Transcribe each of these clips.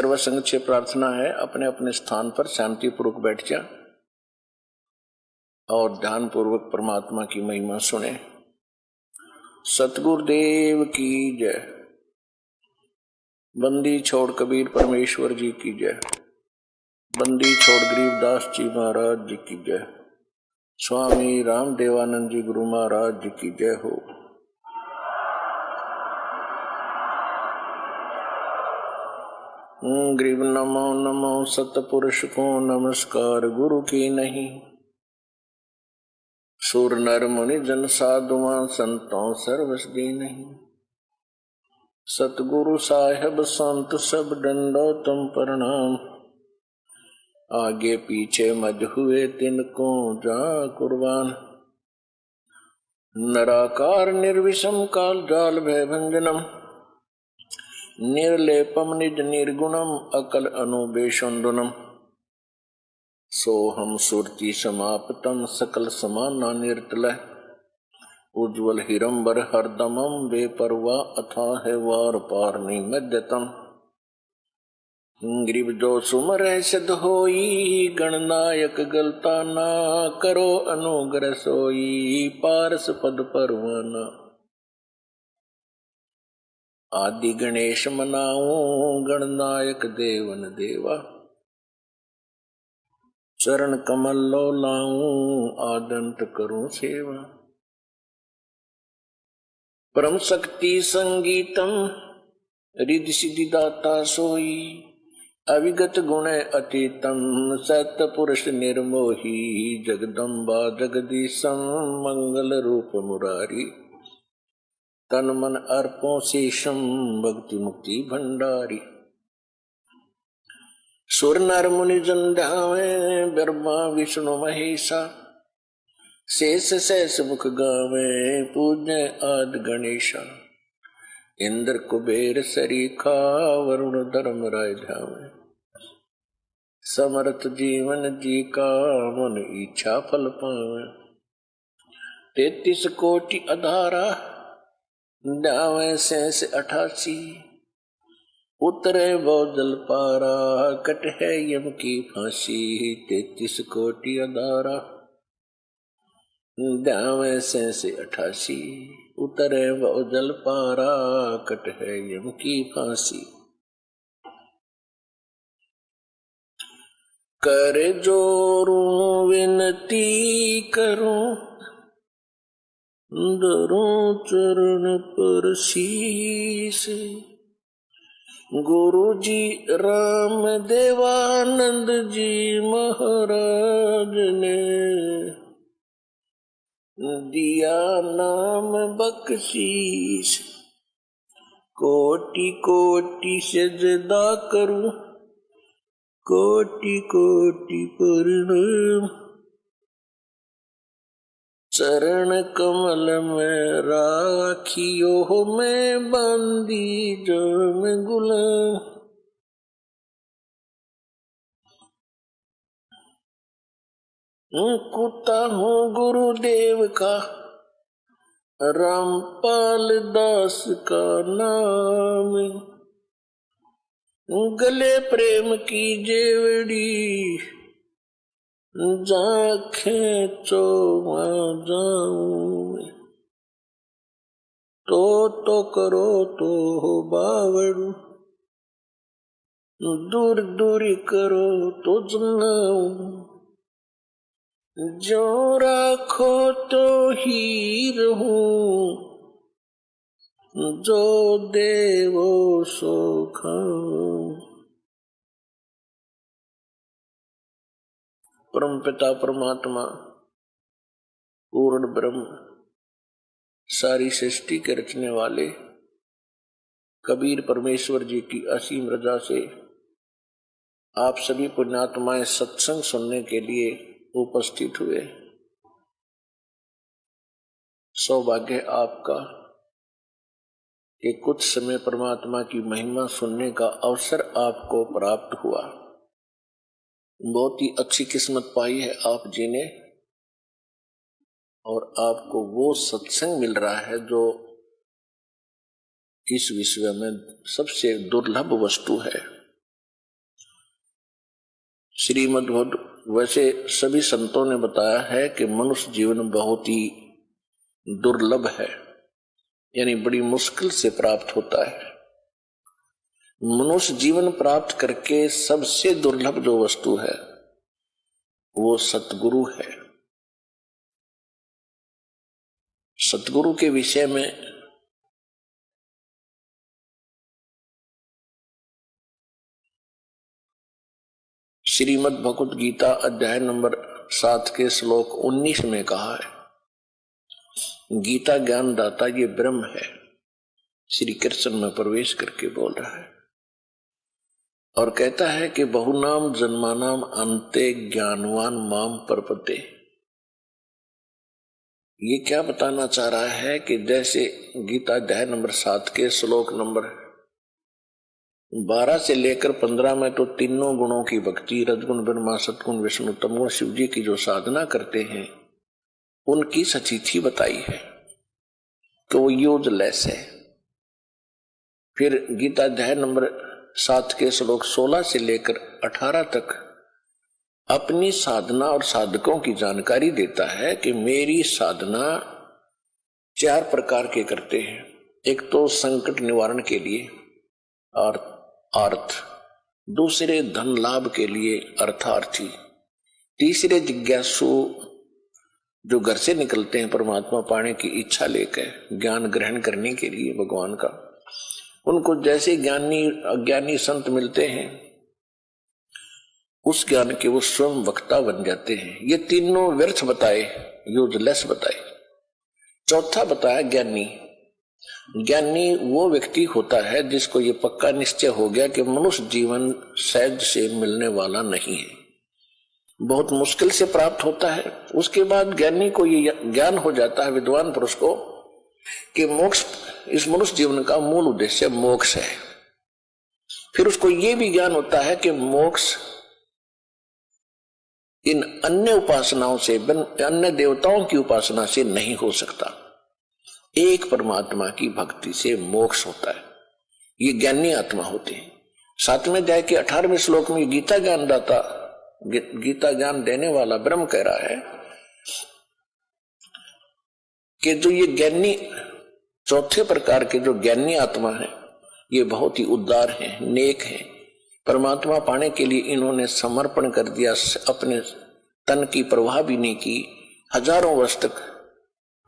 सर्वसंग से प्रार्थना है अपने अपने स्थान पर शांतिपूर्वक बैठ जा और ध्यान पूर्वक परमात्मा की महिमा सुने। सतगुरुदेव की जय। बंदी छोड़ कबीर परमेश्वर जी की जय। बंदी छोड़ गरीबदास जी महाराज जी की जय। स्वामी रामदेवानंद जी गुरु महाराज जी की जय हो। गरीब नमो नमो सतपुरुष को नमस्कार गुरु की नहीं। सुर नर मुनि जन साधुआ संतों सर्वस दी नहीं। सतगुरु साहेब संत सब डंडो तुम प्रणाम। आगे पीछे मज हुए तिनको जा कुर्बान। नराकार निर्विषम काल जाल भय भंजनम। निर्लेपम निज निर्गुणम अकल अनुबेशुंदनम। सोहम सुरति समाप्तम सकल समाना निर्तलय। उज्ज्वल हिरंबर हरदमम बेपरवा अथाह वार पार निमज्जतम। ग्रीव जो सुमर सिद्ध होई गणनायक गलता ना। करो अनुग्रह सोई पारस पद परवाना। आदि गणेश मनाऊं गणनायक देवन देवा। चरण कमल लो लाऊं आदंत करूं सेवा। परम शक्ति संगीतम रिद्धि सिद्धि दाता सोई। अविगत गुण अतीतम सत पुरुष निर्मोही। जगदम्बा जगदीशम मंगल रूप मुरारी। तन मन अर्पो शेषम भक्ति मुक्ति भंडारी। सुर नर मुनि जन ध्यावे ब्रह्मा विष्णु महेशा। शेष शेष मुख गावे पूज्य आदि गणेशा। इंद्र कुबेर सरीखा वरुण धर्मराय ध्यावे। समर्थ जीवन जी का मन इच्छा फल पावे। 33 कोटि अधारा ध्यावे शेष 88। उतरे बहुजल पारा कट है यम की फांसी। 33 कोटि अधारा ध्यावे शेष 88। उतरे बहुजल पारा कट है यम की फांसी। कर जोरू विनती करूं धरूं चरण पर शीस। गुरु जी राम देवानंद जी महाराज ने दिया नाम बख्शीश। कोटि कोटि सजदा करूं कोटि कोटि प्रणाम। चरण कमल में राखियो मैं बांधी जाम गुलाम। कुत्ता हूँ गुरुदेव का रामपाल दास का नाम। गले प्रेम की जेवड़ी जा खेचो जाऊं। तो करो तो हो बावड़ू। दूर दूर करो तो जनाऊं। जो राखो तो ही रहूं। जो देवो सो खाऊं। परम पिता परमात्मा पूर्ण ब्रह्म सारी सृष्टि के रचने वाले कबीर परमेश्वर जी की असीम रजा से आप सभी पुण्यात्माएं सत्संग सुनने के लिए उपस्थित हुए। सौभाग्य आपका कि कुछ समय परमात्मा की महिमा सुनने का अवसर आपको प्राप्त हुआ। बहुत ही अच्छी किस्मत पाई है आप जी ने। और आपको वो सत्संग मिल रहा है जो इस विश्व में सबसे दुर्लभ वस्तु है। श्रीमद् वैसे सभी संतों ने बताया है कि मनुष्य जीवन बहुत ही दुर्लभ है, यानी बड़ी मुश्किल से प्राप्त होता है। मनुष्य जीवन प्राप्त करके सबसे दुर्लभ जो वस्तु है वो सतगुरु है। सतगुरु के विषय में श्रीमद् भगवत गीता अध्याय नंबर 7 के श्लोक 19 में कहा है, गीता ज्ञान दाता ये ब्रह्म है। श्री कृष्ण में प्रवेश करके बोल रहा है और कहता है कि बहुनाम जन्मानाम अंते ज्ञानवान माम प्रपद्ये। ये क्या बताना चाह रहा है कि जैसे गीता अध्याय नंबर 7 के श्लोक नंबर 12 से लेकर 15 में तो तीनों गुणों की भक्ति, रजगुण ब्रह्मा, सतगुण विष्णु, तमगुण शिव जी की जो साधना करते हैं उनकी सचिथि बताई है कि वो यूजलेस है। फिर गीता अध्याय नंबर 7 के श्लोक 16 से लेकर 18 तक अपनी साधना और साधकों की जानकारी देता है कि मेरी साधना 4 प्रकार के करते हैं। एक तो संकट निवारण के लिए और अर्थ, दूसरे धन लाभ के लिए अर्थार्थी, तीसरे जिज्ञासु जो घर से निकलते हैं परमात्मा पाने की इच्छा लेकर ज्ञान ग्रहण करने के लिए भगवान का, उनको जैसे ज्ञानी अज्ञानी संत मिलते हैं उस ज्ञान के वो स्वयं वक्ता बन जाते हैं। ये तीनों व्यर्थ बताए, यूजलेस बताए। चौथा बताया ज्ञानी। ज्ञानी वो व्यक्ति होता है जिसको ये पक्का निश्चय हो गया कि मनुष्य जीवन सहज से मिलने वाला नहीं है, बहुत मुश्किल से प्राप्त होता है। उसके बाद ज्ञानी को ये ज्ञान हो जाता है, विद्वान पुरुष को, कि मोक्ष, इस मनुष्य जीवन का मूल उद्देश्य मोक्ष है। फिर उसको ये भी ज्ञान होता है कि मोक्ष इन अन्य उपासनाओं से, अन्य देवताओं की उपासना से नहीं हो सकता, एक परमात्मा की भक्ति से मोक्ष होता है। ये ज्ञानी आत्मा होते हैं। 7वें अध्याय के 18वें श्लोक में गीता ज्ञान दाता, गीता ज्ञान देने वाला ब्रह्म कह रहा है कि जो ये ज्ञानी, चौथे प्रकार के जो ज्ञानी आत्मा है, ये बहुत ही उदार हैं, नेक हैं। परमात्मा पाने के लिए इन्होंने समर्पण कर दिया, अपने तन की परवाह भी नहीं की, हजारों वर्ष तक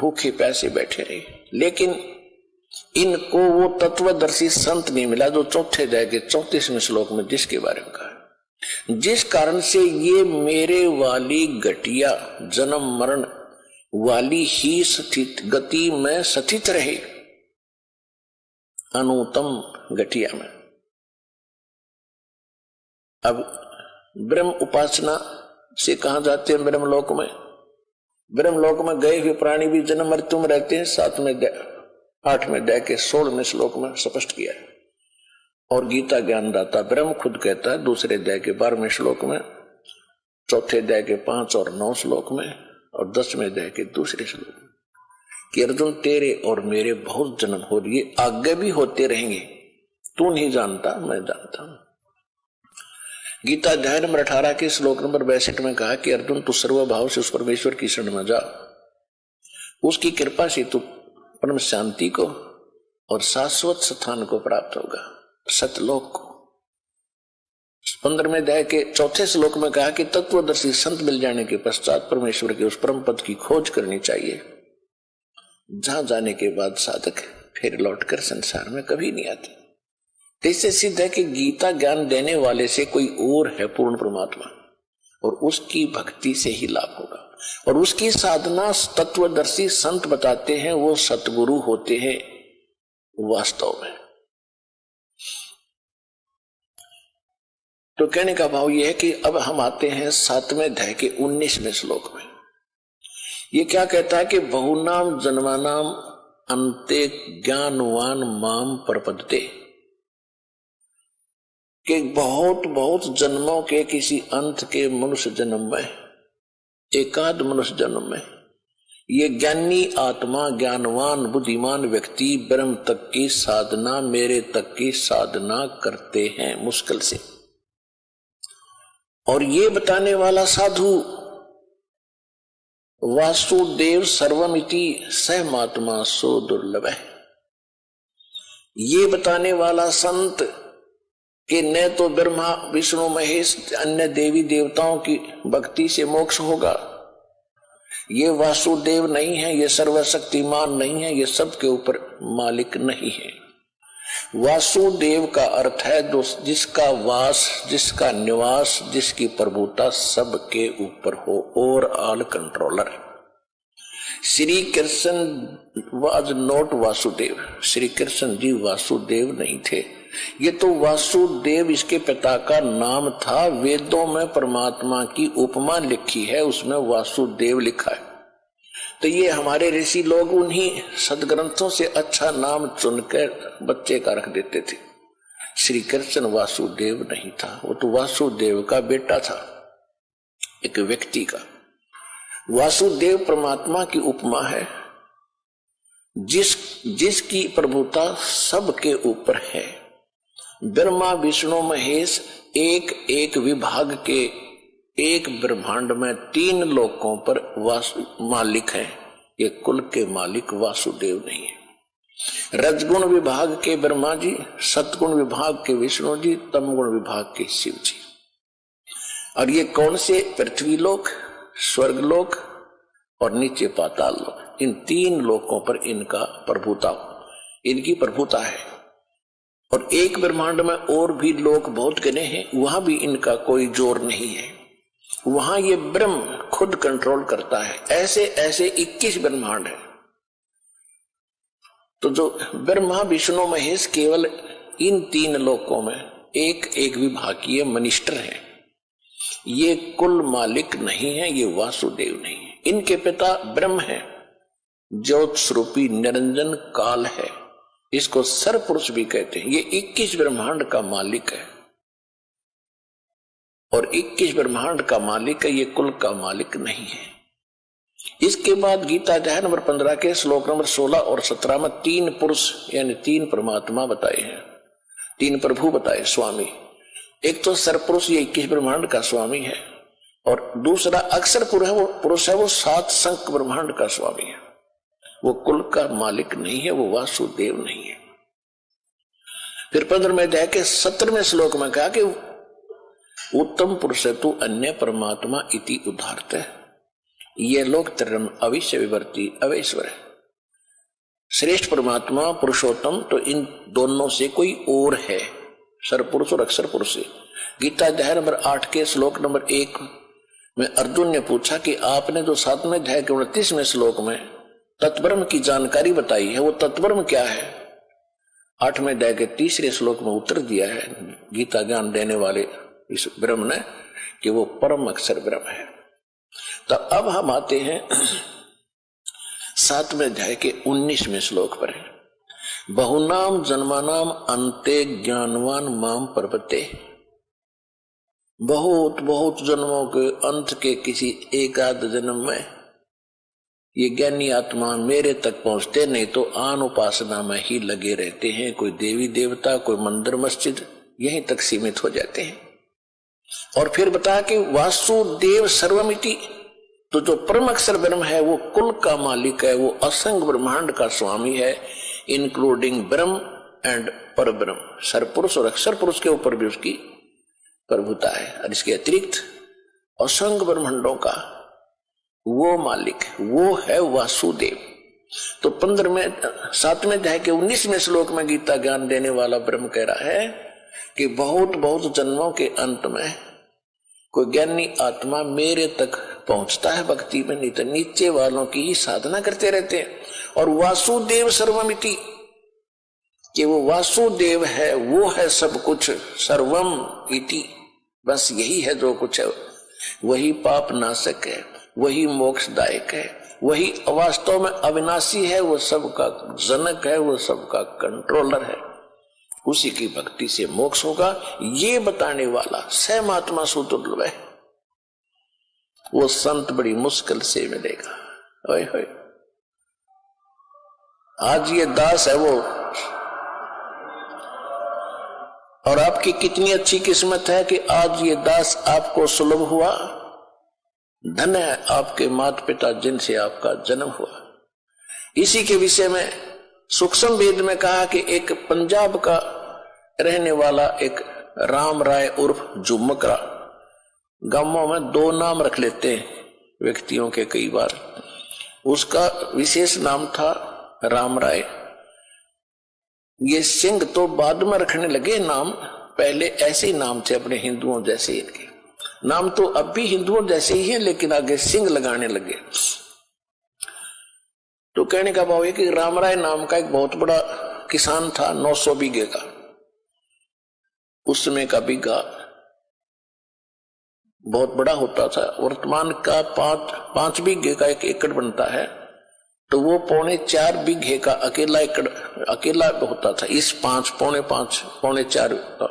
भूखे प्यासे बैठे रहे, लेकिन इनको वो तत्वदर्शी संत नहीं मिला जो चौथे अध्याय के 34वें श्लोक में जिसके बारे में कहा, जिस कारण से ये मेरे वाली घटिया जन्म मरण वाली ही स्थित गति में स्थित रहे, अनुत्तम घटिया में। अब ब्रह्म उपासना से कहा जाते हैं ब्रह्मलोक में। ब्रह्मलोक में गए हुए प्राणी भी जन्म मृत्यु में रहते हैं। 8वें अध्याय के 16वें श्लोक में स्पष्ट किया है। और गीता ज्ञानदाता ब्रह्म खुद कहता है दूसरे अध्याय के 12वें श्लोक में, चौथे अध्याय के 5 और 9 श्लोक में और 10वें अध्याय के दूसरे श्लोक में कि अर्जुन तेरे और मेरे बहुत जन्म हो रही है, आगे भी होते रहेंगे, तू नहीं जानता, मैं जानता हूं। गीता अध्याय नंबर 18 के श्लोक नंबर 62 में कहा कि अर्जुन तू सर्वभाव से उस परमेश्वर की शरण में जा, उसकी कृपा से तू परम शांति को और शाश्वत स्थान को प्राप्त होगा, सतलोक को। 15वें अध्याय के 4 श्लोक में कहा कि तत्वदर्शी संत मिल जाने के पश्चात परमेश्वर के उस परम पद की खोज करनी चाहिए, जहां जाने के बाद साधक फिर लौटकर संसार में कभी नहीं आते। इससे सिद्ध है कि गीता ज्ञान देने वाले से कोई और है पूर्ण परमात्मा, और उसकी भक्ति से ही लाभ होगा। और उसकी साधना तत्वदर्शी संत बताते हैं, वो सतगुरु होते हैं वास्तव में। तो कहने का भाव यह है कि अब हम आते हैं 7वें अध्याय के 19वें श्लोक में। ये क्या कहता है कि बहुनाम जन्मानाम अंते ज्ञानवान माम प्रपद्ये, कि बहुत बहुत जन्मों के किसी अंत के मनुष्य जन्म में, एकाध मनुष्य जन्म में, ये ज्ञानी आत्मा, ज्ञानवान बुद्धिमान व्यक्ति ब्रह्म तक की साधना, मेरे तक की साधना करते हैं मुश्किल से। और ये बताने वाला साधु वासुदेव सर्वमिति स महात्मा सो दुर्लभ है। ये बताने वाला संत कि न तो ब्रह्मा विष्णु महेश अन्य देवी देवताओं की भक्ति से मोक्ष होगा, ये वासुदेव नहीं है, ये सर्वशक्तिमान नहीं है, ये सबके ऊपर मालिक नहीं है। वासुदेव का अर्थ है जिसका वास, जिसका निवास, जिसकी प्रभुता सबके ऊपर हो, overall controller. Shri Krishna was not Vasudev, Shri Krishna ji Vasudev नहीं थे। ये तो वासुदेव इसके पिता का नाम था। वेदों में परमात्मा की उपमा लिखी है, उसमें वासुदेव लिखा है। तो ये हमारे ऋषि लोग उन्हीं सदग्रंथों से अच्छा नाम चुनकर बच्चे का रख देते थे। श्री कृष्ण वासुदेव नहीं था, वो तो वासुदेव का बेटा था, एक व्यक्ति का। वासुदेव परमात्मा की उपमा है, जिसकी प्रभुता सबके ऊपर है। ब्रह्मा विष्णु महेश एक एक विभाग के एक ब्रह्मांड में 3 लोकों पर मालिक है। ये कुल के मालिक वासुदेव नहीं है। रजगुण विभाग के ब्रह्मा जी, सतगुण विभाग के विष्णु जी, तमगुण विभाग के शिव जी। और ये कौन से? पृथ्वी लोक, स्वर्ग लोक और नीचे पाताल लोक, इन 3 लोकों पर इनका प्रभुता, इनकी प्रभुता है। और एक ब्रह्मांड में और भी लोक बहुत गने हैं, वहां भी इनका कोई जोर नहीं है। वहां ये ब्रह्म खुद कंट्रोल करता है। ऐसे ऐसे 21 ब्रह्मांड है। तो जो ब्रह्मा विष्णु महेश केवल इन 3 लोकों में एक एक विभागीय मिनिस्टर है। ये कुल मालिक नहीं है, ये वासुदेव नहीं है। इनके पिता ब्रह्म है, ज्योत स्वरूपी निरंजन काल है, इसको सरपुरुष भी कहते हैं। ये 21 ब्रह्मांड का मालिक है और 21 ब्रह्मांड का मालिक है, ये कुल का मालिक नहीं है। इसके बाद गीता अध्याय नंबर 15 के श्लोक नंबर 16 और 17 में 3 पुरुष यानी 3 परमात्मा बताए हैं, 3 प्रभु बताए, स्वामी। एक तो सरपुरुष, ये 21 ब्रह्मांड का स्वामी है, और दूसरा अक्षर पुरुष है, वो 7 संख ब्रह्मांड का स्वामी है। वो कुल का मालिक नहीं है, वो वासुदेव नहीं है। फिर 15वें अध्याय के 17वें श्लोक में कहा कि उत्तम पुरुष तु अन्य परमात्मा इति उदाहरत है, ये लोग तरम अविश्य विवर्ती अवेश्वर है। श्रेष्ठ परमात्मा पुरुषोत्तम तो इन दोनों से कोई और है, सरपुरुष और अक्षर पुरुष से। गीता अध्याय नंबर 8 के श्लोक नंबर 1 में अर्जुन ने पूछा कि आपने जो 7वें अध्याय के 29वें श्लोक में तत्ब्रह्म की जानकारी बताई है, वो तत्ब्रह्म क्या है? 8वें अध्याय के 3रे श्लोक में उत्तर दिया है गीता ज्ञान देने वाले इस ब्रह्म ने कि वो परम अक्षर ब्रह्म है। तो अब हम आते हैं 7वें अध्याय के 19वें श्लोक पर। बहुनाम जन्मानाम अंते ज्ञानवान माम पर्वते। बहुत बहुत जन्मों के अंत के किसी एक आध जन्म में ये ज्ञानी आत्मा मेरे तक पहुंचते नहीं तो आन उपासना में ही लगे रहते हैं। कोई देवी देवता, कोई मंदिर मस्जिद, यहीं तक सीमित हो जाते हैं। और फिर बताया कि वासुदेव सर्वमिति, तो जो परम अक्षर ब्रह्म है वो कुल का मालिक है, वो असंग ब्रह्मांड का स्वामी है, इंक्लूडिंग ब्रह्म एंड पर ब्रह्म। सरपुरुष और अक्षर पुरुष के ऊपर भी उसकी प्रभुता है। और इसके अतिरिक्त असंग ब्रह्मांडों का वो मालिक, वो है वासुदेव। तो 7वें अध्याय के 19वें श्लोक में गीता ज्ञान देने वाला ब्रह्म कह रहा है कि बहुत बहुत जन्मों के अंत में कोई ज्ञानी आत्मा मेरे तक पहुंचता है भक्ति में, नहीं तो नीचे वालों की ही साधना करते रहते हैं। और वासुदेव सर्वमिति, कि वो वासुदेव है, वो है सब कुछ, सर्वम इति, बस यही है जो कुछ है। वही पाप नाशक है, वही मोक्षदायक है, वही वास्तव में अविनाशी है, वो सबका जनक है, वो सबका कंट्रोलर है। उसी की भक्ति से मोक्ष होगा, ये बताने वाला स महात्मा सुदुर्लभ है। वो संत बड़ी मुश्किल से मिलेगा। ओए होए, आज ये दास है वो और आपकी कितनी अच्छी किस्मत है कि आज ये दास आपको सुलभ हुआ। धन्य है आपके माता पिता जिनसे आपका जन्म हुआ। इसी के विषय में सूक्ष्म वेद में कहा कि एक पंजाब का रहने वाला एक राम राय उर्फ झुमकरा, गांवों में दो नाम रख लेते हैं व्यक्तियों के कई बार, उसका विशेष नाम था राम राय। ये सिंह तो बाद में रखने लगे नाम, पहले ऐसे ही नाम थे अपने हिंदुओं जैसे। इनके नाम तो अब भी हिंदुओं जैसे ही है, लेकिन आगे सिंह लगाने लगे। तो कहने का भाव है कि राम राय नाम का एक बहुत बड़ा किसान था, 900 बीघे का। उस समय का बीघा बहुत बड़ा होता था। वर्तमान का 5 बीघे का 1 एकड़ बनता है, तो वो 4.25 बीघे का अकेला होता था। इस 5, 5.5, 4.25 का।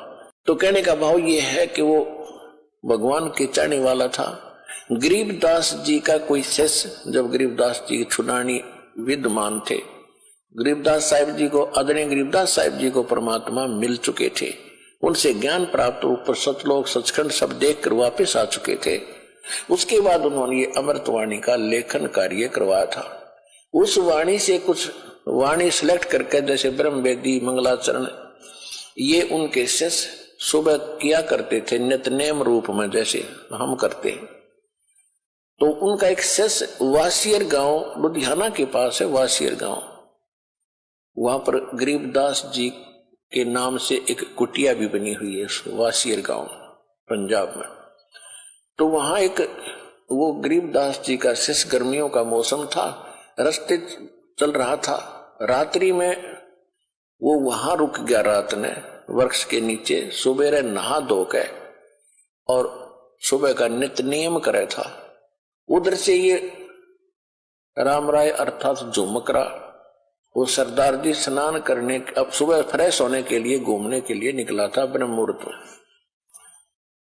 तो कहने का भाव ये है कि वो भगवान के चाहने वाला था। गरीबदास जी का कोई शिष्य, जब गरीबदास जी छुड़ानी विद्वान थे, गरीबदास साहिब जी को, आदरणीय गरीबदास साहिब जी को परमात्मा मिल चुके थे, उनसे ज्ञान प्राप्त ऊपर सतलोक सचखंड सब देख कर वापिस आ चुके थे। उसके बाद उन्होंने ये अमृतवाणी का लेखन कार्य करवाया था। उस वाणी से कुछ वाणी सिलेक्ट करके, जैसे ब्रह्मवेदी, मंगलाचरण, ये उनके शिष्य सुबह किया करते थे नित्यनेम रूप में, जैसे हम करते हैं। तो उनका एक शिष्य वासियर गांव, लुधियाना के पास है वासियर गांव, वहां पर गरीबदास जी के नाम से एक कुटिया भी बनी हुई है वासियर गांव पंजाब में। तो वहां एक वो गरीबदास जी का शिष्य, गर्मियों का मौसम था, रास्ते चल रहा था, रात्रि में वो वहां रुक गया रात में वृक्ष के नीचे। सुबह नहा धो के और सुबह का नित्य नियम करे था। उधर से ये राम राय अर्थात झुमकरा, वो सरदार जी स्नान करने, अब सुबह फ्रेश होने के लिए घूमने के लिए निकला था ब्रह्म मुहूर्त में।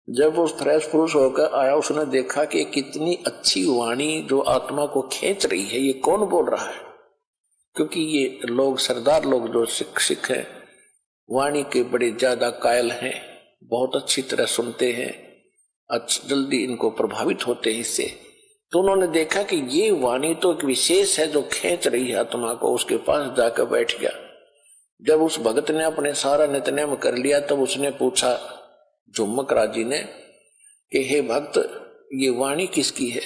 जब वो फ्रेश पुरुष होकर आया, उसने देखा कि कितनी अच्छी वाणी जो आत्मा को खींच रही है, ये कौन बोल रहा है। क्योंकि ये लोग, सरदार लोग जो सिख हैं, वाणी के बड़े ज्यादा कायल हैं, बहुत अच्छी तरह सुनते हैं, जल्दी इनको प्रभावित होते हैं इससे। तो उन्होंने देखा कि ये वाणी तो एक विशेष है जो खींच रही है आत्मा को। उसके पास जाकर बैठ गया। जब उस भगत ने अपने सारा नित्यनेम कर लिया, तब उसने पूछा झुमकरा जी ने कि हे भक्त, ये वाणी किसकी है।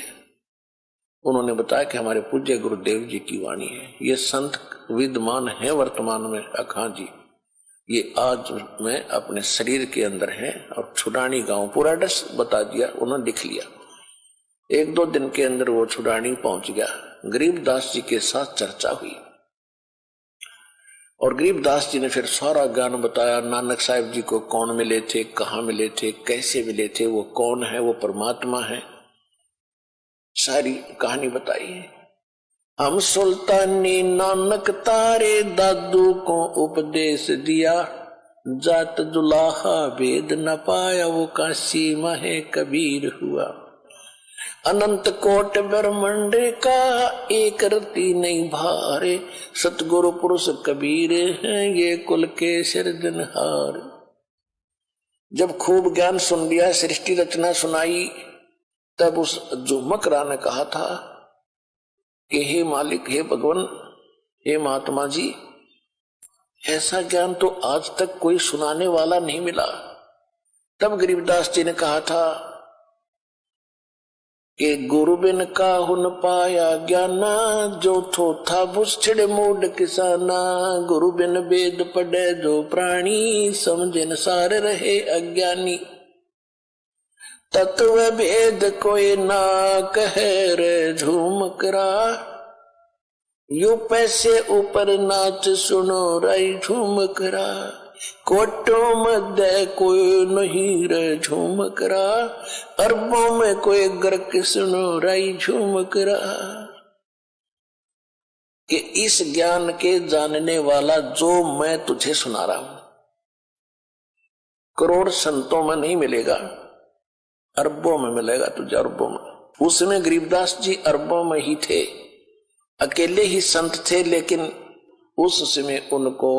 उन्होंने बताया कि हमारे पूज्य गुरुदेव जी की वाणी है। ये संत विद्यमान है वर्तमान में अखां जी, ये आज में अपने शरीर के अंदर है। और छुड़ानी गांव पूरा एड्रेस बता दिया, उन्होंने लिख लिया। 1-2 दिन के अंदर वो छुड़ानी पहुंच गया। गरीबदास जी के साथ चर्चा हुई और गरीबदास जी ने फिर सारा ज्ञान बताया। नानक साहिब जी को कौन मिले थे, कहाँ मिले थे, कैसे मिले थे, वो कौन है, वो परमात्मा है, सारी कहानी बताई। हम सुल्तानी नानक तारे दादू को उपदेश दिया, जात जुलाहा वेद न पाया, वो काशी महे कबीर हुआ। अनंत कोट ब्रह्मंड का एक रति नहीं भारे, सतगुरु पुरुष कबीर हैं ये कुल के सिरजनहार। जब खूब ज्ञान सुन लिया, सृष्टि रचना सुनाई, तब उस झुमकरा ने कहा था कि हे मालिक, हे भगवान, हे महात्मा जी, ऐसा ज्ञान तो आज तक कोई सुनाने वाला नहीं मिला। तब गरीबदास जी ने कहा था कि गुरु बिन काहुन पाया ज्ञाना, जो थो था बुछड़ मूड किसाना। गुरु बिन वेद पढ़े जो प्राणी, समझन सार रहे अज्ञानी। तत्व भेद कोई ना कहे रे झुमकरा, यू पैसे ऊपर नाच सुनो राई झुमकरा। कोटों मध्य कोई नहीं रे झुमकरा, अरबों में कोई गर्क सुनो राई झुमकरा। कि इस ज्ञान के जानने वाला जो मैं तुझे सुना रहा हूं, करोड़ संतों में नहीं मिलेगा, अरबों में मिलेगा तुझे, अरबों में। उसमें गरीबदास जी अरबों में ही थे, अकेले ही संत थे, लेकिन उस समय उनको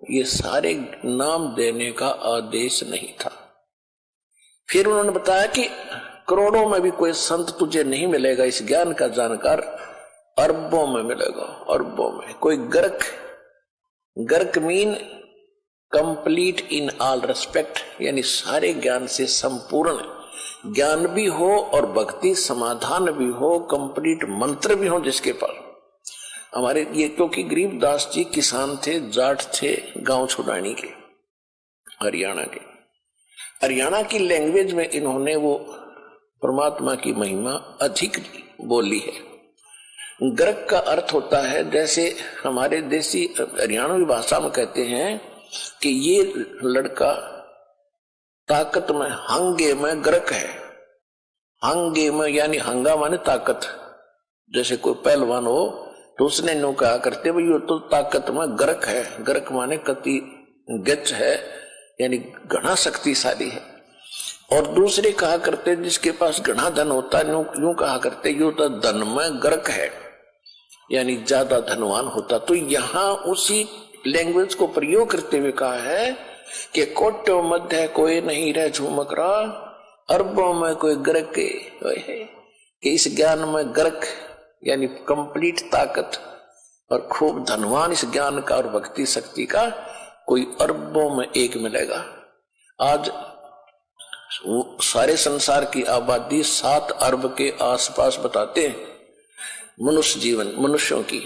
ये सारे नाम देने का आदेश नहीं था। फिर उन्होंने बताया कि करोड़ों में भी कोई संत तुझे नहीं मिलेगा इस ज्ञान का जानकार, अरबों में मिलेगा, अरबों में। कोई गर्क mean complete in all respect, यानी सारे ज्ञान से संपूर्ण ज्ञान भी हो और भक्ति समाधान भी हो, कंप्लीट मंत्र भी हो जिसके पास। हमारे ये क्योंकि गरीबदास जी किसान थे, जाट थे, गांव छुड़ानी के, हरियाणा के। हरियाणा की लैंग्वेज में इन्होंने वो परमात्मा की महिमा अधिक बोली है। गर्क का अर्थ होता है, जैसे हमारे देसी हरियाणवी भाषा में कहते हैं कि ये लड़का ताकत में, हंगे में गर्क है। हंगे में यानी हंगा माने ताकत। जैसे कोई पहलवान हो तो उसने नो कहा करते भाई वो तो ताकत में गर्क है। गर्क माने कति गच है, यानी घना शक्तिशाली है। और दूसरे कहा करते जिसके पास घना धन होता है, यूं कहा करते यो तो धन में गर्क है, यानी ज्यादा धनवान होता। तो यहाँ उसी लैंग्वेज को प्रयोग करते हुए कहा है कि कोटो मध्य कोई नहीं रह झूमक रहा, अरबों में कोई गर्क कि इस ज्ञान में गर्क यानी कंप्लीट ताकत और खूब धनवान इस ज्ञान का और भक्ति शक्ति का कोई अरबों में एक मिलेगा। आज सारे संसार की आबादी 7 अरब के आसपास बताते हैं मनुष्य जीवन, मनुष्यों की।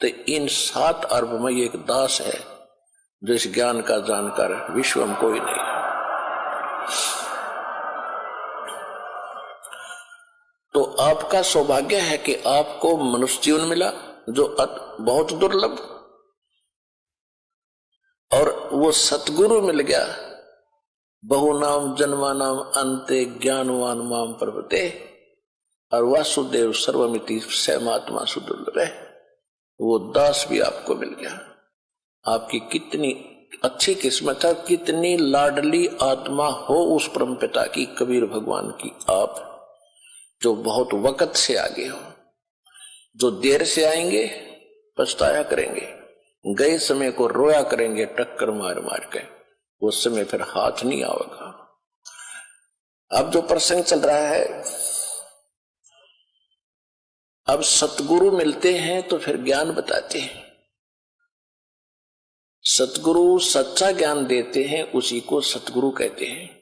तो इन 7 अरब में एक दास है जो इस ज्ञान का जानकार, विश्व में कोई नहीं। तो आपका सौभाग्य है कि आपको मनुष्य जीवन मिला जो बहुत दुर्लभ, और वो सतगुरु मिल गया। बहु नाम जन्मा नाम अंते ज्ञानवान माम प्रभते, और वासुदेव सर्वमिति सहमात्मा सुदुर्लभ है। वो दास भी आपको मिल गया। आपकी कितनी अच्छी किस्मत है, कितनी लाडली आत्मा हो उस परम पिता की, कबीर भगवान की, आप जो बहुत वक्त से आगे हो। जो देर से आएंगे पछताया करेंगे, गए समय को रोया करेंगे टक्कर मार मार के, वो समय फिर हाथ नहीं आएगा। अब जो प्रसंग चल रहा है, अब सतगुरु मिलते हैं तो फिर ज्ञान बताते हैं। सतगुरु सच्चा ज्ञान देते हैं, उसी को सतगुरु कहते हैं।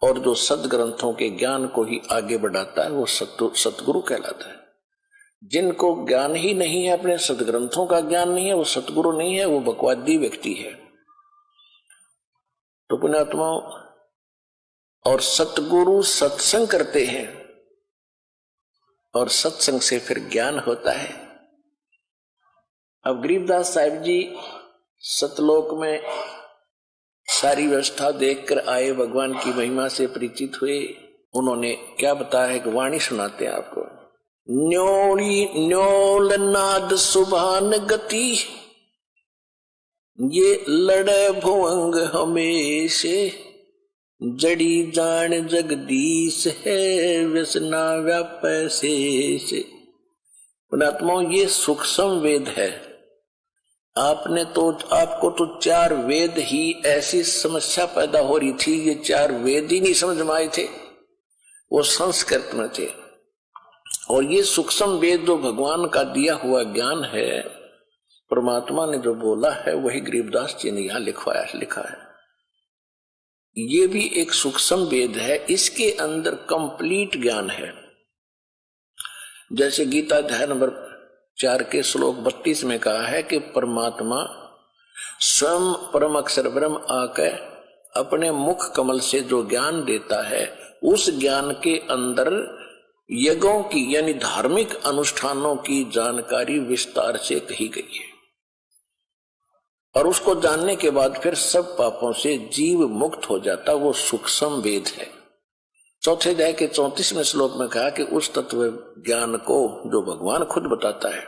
और जो सदग्रंथों के ज्ञान को ही आगे बढ़ाता है वो सतगुरु कहलाता है। जिनको ज्ञान ही नहीं है, अपने सदग्रंथों का ज्ञान नहीं है, वो सतगुरु नहीं है, वो बकवादी व्यक्ति है। तो पुण्यात्माओं, और सतगुरु सत्संग करते हैं और सत्संग से फिर ज्ञान होता है। अब गरीबदास साहिब जी सतलोक में सारी व्यवस्था देखकर आए, भगवान की महिमा से परिचित हुए। उन्होंने क्या बताया है कि वाणी सुनाते हैं आपको। न्योली न्योल नाद सुभान गति, ये लड़े भुवंग हमेशे, जड़ी जान जगदीश है व्यसना व्यापै शेष। पुण्यात्माओं, ये सूक्ष्म वेद है। आपको तो 4 वेद ही ऐसी समस्या पैदा हो रही थी, ये 4 वेद ही नहीं समझ में आए थे, वो संस्कृत में थे। और ये सूक्ष्म वेद जो भगवान का दिया हुआ ज्ञान है, परमात्मा ने जो बोला है वही गरीबदास जी ने यहां लिखा है। ये भी एक सूक्ष्म वेद है, इसके अंदर कंप्लीट ज्ञान है। जैसे गीता अध्याय नंबर 4 के श्लोक 32 में कहा है कि परमात्मा स्वयं परम अक्षर ब्रह्म आकर अपने मुख कमल से जो ज्ञान देता है, उस ज्ञान के अंदर यज्ञों की यानी धार्मिक अनुष्ठानों की जानकारी विस्तार से कही गई है। और उसको जानने के बाद फिर सब पापों से जीव मुक्त हो जाता, वो सूक्ष्म वेद है। चौथे अध्याय के 34वें श्लोक में कहा कि उस तत्व ज्ञान को जो भगवान खुद बताता है,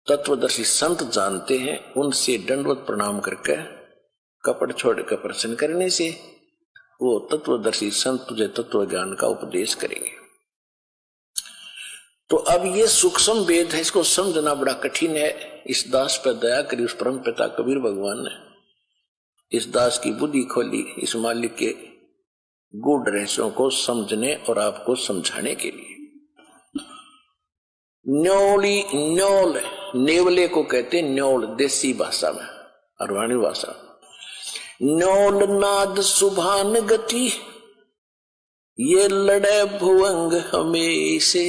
तत्वदर्शी संत जानते हैं, उनसे दंडवत प्रणाम करके कपट छोड़कर प्रश्न करने से वो तत्वदर्शी संत तुझे तत्व ज्ञान का उपदेश करेंगे। तो अब ये सूक्ष्म वेद है, इसको समझना बड़ा कठिन है। इस दास पर दया करी। उस परम पिता कबीर भगवान ने इस दास की बुद्धि खोली इस मालिक के गूढ़ रहस्यों को समझने और आपको समझाने के लिए। न्योली न्योल नेवले को कहते न्योल देसी भाषा में, अरवाणी भाषा। न्योल नाद सुभान गति ये लड़े भुवंग हमेशे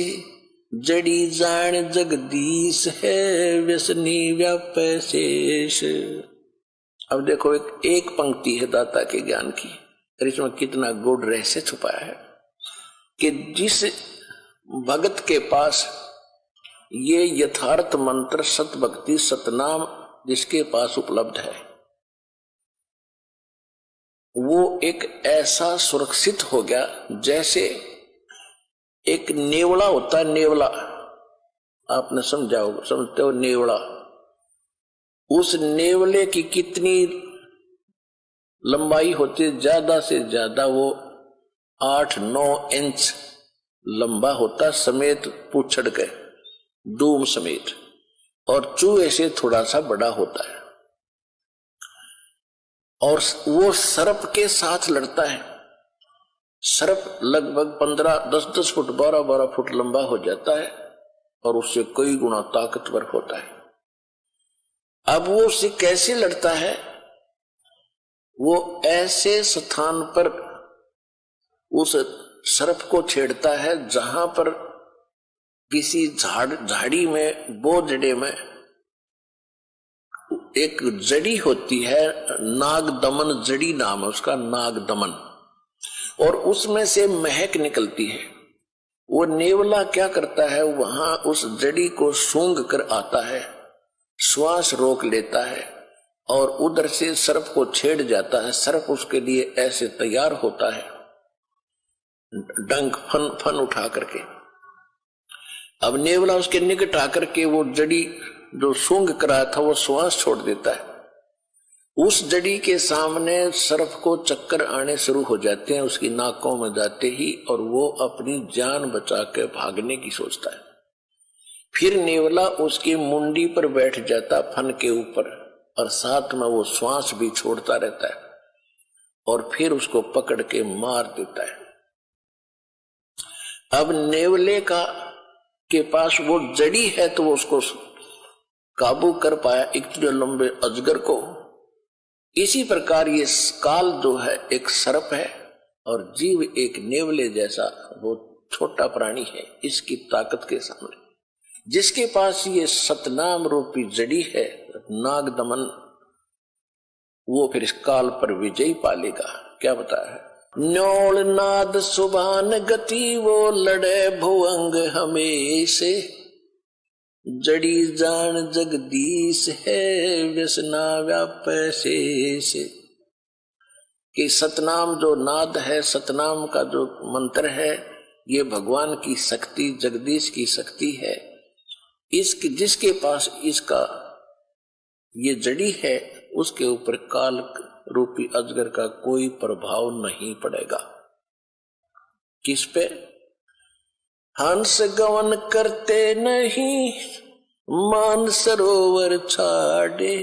जड़ी जान जगदीश है व्यसनी व्यापै शेष। अब देखो एक पंक्ति है दाता के ज्ञान की, और इसमें कितना गूढ़ रहस्य छुपाया है कि जिस भगत के पास ये यथार्थ मंत्र सत भक्ति सतनाम जिसके पास उपलब्ध है वो एक ऐसा सुरक्षित हो गया जैसे एक नेवला होता है। नेवला आपने समझते हो नेवला। उस नेवले की कितनी लंबाई होती है, ज्यादा से ज्यादा वो 8-9 इंच लंबा होता समेत पूछड़ के दूम समेत, और चूहे से थोड़ा सा बड़ा होता है। और वो सर्प के साथ लड़ता है। सर्प लगभग 10-10 फुट 12-12 फुट लंबा हो जाता है और उससे कई गुना ताकतवर होता है। अब वो उससे कैसे लड़ता है? वो ऐसे स्थान पर उस सर्प को छेड़ता है जहां पर किसी झाड़ी में बोझड़े में एक जड़ी होती है, नाग दमन जड़ी नाम है उसका, नाग दमन, और उसमें से महक निकलती है। वो नेवला क्या करता है, वहां उस जड़ी को सूंघ कर आता है, श्वास रोक लेता है और उधर से सर्प को छेड़ जाता है। सर्प उसके लिए ऐसे तैयार होता है डंक फन उठा करके। अब नेवला उसके निकट आकर के वो जड़ी जो सूंघ करा था वो श्वास छोड़ देता है। उस जड़ी के सामने सर्प को चक्कर आने शुरू हो जाते हैं उसकी नाकों में जाते ही, और वो अपनी जान बचा के भागने की सोचता है। फिर नेवला उसकी मुंडी पर बैठ जाता फन के ऊपर, और साथ में वो श्वास भी छोड़ता रहता है और फिर उसको पकड़ के मार देता है। अब नेवले के पास वो जड़ी है तो वो उसको काबू कर पाया इतने लंबे अजगर को। इसी प्रकार ये काल जो है एक सर्प है और जीव एक नेवले जैसा वो छोटा प्राणी है। इसकी ताकत के सामने जिसके पास ये सतनाम रूपी जड़ी है नाग दमन, वो फिर इस काल पर विजय पालेगा। क्या बताया है? न्योल नाद सुभान गति वो लड़े भुवंग हमेशे जड़ी जान जगदीश है व्यसना व्यापै शेष। कि सतनाम जो नाद है, सतनाम का जो मंत्र है, ये भगवान की शक्ति जगदीश की शक्ति है। इसकी जिसके पास इसका ये जड़ी है उसके ऊपर काल रूपी अजगर का कोई प्रभाव नहीं पड़ेगा। किस पे? हंस गवन करते नहीं मान सरोवर छाड़े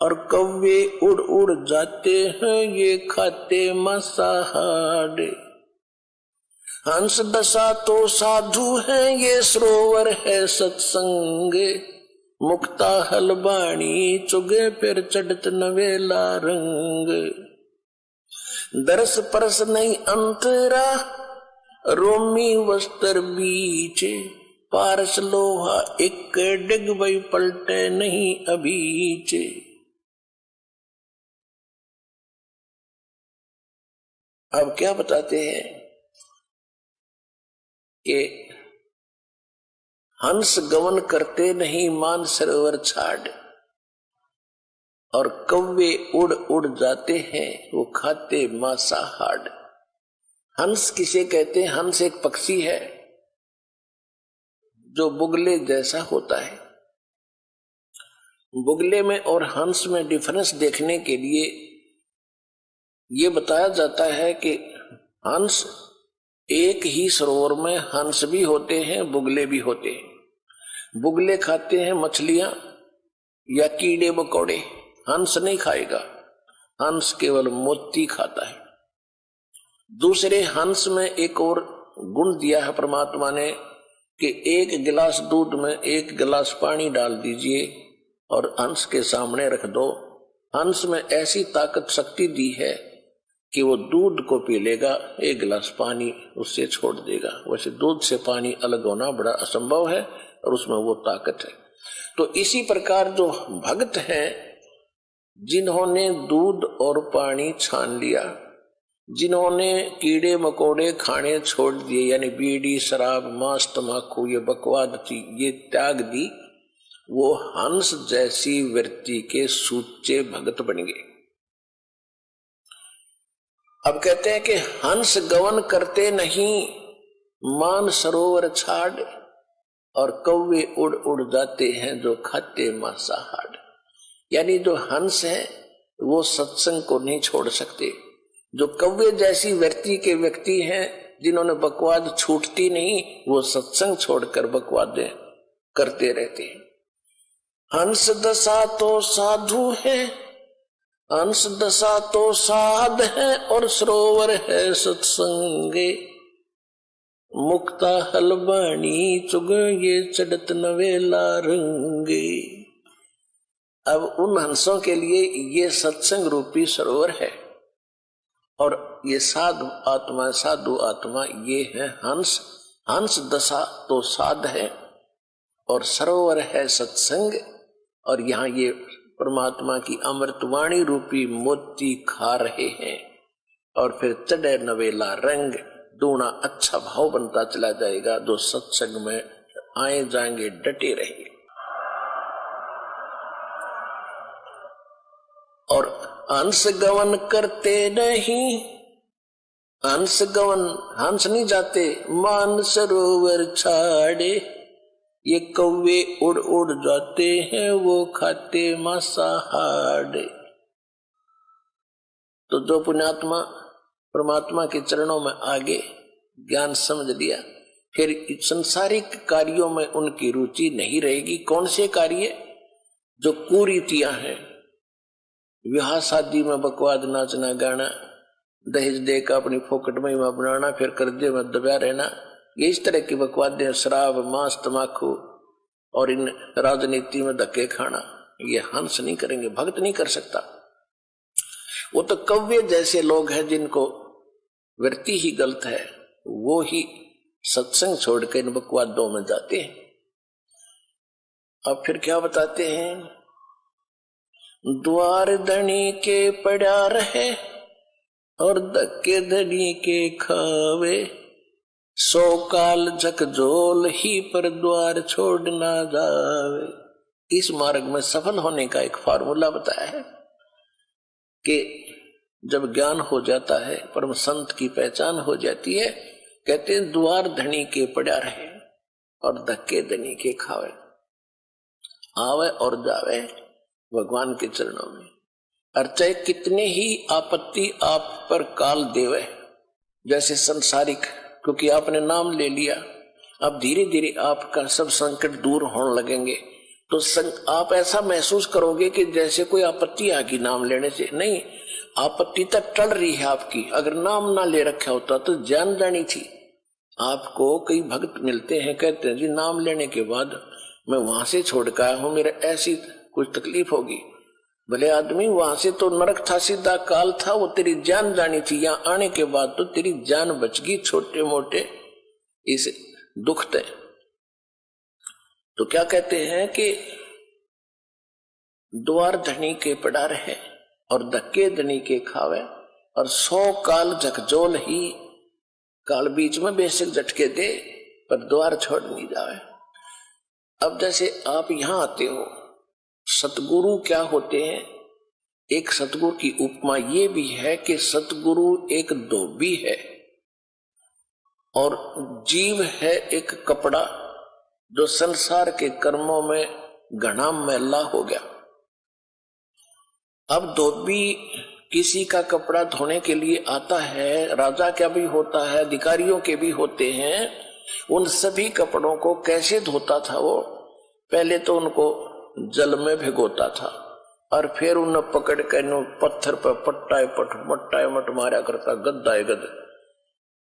और कौवे उड़ उड़ जाते हैं ये खाते मांसाहारे। हंस दशा तो साधु है ये सरोवर है सत्संग मुक्ता हलबाणी चुगे फिर चढ़त नवेला रंग। दरस परस नहीं अंतरा रोमी वस्त्र बीच पारस लोहा एक डिग वही पलटे नहीं अभीच। अब क्या बताते हैं कि हंस गवन करते नहीं मान सरोवर छाड़ और कौवे उड़ उड़ जाते हैं वो खाते मांसाहार। हंस किसे कहते हैं? हंस एक पक्षी है जो बुगले जैसा होता है। बुगले में और हंस में डिफरेंस देखने के लिए ये बताया जाता है कि हंस एक ही सरोवर में हंस भी होते हैं बुगले भी होते हैं। बुगले खाते हैं मछलियां या कीड़े मकोड़े, हंस नहीं खाएगा, हंस केवल मोती खाता है। दूसरे हंस में एक और गुण दिया है परमात्मा ने कि 1 गिलास दूध में 1 गिलास पानी डाल दीजिए और हंस के सामने रख दो। हंस में ऐसी ताकत शक्ति दी है कि वो दूध को पी लेगा, 1 गिलास पानी उससे छोड़ देगा। वैसे दूध से पानी अलग होना बड़ा असंभव है और उसमें वो ताकत है। तो इसी प्रकार जो भक्त हैं जिन्होंने दूध और पानी छान लिया, जिन्होंने कीड़े मकोड़े खाने छोड़ दिए, यानी बीड़ी शराब मांस तंबाकू ये बकवाद थी ये त्याग दी, वो हंस जैसी वृत्ति के सूचे भगत बन गए। अब कहते हैं कि हंस गवन करते नहीं मान सरोवर छाड़, और कौवे उड़ उड़ जाते हैं जो खाते मांसाहार। यानी जो हंस है वो सत्संग को नहीं छोड़ सकते। जो कौवे जैसी वृत्ति के व्यक्ति हैं जिन्होंने बकवाद छूटती नहीं, वो सत्संग छोड़कर बकवादें करते रहते हैं। हंस दशा तो साधु है, हंस दशा तो साध है, और सरोवर है सत्संगे। मुक्ता हलबाणी चुग ये चढ़त नवेला रंगे। अब उन हंसों के लिए ये सत्संग रूपी सरोवर है, और ये साधु आत्मा ये है हंस। हंस दशा तो साध है और सरोवर है सत्संग, और यहाँ ये परमात्मा की अमृतवाणी रूपी मोती खा रहे हैं। और फिर चढ़े नवेला रंग, दूना अच्छा भाव बनता चला जाएगा। जो सत्संग में आए जाएंगे डटे रहेंगे। और हंस गवन करते नहीं, हंस गवन हंस नहीं जाते मान सरोवर छाड़े। ये कौवे उड़ उड़ जाते हैं वो खाते मांसाहार। तो जो पुण्यात्मा परमात्मा के चरणों में आगे ज्ञान समझ लिया, फिर संसारिक कार्यों में उनकी रुचि नहीं रहेगी। कौन से कार्य? जो कुरीतियां हैं, विवाह शादी में बकवाद नाचना गाना, दहेज देकर अपनी फोकट में बनाना, फिर कर्जे में दबा रहना, ये इस तरह की बकवादें, शराब मांस तंबाकू और इन राजनीति में धक्के खाना, ये हंस नहीं करेंगे, भक्त नहीं कर सकता। वो तो कव्य जैसे लोग हैं जिनको वृत्ति ही गलत है, वो ही सत्संग छोड़कर इन बकवादों में जाते हैं। अब फिर क्या बताते हैं? द्वार धनी के पड़ा रहे और धक्के धनी के खावे। 100 काल झकझोल ही पर द्वार छोड़ ना जावे। इस मार्ग में सफल होने का एक फार्मूला बताया है कि जब ज्ञान हो जाता है, परम संत की पहचान हो जाती है, कहते हैं द्वार धनी के पड़ा रहे और धक्के धनी के खावे। आवे और जावे भगवान के चरणों में, और चाहे कितने ही आपत्ति आप पर काल देवे, जैसे संसारिक, क्योंकि आपने नाम ले लिया, अब धीरे धीरे आपका सब संकट दूर होने लगेंगे। तो आप ऐसा महसूस करोगे कि जैसे कोई आपत्ति आ गई नाम लेने से। नहीं, आपत्ति तक टल रही है आपकी। अगर नाम ना ले रखा होता तो जान जानी थी। आपको कई भक्त मिलते हैं, कहते हैं जी नाम लेने के बाद मैं वहां से छोड़ कर आया हूं, मेरे ऐसी कुछ तकलीफ होगी। भले आदमी, वहां से तो नरक था, सीधा काल था, वो तेरी जान जानी थी। यहाँ आने के बाद तो तेरी जान बच गई छोटे मोटे इस दुख थे। तो क्या कहते हैं कि द्वार धनी के पड़ा रहे और धक्के धनी के खावे, और 100 काल झकझोल ही, काल बीच में बेशक झटके दे पर द्वार छोड़ नहीं जावे। अब जैसे आप यहां आते हो, सतगुरु क्या होते हैं? एक सतगुरु की उपमा ये भी है कि सतगुरु एक धोबी है और जीव है एक कपड़ा जो संसार के कर्मों में घना मैला हो गया। अब धोबी किसी का कपड़ा धोने के लिए आता है, राजा का भी होता है, अधिकारियों के भी होते हैं। उन सभी कपड़ों को कैसे धोता था वो? पहले तो उनको जल में भिगोता था और फिर उन्हें पकड़ कर पत्थर पर मट्टा मट मारा करता, गद्दा गद,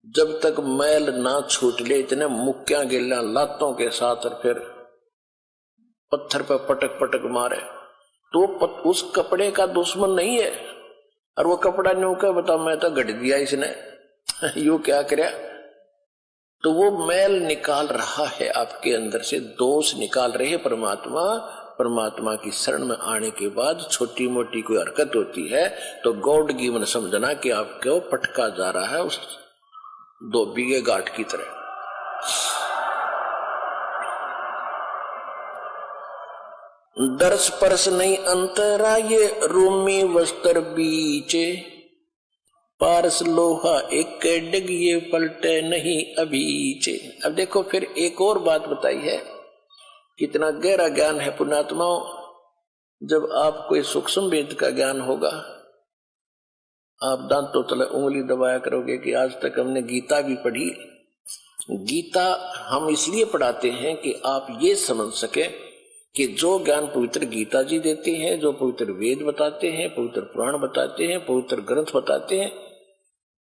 जब तक मैल ना छूट ले, इतने मुक्कियां गिल्ला लातों के साथ, और फिर पत्थर पर पटक पटक मारे। तो उस कपड़े का दुश्मन नहीं है, और वो कपड़ा न्यू क्या बता, मैं तो गढ़ दिया इसने यू क्या करे। तो वो मैल निकाल रहा है आपके अंदर से, दोष निकाल रहे हैं परमात्मा। परमात्मा की शरण में आने के बाद छोटी मोटी कोई हरकत होती है तो गॉड गिवन समझना कि आपको पटका जा रहा है उस धोबी के गांठ की तरह। दर्श परस नहीं अंतरा ये रूमी वस्त्र बीचे, पारस लोहा एक डिग ये पलटे नहीं अबीचे। अब देखो फिर एक और बात बताई है, कितना गहरा ज्ञान है पुण्यात्माओं। जब आप कोई सूक्ष्म वेद का ज्ञान होगा, आप दांतों तले उंगली दबाया करोगे कि आज तक हमने गीता भी पढ़ी। गीता हम इसलिए पढ़ाते हैं कि आप ये समझ सके कि जो ज्ञान पवित्र गीता जी देते हैं, जो पवित्र वेद बताते हैं, पवित्र पुराण बताते हैं, पवित्र ग्रंथ बताते हैं,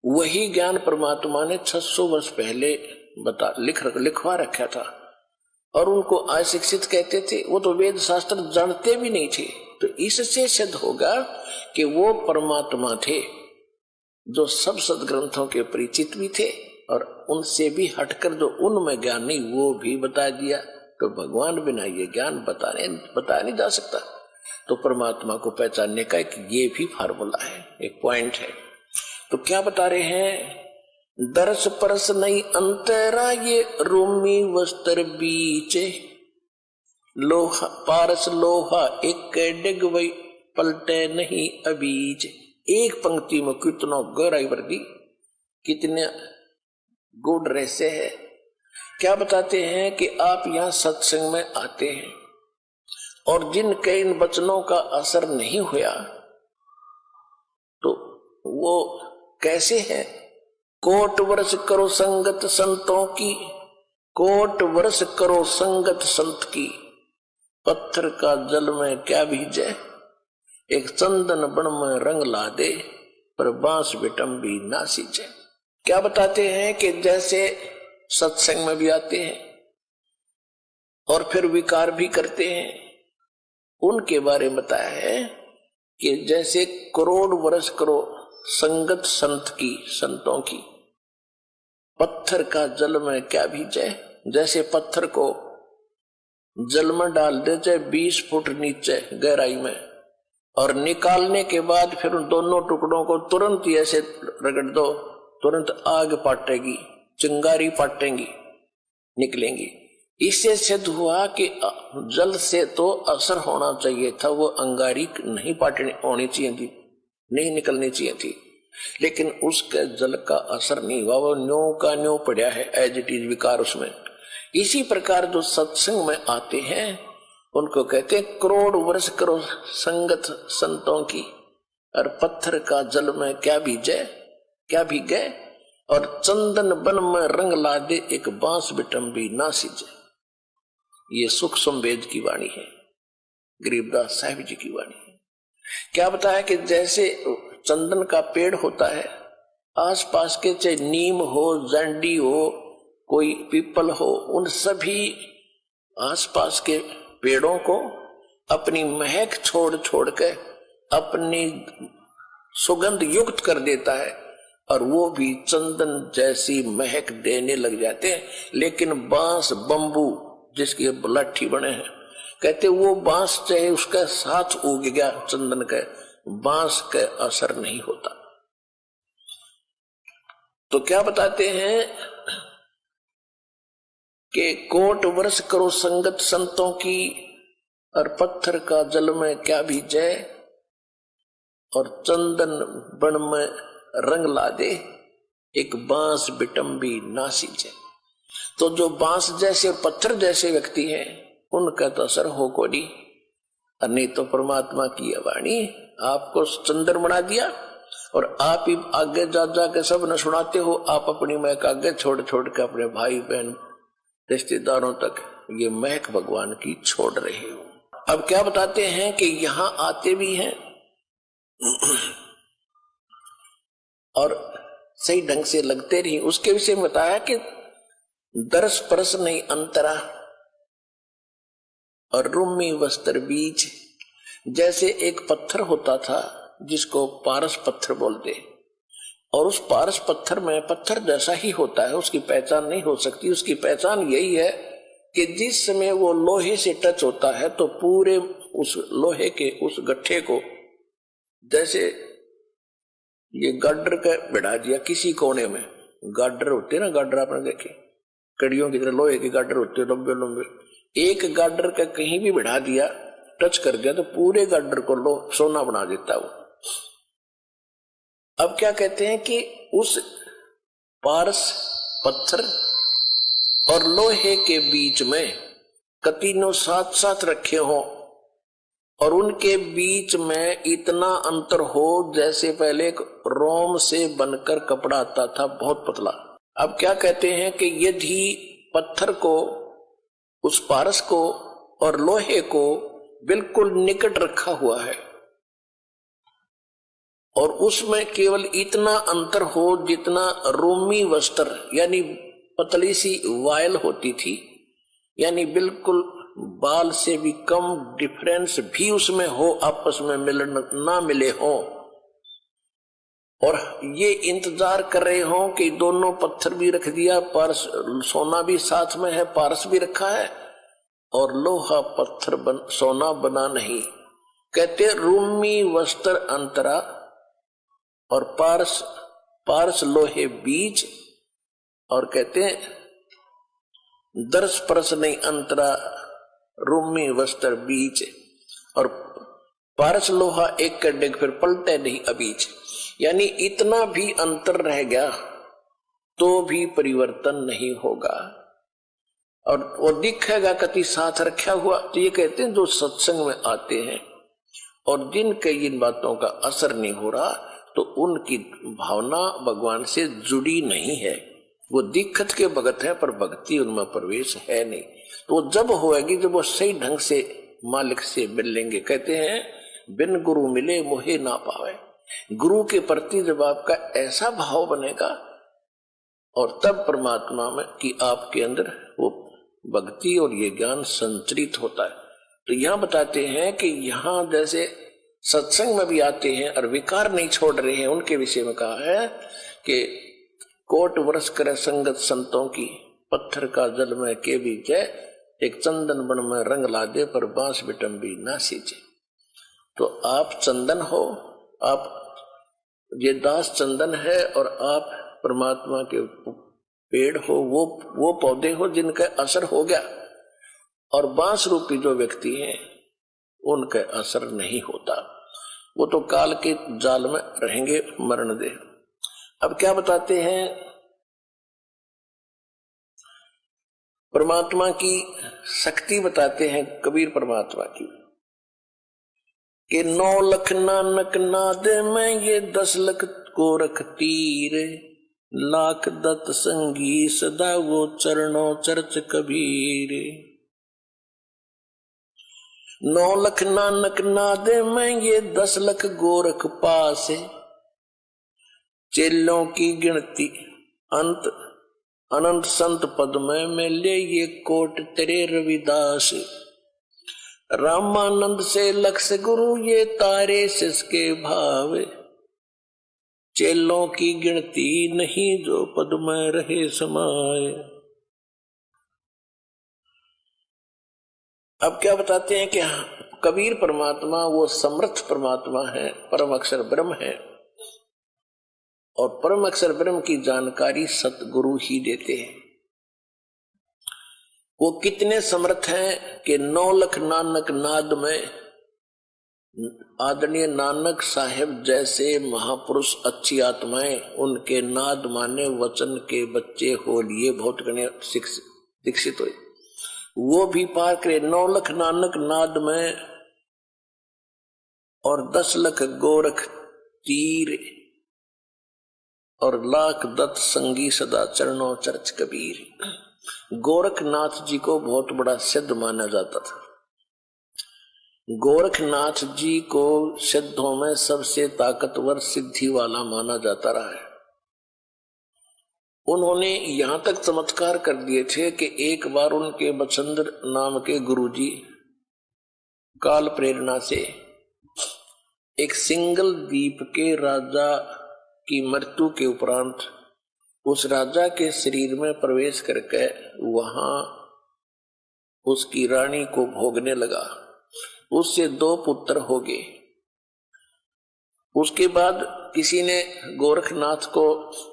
वही ज्ञान परमात्मा ने 600 वर्ष पहले लिखवा रखा था। और उनको अशिक्षित कहते थे, वो तो वेद शास्त्र जानते भी नहीं थे। तो इससे सिद्ध होगा कि वो परमात्मा थे जो सब सदग्रंथों के परिचित भी थे, और उनसे भी हटकर जो उनमें ज्ञान नहीं वो भी बता दिया। तो भगवान बिना ये ज्ञान बताया नहीं जा सकता। तो परमात्मा को पहचानने का एक ये भी फार्मूला है, एक पॉइंट है। तो क्या बता रहे हैं, दर्श परस नहीं अंतरा ये रोमी वस्त्र बीचे, लोहा पारस लोहा एक डिग वही पलटे नहीं अबीच। एक पंक्ति में कितना गहराई वर्दी, कितने गुड रहस्य है। क्या बताते हैं कि आप यहाँ सत्संग में आते हैं और जिनके इन वचनों का असर नहीं हुआ तो वो कैसे है। कोट वर्ष करो संगत संतों की, कोट वर्ष करो संगत संत की, पत्थर का जल में क्या भीजे, एक चंदन बन में रंग ला दे, पर बांस बिटम भी ना सींचे। क्या बताते हैं कि जैसे सत्संग में भी आते हैं और फिर विकार भी करते हैं, उनके बारे में बताया है कि जैसे करोड़ वर्ष करो संगत संत की, संतों की, पत्थर का जल में क्या भीजे। जैसे पत्थर को जल में डाल दे चाहे 20 फुट नीचे गहराई में, और निकालने के बाद फिर उन दोनों टुकड़ों को तुरंत ही ऐसे रगड़ दो, तुरंत आग पाटेगी, चिंगारी पाटेंगी, निकलेंगी। इससे सिद्ध हुआ कि जल से तो असर होना चाहिए था, वो अंगारी नहीं पाटनी होनी चाहिए थी, नहीं निकलनी चाहिए थी, लेकिन उसके जल का असर नहीं हुआ, वो न्यो का न्यो पड़ा है, एज इट इज विकार उसमें। इसी प्रकार जो सत्संग में आते हैं उनको कहते हैं करोड़ वर्ष करो संगत संतों की, और पत्थर का जल में क्या भीजे, क्या भीगे, और चंदन बन में रंग ला दे, एक बांस बिटम भी ना सींचे। ये सूक्ष्म वेद की वाणी है, गरीबदास साहिब जी की वाणी है। क्या बताया कि जैसे चंदन का पेड़ होता है, आसपास के चाहे नीम हो, जंडी हो, कोई पीपल हो, उन सभी आसपास के पेड़ों को अपनी महक छोड़ छोड़ के अपनी सुगंध युक्त कर देता है, और वो भी चंदन जैसी महक देने लग जाते हैं। लेकिन बांस, बंबू जिसकी लाठी बने हैं, कहते वो बांस चाहे उसका साथ उग गया चंदन का, बांस का असर नहीं होता। तो क्या बताते हैं कि कोट वर्ष करो संगत संतों की, और पत्थर का जल में क्या भीजे, और चंदन बन में रंग ला दे, एक बांस बिटम भी ना सींचे। तो जो बांस जैसे और पत्थर जैसे व्यक्ति हैं उनका तो असर हो को नहीं, और नहीं तो परमात्मा की वाणी आपको चंदन बना दिया, और आप ही आगे जा के सब न सुनाते हो। आप अपनी महक आगे छोड़ छोड़ के अपने भाई बहन रिश्तेदारों तक ये महक भगवान की छोड़ रहे हो। अब क्या बताते हैं कि यहां आते भी हैं और सही ढंग से लगते नहीं। उसके विषय में बताया कि दर्श परस नहीं अंतरा और रूमी वस्त्र बीज। जैसे एक पत्थर होता था जिसको पारस पत्थर बोलते, और उस पारस पत्थर में पत्थर जैसा ही होता है, उसकी पहचान नहीं हो सकती। उसकी पहचान यही है कि जिस समय वो लोहे से टच होता है तो पूरे उस लोहे के उस गट्ठे को, जैसे ये गाडर का बिठा दिया किसी कोने में, गाडर होते ना, गाडर आपने देखे कड़ियों की तरह लोहे के गाडर होते लंबे लंबे, एक गाडर का कहीं भी बिठा दिया, टच कर दिया तो पूरे गाडर को सोना बना देता वो। अब क्या कहते हैं कि उस पारस पत्थर और लोहे के बीच में कतीनों साथ साथ रखे हो और उनके बीच में इतना अंतर हो जैसे पहले एक रोम से बनकर कपड़ा आता था बहुत पतला। अब क्या कहते हैं कि यदि पत्थर को, उस पारस को और लोहे को बिल्कुल निकट रखा हुआ है और उसमें केवल इतना अंतर हो जितना रोमी वस्त्र यानी पतली सी वायल होती थी, यानी बिल्कुल बाल से भी कम डिफरेंस भी उसमें हो, आपस में मिलन ना मिले हो, और ये इंतजार कर रहे हो कि दोनों पत्थर भी रख दिया, पारस सोना भी साथ में है, पारस भी रखा है और लोहा पत्थर सोना बना नहीं। कहते रूमी वस्त्र अंतरा और पारस लोहे बीज, और कहते हैं दर्श परस नहीं अंतरा रूमी वस्त्र बीज, और पारस लोहा एक कर डेग फिर पलटे नहीं अबीज। यानी इतना भी अंतर रह गया तो भी परिवर्तन नहीं होगा और वो दिखेगा कति साथ रखा हुआ। तो ये कहते हैं जो सत्संग में आते हैं और जिनके इन बातों का असर नहीं हो रहा तो उनकी भावना भगवान से जुड़ी नहीं है, वो दिक्कत के भगत है पर भक्ति उनमें प्रवेश है नहीं। तो जब होएगी जब वो सही ढंग से मालिक से मिल लेंगे। कहते हैं बिन गुरु मिले मोहे ना पावे। गुरु के प्रति जब आपका ऐसा भाव बनेगा और तब परमात्मा में कि आपके अंदर वो भक्ति और ये ज्ञान संचरित होता है। तो यहाँ बताते हैं कि यहाँ जैसे सत्संग में भी आते हैं और विकार नहीं छोड़ रहे हैं, उनके विषय में कहा है कि कोट वर्ष करे संगत संतों की, पत्थर का जल में के बीच है, एक चंदन बन में रंग ला दे पर बांस बिटम्बी ना सींचे। तो आप चंदन हो, आप ये दास चंदन है और आप परमात्मा के पेड़ हो, वो पौधे हो जिनका असर हो गया, और बांस रूपी जो व्यक्ति हैं उनका असर नहीं होता, वो तो काल के जाल में रहेंगे, मरण दे। अब क्या बताते हैं परमात्मा की शक्ति बताते हैं कबीर परमात्मा की कि 9 लाख नानक नाद में ये 10 लाख को रख तीर, लाख दत्त संगी सदा वो चरणों चर्च कबीर। 9 लाख नानक नाद में ये 10 लाख गोरख पास, चेलों की गिनती अंत अनंत संत पद में मिले ये कोट तेरे रविदास। रामानंद से लक्ष्य गुरु ये तारे सिसके भाव, चेलों की गिनती नहीं जो पद में रहे समाये। अब क्या बताते हैं कि कबीर परमात्मा वो समर्थ परमात्मा है, परम अक्षर ब्रह्म है, और परम अक्षर ब्रह्म की जानकारी सतगुरु ही देते हैं। वो कितने समर्थ हैं कि 9 लाख नानक नाद में आदरणीय नानक साहेब जैसे महापुरुष अच्छी आत्माएं उनके नाद माने वचन के बच्चे हो लिए बहुत गणे दीक्षित हुए, वो भी पार करे 9 लाख नानक नाद में, और 10 लाख गोरख तीर, और लाख दत्त संगी सदा चरणों चर्च कबीर। गोरखनाथ जी को बहुत बड़ा सिद्ध माना जाता था। गोरखनाथ जी को सिद्धों में सबसे ताकतवर सिद्धि वाला माना जाता रहा है। उन्होंने यहां तक चमत्कार कर दिए थे कि एक बार उनके बचंद्र नाम के गुरुजी काल प्रेरणा से एक सिंगल द्वीप के राजा की मृत्यु के उपरांत उस राजा के शरीर में प्रवेश करके वहां उसकी रानी को भोगने लगा। उससे 2 पुत्र हो गए। उसके बाद किसी ने गोरखनाथ को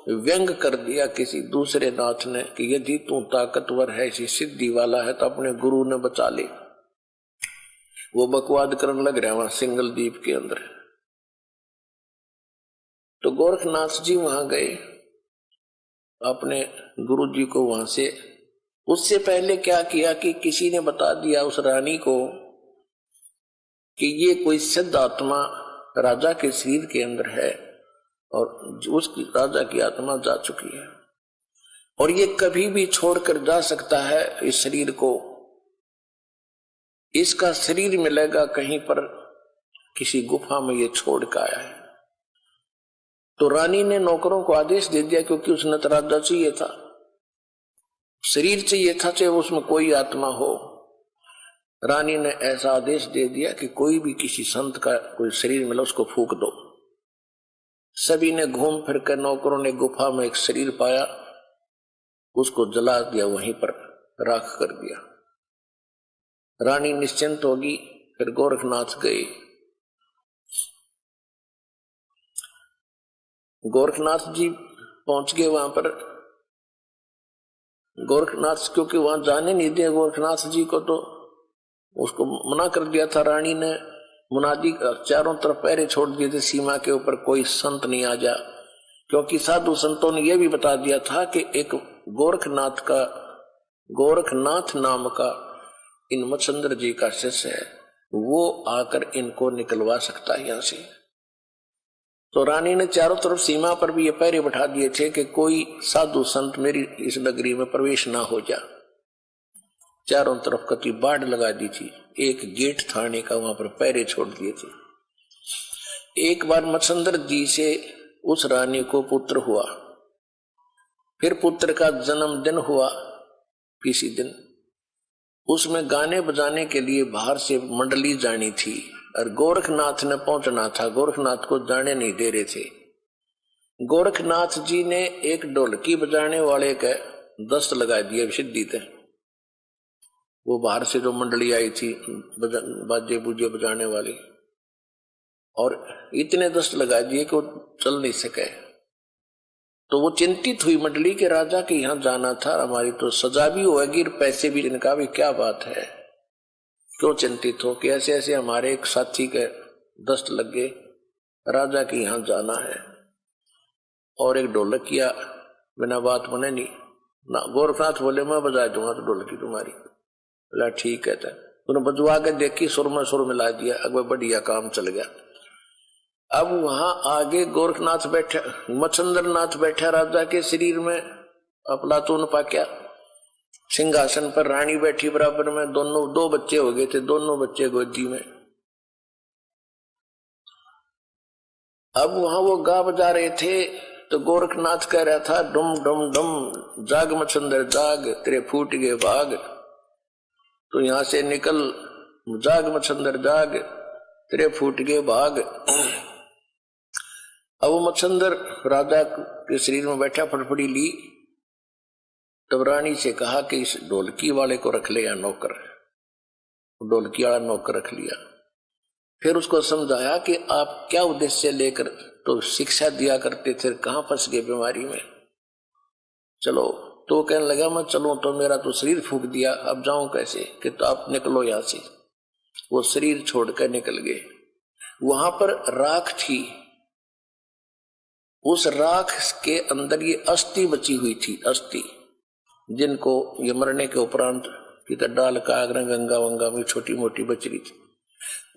व्यंग कर दिया, किसी दूसरे नाथ ने, कि यदि तू ताकतवर है, इसी सिद्धि वाला है, तो अपने गुरु ने बचा ले। वो बकवाद करने लग रहा वहां सिंगल द्वीप के अंदर। तो गोरखनाथ जी वहां गए अपने गुरु जी को वहां से। उससे पहले क्या किया कि किसी ने बता दिया उस रानी को कि ये कोई सिद्ध आत्मा राजा के शरीर के अंदर है और उसकी राजा की आत्मा जा चुकी है और ये कभी भी छोड़कर जा सकता है इस शरीर को। इसका शरीर मिलेगा कहीं पर किसी गुफा में, ये छोड़ कर आया है। तो रानी ने नौकरों को आदेश दे दिया, क्योंकि उसने तो राजा चाहिए था, शरीर चाहिए था, चाहे उसमें कोई आत्मा हो। रानी ने ऐसा आदेश दे दिया कि कोई भी किसी संत का कोई शरीर मिला उसको फूंक दो। सभी ने घूम फिर कर, नौकरों ने गुफा में एक शरीर पाया, उसको जला दिया, वहीं पर राख कर दिया। रानी निश्चिंत होगी। फिर गोरखनाथ गए। गोरखनाथ जी पहुंच गए वहां पर। गोरखनाथ क्योंकि वहां जाने नहीं दिया गोरखनाथ जी को, तो उसको मना कर दिया था रानी ने। मुनादी चारों तरफ पहरे छोड़ दिए थे सीमा के ऊपर, कोई संत नहीं आ जा, क्योंकि साधु संतों ने यह भी बता दिया था कि एक गोरखनाथ नाम का इन मच्छंद्र जी का शिष्य है, वो आकर इनको निकलवा सकता है यहां से। तो रानी ने चारों तरफ सीमा पर भी ये पहरे बैठा दिए थे कि कोई साधु संत मेरी इस नगरी में प्रवेश ना हो जा। चारों तरफ कति बाढ़ लगा दी थी, एक गेट थाने का वहां पर पहरे छोड़ दिए थे। एक बार मच्छंद्र जी से उस रानी को पुत्र हुआ। फिर पुत्र का जन्मदिन हुआ किसी दिन। उसमें गाने बजाने के लिए बाहर से मंडली जानी थी और गोरखनाथ ने पहुंचना था। गोरखनाथ को जाने नहीं दे रहे थे। गोरखनाथ जी ने एक ढोलकी बजाने वाले का दस्त लगा दिया सिद्धि थे। वो बाहर से जो मंडली आई थी बाजे बूजे बजाने वाली, और इतने दस्त लगा दिए कि वो चल नहीं सके। तो वो चिंतित हुई मंडली के राजा के यहाँ जाना था, हमारी तो सजा भी होगी, पैसे भी। इनका भी क्या बात है, क्यों चिंतित हो कि ऐसे ऐसे हमारे एक साथी के दस्त लग गए, राजा के यहाँ जाना है। और एक ढोलकिया बिना बात बने नहीं ना। गोरखनाथ बोले मैं बजा दूंगा तो ढोलकी तुम्हारी। बोला ठीक है। तूने बजवा के देखी, सुर में सुर मिला दिया, अगवा बढ़िया काम चल गया। अब वहां आगे गोरखनाथ बैठे, मच्छंद्र नाथ बैठा राजा के शरीर में, अफलातून पाक्या सिंहासन पर, रानी बैठी बराबर में, दोनों 2 बच्चे हो गए थे, दोनों बच्चे गोदी में। अब वहां वो गा बजा रहे थे तो गोरखनाथ कह रहा था डुम डुम डुम, जाग मच्छंद्र जाग, तेरे फूट गए भाग, तो यहां से निकल, जाग मच्छंद्र जाग, तेरे फूट गए भाग। अब वो मच्छंद्र राजा के शरीर में बैठा, फटफड़ी ली। तब रानी से कहा कि इस ढोलकी वाले को रख ले या नौकर। ढोलकी वाला नौकर रख लिया। फिर उसको समझाया कि आप क्या उद्देश्य लेकर तो शिक्षा दिया करते थे, कहां फंस गए बीमारी में, चलो। तो कहने लगा मैं चलूं तो मेरा तो शरीर फूंक दिया, अब जाऊं कैसे, कि तो आप निकलो यहां से। वो शरीर छोड़कर निकल गए। वहां पर राख थी, उस राख के अंदर ये अस्थि बची हुई थी, अस्थि जिनको ये मरने के उपरांत किधर डाल का आगरा गंगा वंगा में छोटी मोटी बच रही थी,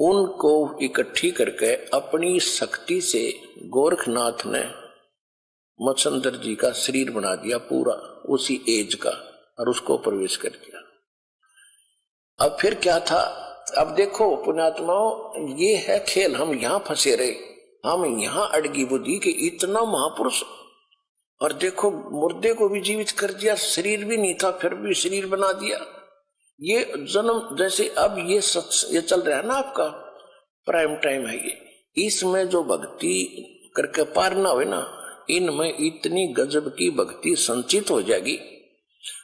उनको इकट्ठी करके अपनी शक्ति से गोरखनाथ ने मच्छंद्र जी का शरीर बना दिया पूरा उसी एज का। और उसको प्रवेश कर दिया। अब फिर क्या था, अब देखो पुण्यात्माओं, ये है खेल। हम यहां फंसे रहे, हम यहां अड़गी बुद्धि के इतना महापुरुष, और देखो मुर्दे को भी जीवित कर दिया, शरीर भी नहीं था फिर भी शरीर बना दिया। ये जन्म जैसे अब ये चल रहा है ना, आपका प्राइम टाइम है ये, इसमें जो भक्ति करके पार ना हो ना, इनमें इतनी गजब की भक्ति संचित हो जाएगी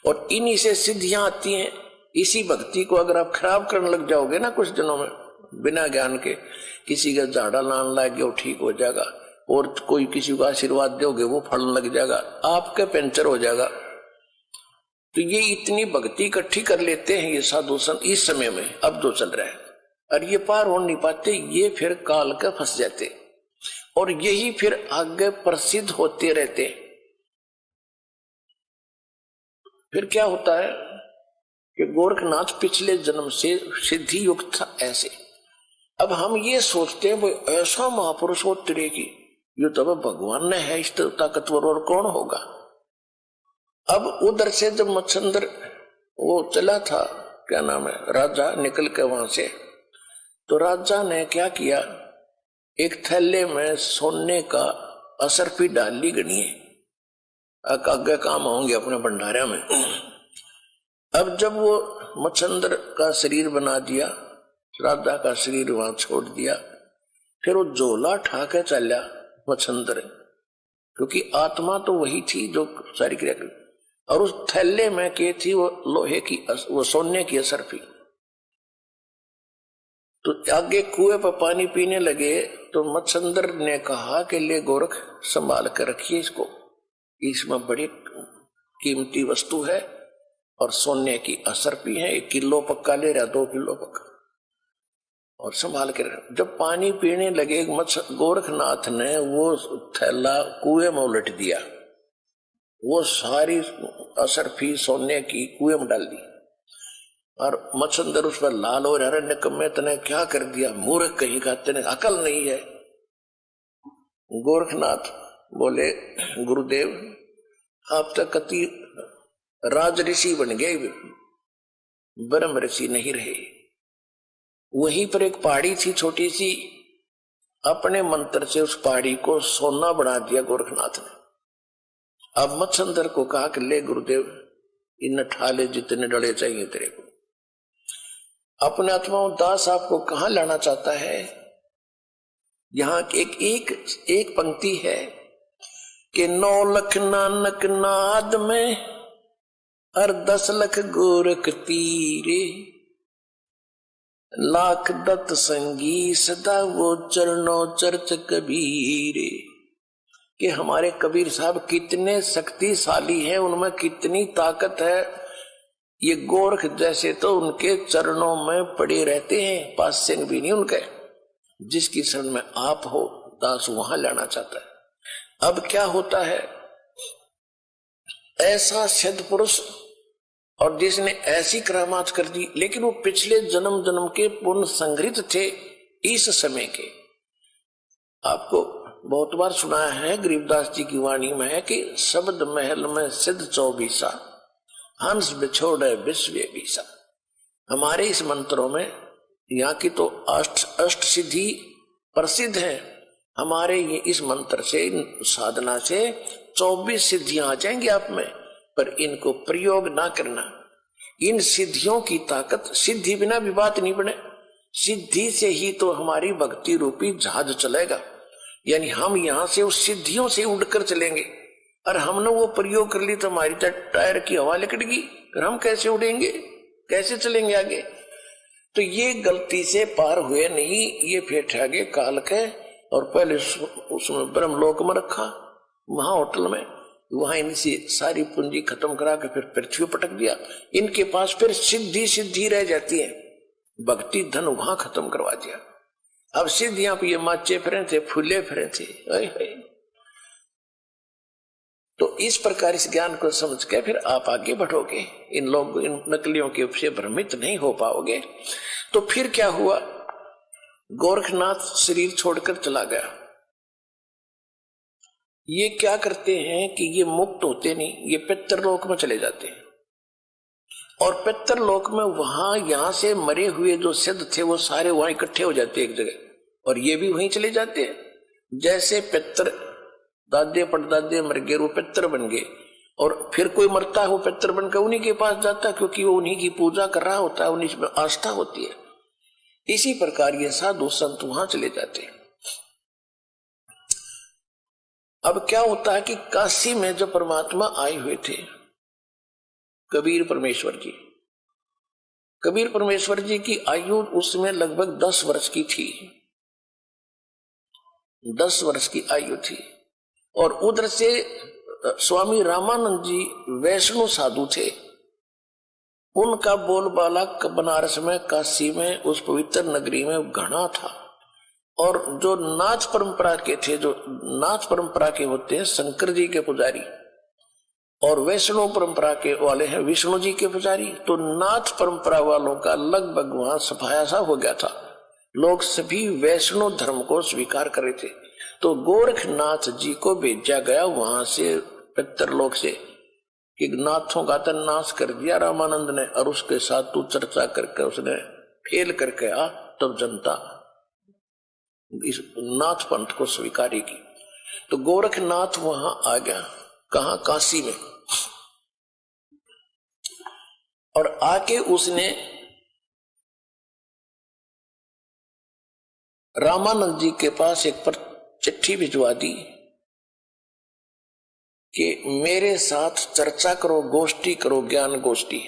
और इन्हीं से सिद्धियां आती हैं। इसी भक्ति को अगर आप खराब करने लग जाओगे ना कुछ दिनों में, बिना ज्ञान के किसी का झाड़ा लान लागे वो ठीक हो जाएगा, और कोई किसी को आशीर्वाद दोगे वो फल लग जाएगा, आपके पंचर हो जाएगा। तो ये इतनी भक्ति इकट्ठी कर लेते हैं ये साधु संत इस समय में, अब जो चल रहा है, और ये पार हो नहीं पाते, ये फिर काल के फंस जाते और यही फिर आगे प्रसिद्ध होते रहते। फिर क्या होता है कि गोरखनाथ पिछले जन्म से सिद्धि युक्त था ऐसे। अब हम ये सोचते हैं भाई ऐसा महापुरुष हो तेरे की, ये तो भगवान ने है, इस ताकतवर और कौन होगा। अब उधर से जब मच्छंदर वो चला था, क्या नाम है, राजा निकल के वहां से, तो राजा ने क्या किया, एक थैले में सोने का असरफी डाल ली गणिए, आगे काम होंगे अपने भंडारा में। अब जब वो मच्छंदर का शरीर बना दिया, राजा का शरीर वहां छोड़ दिया, फिर वो झोला ठा के चला मच्छंदर, क्योंकि आत्मा तो वही थी जो सारी क्रिया कर, और उस थैले में के थी वो लोहे की, वो सोने की असरफी। तो आगे कुएं पर पानी पीने लगे तो मच्छंदर ने कहा कि ले गोरख संभाल कर रखिए इसको, इसमें बड़ी कीमती वस्तु है और सोने की असरफी है, 1 किलो पक्का ले रहा, 2 किलो पक्का, और संभाल कर। जब पानी पीने लगे गोरखनाथ ने वो थैला कुएं में उलट दिया, वो सारी असरफी सोने की कुएं में डाल दी, और मच्छंदर उस पर लाल हो रहा, निकम्मे तने क्या कर दिया, मूर्ख कहीं का, तेने अकल नहीं है। गोरखनाथ बोले गुरुदेव आप तो कति राज ऋषि बन गए, ब्रह्म ऋषि नहीं रहे। वहीं पर एक पहाड़ी थी छोटी सी, अपने मंत्र से उस पहाड़ी को सोना बना दिया गोरखनाथ ने। अब मच्छंदर को कहा कि ले गुरुदेव इन ठाले जितने डले चाहिए तेरे को। अपने आत्मा दास आपको कहां लाना चाहता है, यहां एक पंक्ति है कि 9 लाख नानक नाद में और 10 लाख गोरख तीरे, लाख दत्त संगी सदा वो चरणों चर्च कबीरे। कि हमारे कबीर साहब कितने शक्तिशाली हैं, उनमें कितनी ताकत है। ये गोरख जैसे तो उनके चरणों में पड़े रहते हैं, पास सिंह भी नहीं उनके। जिसकी शरण में आप हो दास वहां लाना चाहता है। अब क्या होता है, ऐसा सिद्ध पुरुष और जिसने ऐसी करामात कर दी, लेकिन वो पिछले जन्म जन्म के पुण्य संग्रहित थे इस समय के। आपको बहुत बार सुना है गरीबदास जी की वाणी में है कि शब्द महल में सिद्ध 24 हंस बिछोड़े विश्व बीसा। हमारे इस मंत्रों में यहाँ की तो अष्ट सिद्धि प्रसिद्ध है। हमारे ये इस मंत्र से, साधना से 24 सिद्धियां आ जाएंगी आप में, पर इनको प्रयोग ना करना। इन सिद्धियों की ताकत, सिद्धि बिना भी बात नहीं बने, सिद्धि से ही तो हमारी भक्ति रूपी जहाज चलेगा। यानी हम यहां से उस सिद्धियों से उड़कर चलेंगे, और हमने वो प्रयोग कर ली तो हमारी टायर की हवा लिकटेगी, फिर हम कैसे उड़ेंगे, कैसे चलेंगे आगे। तो ये गलती से पार हुए नहीं, ये फिर ठगे काल के, और पहले उसमें ब्रह्मलोक में रखा, वहां होटल में, वहां इनसे सारी पूंजी खत्म करा के फिर पृथ्वी पटक दिया। इनके पास फिर सिद्धि रह जाती है, भक्ति धन वहां खत्म करवा दिया। अब सिद्धियां पे ये माचे फिरे थे, फूले फिरे थे। तो इस प्रकार इस ज्ञान को समझ के फिर आप आगे बढ़ोगे, इन नकलियों के से भ्रमित नहीं हो पाओगे। तो फिर क्या हुआ, गोरखनाथ शरीर छोड़कर चला गया। ये क्या करते हैं कि ये मुक्त होते नहीं, ये पितृलोक में चले जाते हैं। और पितृलोक में वहां यहां से मरे हुए जो सिद्ध थे वो सारे वहां इकट्ठे हो जाते एक जगह, और ये भी वहीं चले जाते हैं। जैसे पितृ दादे परदादे मर गए, वो पितृ बन गए, और फिर कोई मरता है वो पितृ बनकर उन्हीं के पास जाता है, क्योंकि वो उन्हीं की पूजा कर रहा होता है, उन्हीं में आस्था होती है। इसी प्रकार ये साधु संत वहां चले जाते हैं। अब क्या होता है कि काशी में जो परमात्मा आए हुए थे कबीर परमेश्वर जी, कबीर परमेश्वर जी की आयु उसमें लगभग 10 वर्ष की थी, 10 वर्ष की आयु थी। और उधर से स्वामी रामानंद जी वैष्णव साधु थे, उनका बोलबाला बनारस में, काशी में, उस पवित्र नगरी में घना था। और जो नाथ परंपरा के थे, जो नाथ परंपरा के होते हैं शंकर जी के पुजारी, और वैष्णव परंपरा के वाले हैं विष्णु जी के पुजारी, तो नाथ परंपरा वालों का लगभग वहां सफाया सा हो गया था। लोग सभी वैष्णव धर्म को स्वीकार कर रहे थे। तो गोरखनाथ जी को भेजा गया वहां से पितरलोक से कि नाथों का तो नाश कर दिया रामानंद ने, और उसके साथ तू चर्चा करके उसने फेल करके आ, तब जनता इस नाथ पंथ को स्वीकारेगी। तो गोरखनाथ वहां आ गया, कहा काशी में, और आके उसने रामानंद जी के पास एक पर चिट्ठी भिजवा दी कि मेरे साथ चर्चा करो, गोष्ठी करो, ज्ञान गोष्ठी।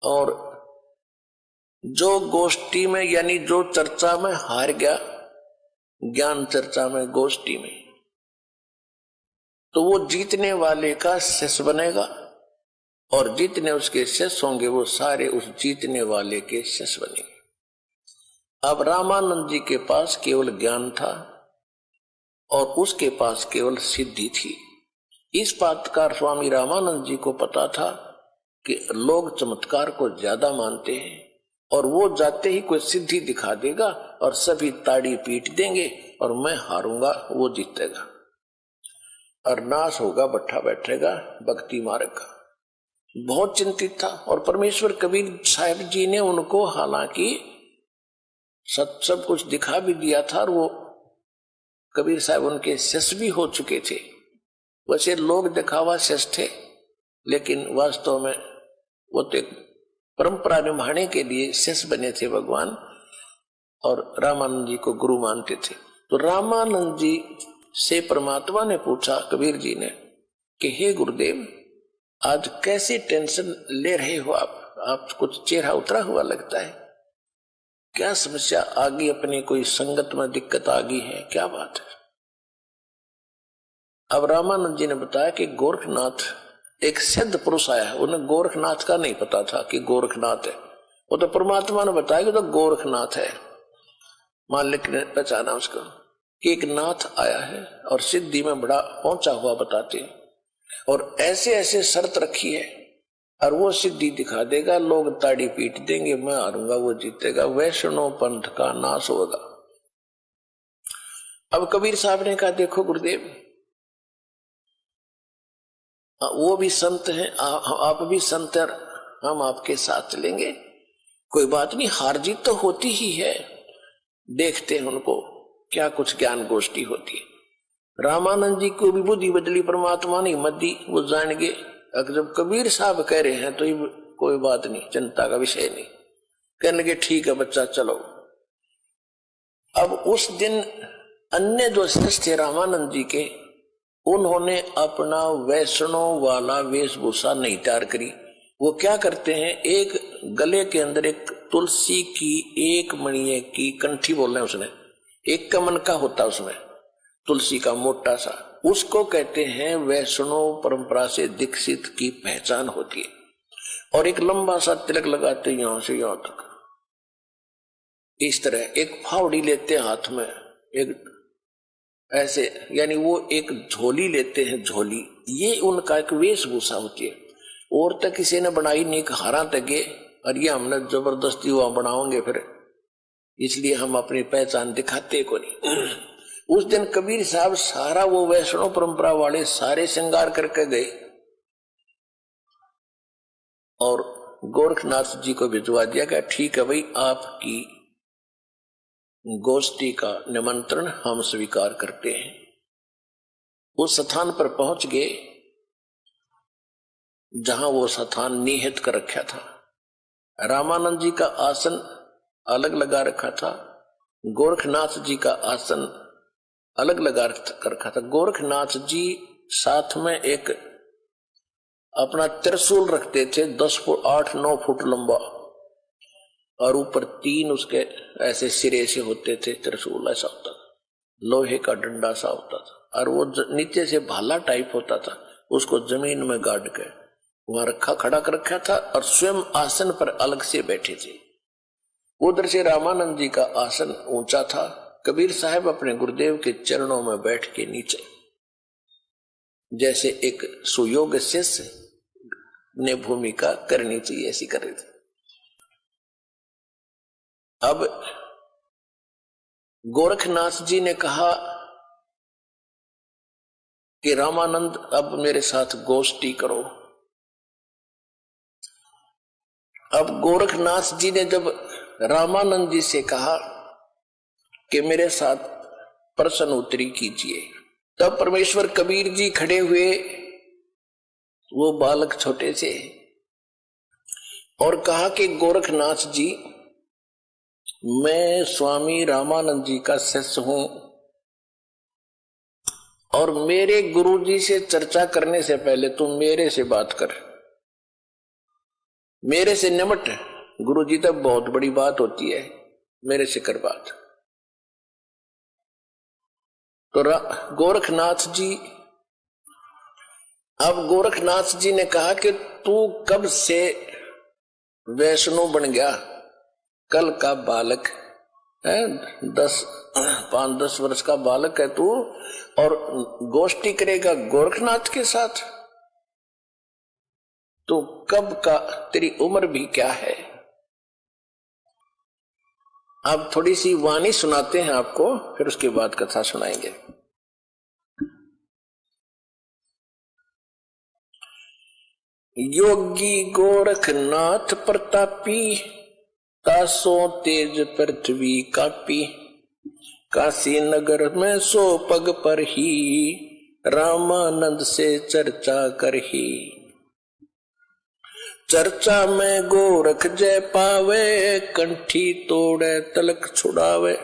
और जो गोष्ठी में यानी जो चर्चा में हार गया, ज्ञान चर्चा में, गोष्ठी में, तो वो जीतने वाले का शिष्य बनेगा, और जितने उसके शिष्य होंगे वो सारे उस जीतने वाले के शिष्य बनेंगे। अब रामानंद जी के पास केवल ज्ञान था और उसके पास केवल सिद्धि थी। इस बात का स्वामी रामानंद जी को पता था कि लोग चमत्कार को ज्यादा मानते हैं, और वो जाते ही कोई सिद्धि दिखा देगा और सभी ताड़ी पीट देंगे, और मैं हारूंगा, वो जीतेगा, और नाश होगा, बैठा बैठेगा भक्ति मार्ग का। बहुत चिंतित था। और परमेश्वर कबीर साहब जी ने उनको हालांकि सब कुछ दिखा भी दिया था, और वो कबीर साहब उनके शिष्य भी हो चुके थे। वैसे लोग दिखावा शिष्य थे, लेकिन वास्तव में वो तो परंपरा निभाने के लिए शिष्य बने थे भगवान, और रामानंद जी को गुरु मानते थे। तो रामानंद जी से परमात्मा ने पूछा, कबीर जी ने, कि हे गुरुदेव, आज कैसे टेंशन ले रहे हो आप कुछ चेहरा उतरा हुआ लगता है, क्या समस्या आ गई, अपनी कोई संगत में दिक्कत आ गई है, क्या बात है? अब रामानंद जी ने बताया कि गोरखनाथ एक सिद्ध पुरुष आया है। उन्हें गोरखनाथ का नहीं पता था कि गोरखनाथ है, वो तो परमात्मा ने बताया कि तो गोरखनाथ है। मालिक ने पहचाना उसको कि एक नाथ आया है और सिद्धि में बड़ा पहुंचा हुआ बताते हैं, और ऐसे ऐसे शर्त रखी है, और वो सिद्धि दिखा देगा, लोग ताड़ी पीट देंगे, मैं हारूंगा, वो जीतेगा, वैष्णव पंथ का नाश होगा। अब कबीर साहब ने कहा, देखो गुरुदेव, वो भी संत हैं, आप भी संत हैं, हम आपके साथ चलेंगे, कोई बात नहीं, हार जीत तो होती ही है, देखते हैं उनको क्या कुछ ज्ञान गोष्ठी होती है। रामानंद जी को भी बुद्धि बदली परमात्मा ने हिम्मत दी, वो जान गए अगर जब कबीर साहब कह रहे हैं तो ये कोई बात नहीं, चिंता का विषय नहीं। कहने लगे ठीक है बच्चा, चलो। अब उस दिन अन्य जो शिष्य थे रामानंद जी के, उन्होंने अपना वैष्णव वाला वेशभूषा नहीं तैयार करी। वो क्या करते हैं, एक गले के अंदर एक तुलसी की एक मणिये की कंठी बोल रहे हैं, उसने एक कमन का होता उसमें तुलसी का मोटा सा, उसको कहते हैं वैष्णव परंपरा से दीक्षित की पहचान होती है। और एक लंबा सा तिलक लगाते यहां से यहां तक, इस तरह एक फावड़ी लेते हाथ में, एक ऐसे, यानी वो एक झोली लेते हैं, झोली, ये उनका एक वेशभूषा होती है। और तक किसी ने बनाई नहीं, हारा तगे, और ये हमने जबरदस्ती वहां बनाओगे फिर, इसलिए हम अपनी पहचान दिखाते को नहीं। उस दिन कबीर साहब सारा वो वैष्णव परंपरा वाले सारे श्रृंगार करके गए, और गोरखनाथ जी को भिजवा दिया गया। ठीक है भाई, आपकी गोष्ठी का निमंत्रण हम स्वीकार करते हैं। उस स्थान पर पहुंच गए जहां वो स्थान निहित कर रखा था। रामानंद जी का आसन अलग लगा रखा था, गोरखनाथ जी का आसन अलग लगा कर रखा था। गोरखनाथ जी साथ में एक अपना त्रिशूल रखते थे, 10 फुट 8-9 फुट लंबा, और ऊपर 3 उसके ऐसे सिरे से होते थे। त्रिशूल ऐसा होता था, लोहे का डंडा सा होता था, और वो नीचे से भाला टाइप होता था, उसको जमीन में गाड़ के वहां रखा खड़ा कर रखा था, और स्वयं आसन पर अलग से बैठे थे। उधर से रामानंद जी का आसन ऊंचा था। कबीर साहब अपने गुरुदेव के चरणों में बैठ के नीचे, जैसे एक सुयोग्य शिष्य ने भूमिका करनी चाहिए, ऐसी कर रहे थे। अब गोरखनाथ जी ने कहा कि रामानंद अब मेरे साथ गोष्ठी करो। अब गोरखनाथ जी ने जब रामानंद जी से कहा कि मेरे साथ प्रश्न उत्तरी कीजिए, तब परमेश्वर कबीर जी खड़े हुए, वो बालक छोटे से, और कहा कि गोरखनाथ जी, मैं स्वामी रामानंद जी का शिष्य हूं, और मेरे गुरु जी से चर्चा करने से पहले तुम मेरे से बात कर, मेरे से निमट। गुरु जी तक बहुत बड़ी बात होती है, मेरे से कर बात। तो गोरखनाथ जी, अब गोरखनाथ जी ने कहा कि तू कब से वैष्णव बन गया? कल का बालक है, 5-10 वर्ष का बालक है तू, और गोष्ठी करेगा गोरखनाथ के साथ? तो कब का, तेरी उम्र भी क्या है? अब थोड़ी सी वाणी सुनाते हैं आपको, फिर उसके बाद कथा सुनाएंगे। योगी गोरखनाथ प्रतापी, तासो तेज पृथ्वी कापी, काशी नगर में सो पग पर ही, रामानंद से चर्चा करही। चर्चा में गोरख जय पावे, कंठी तोड़े तलक छुड़ावे।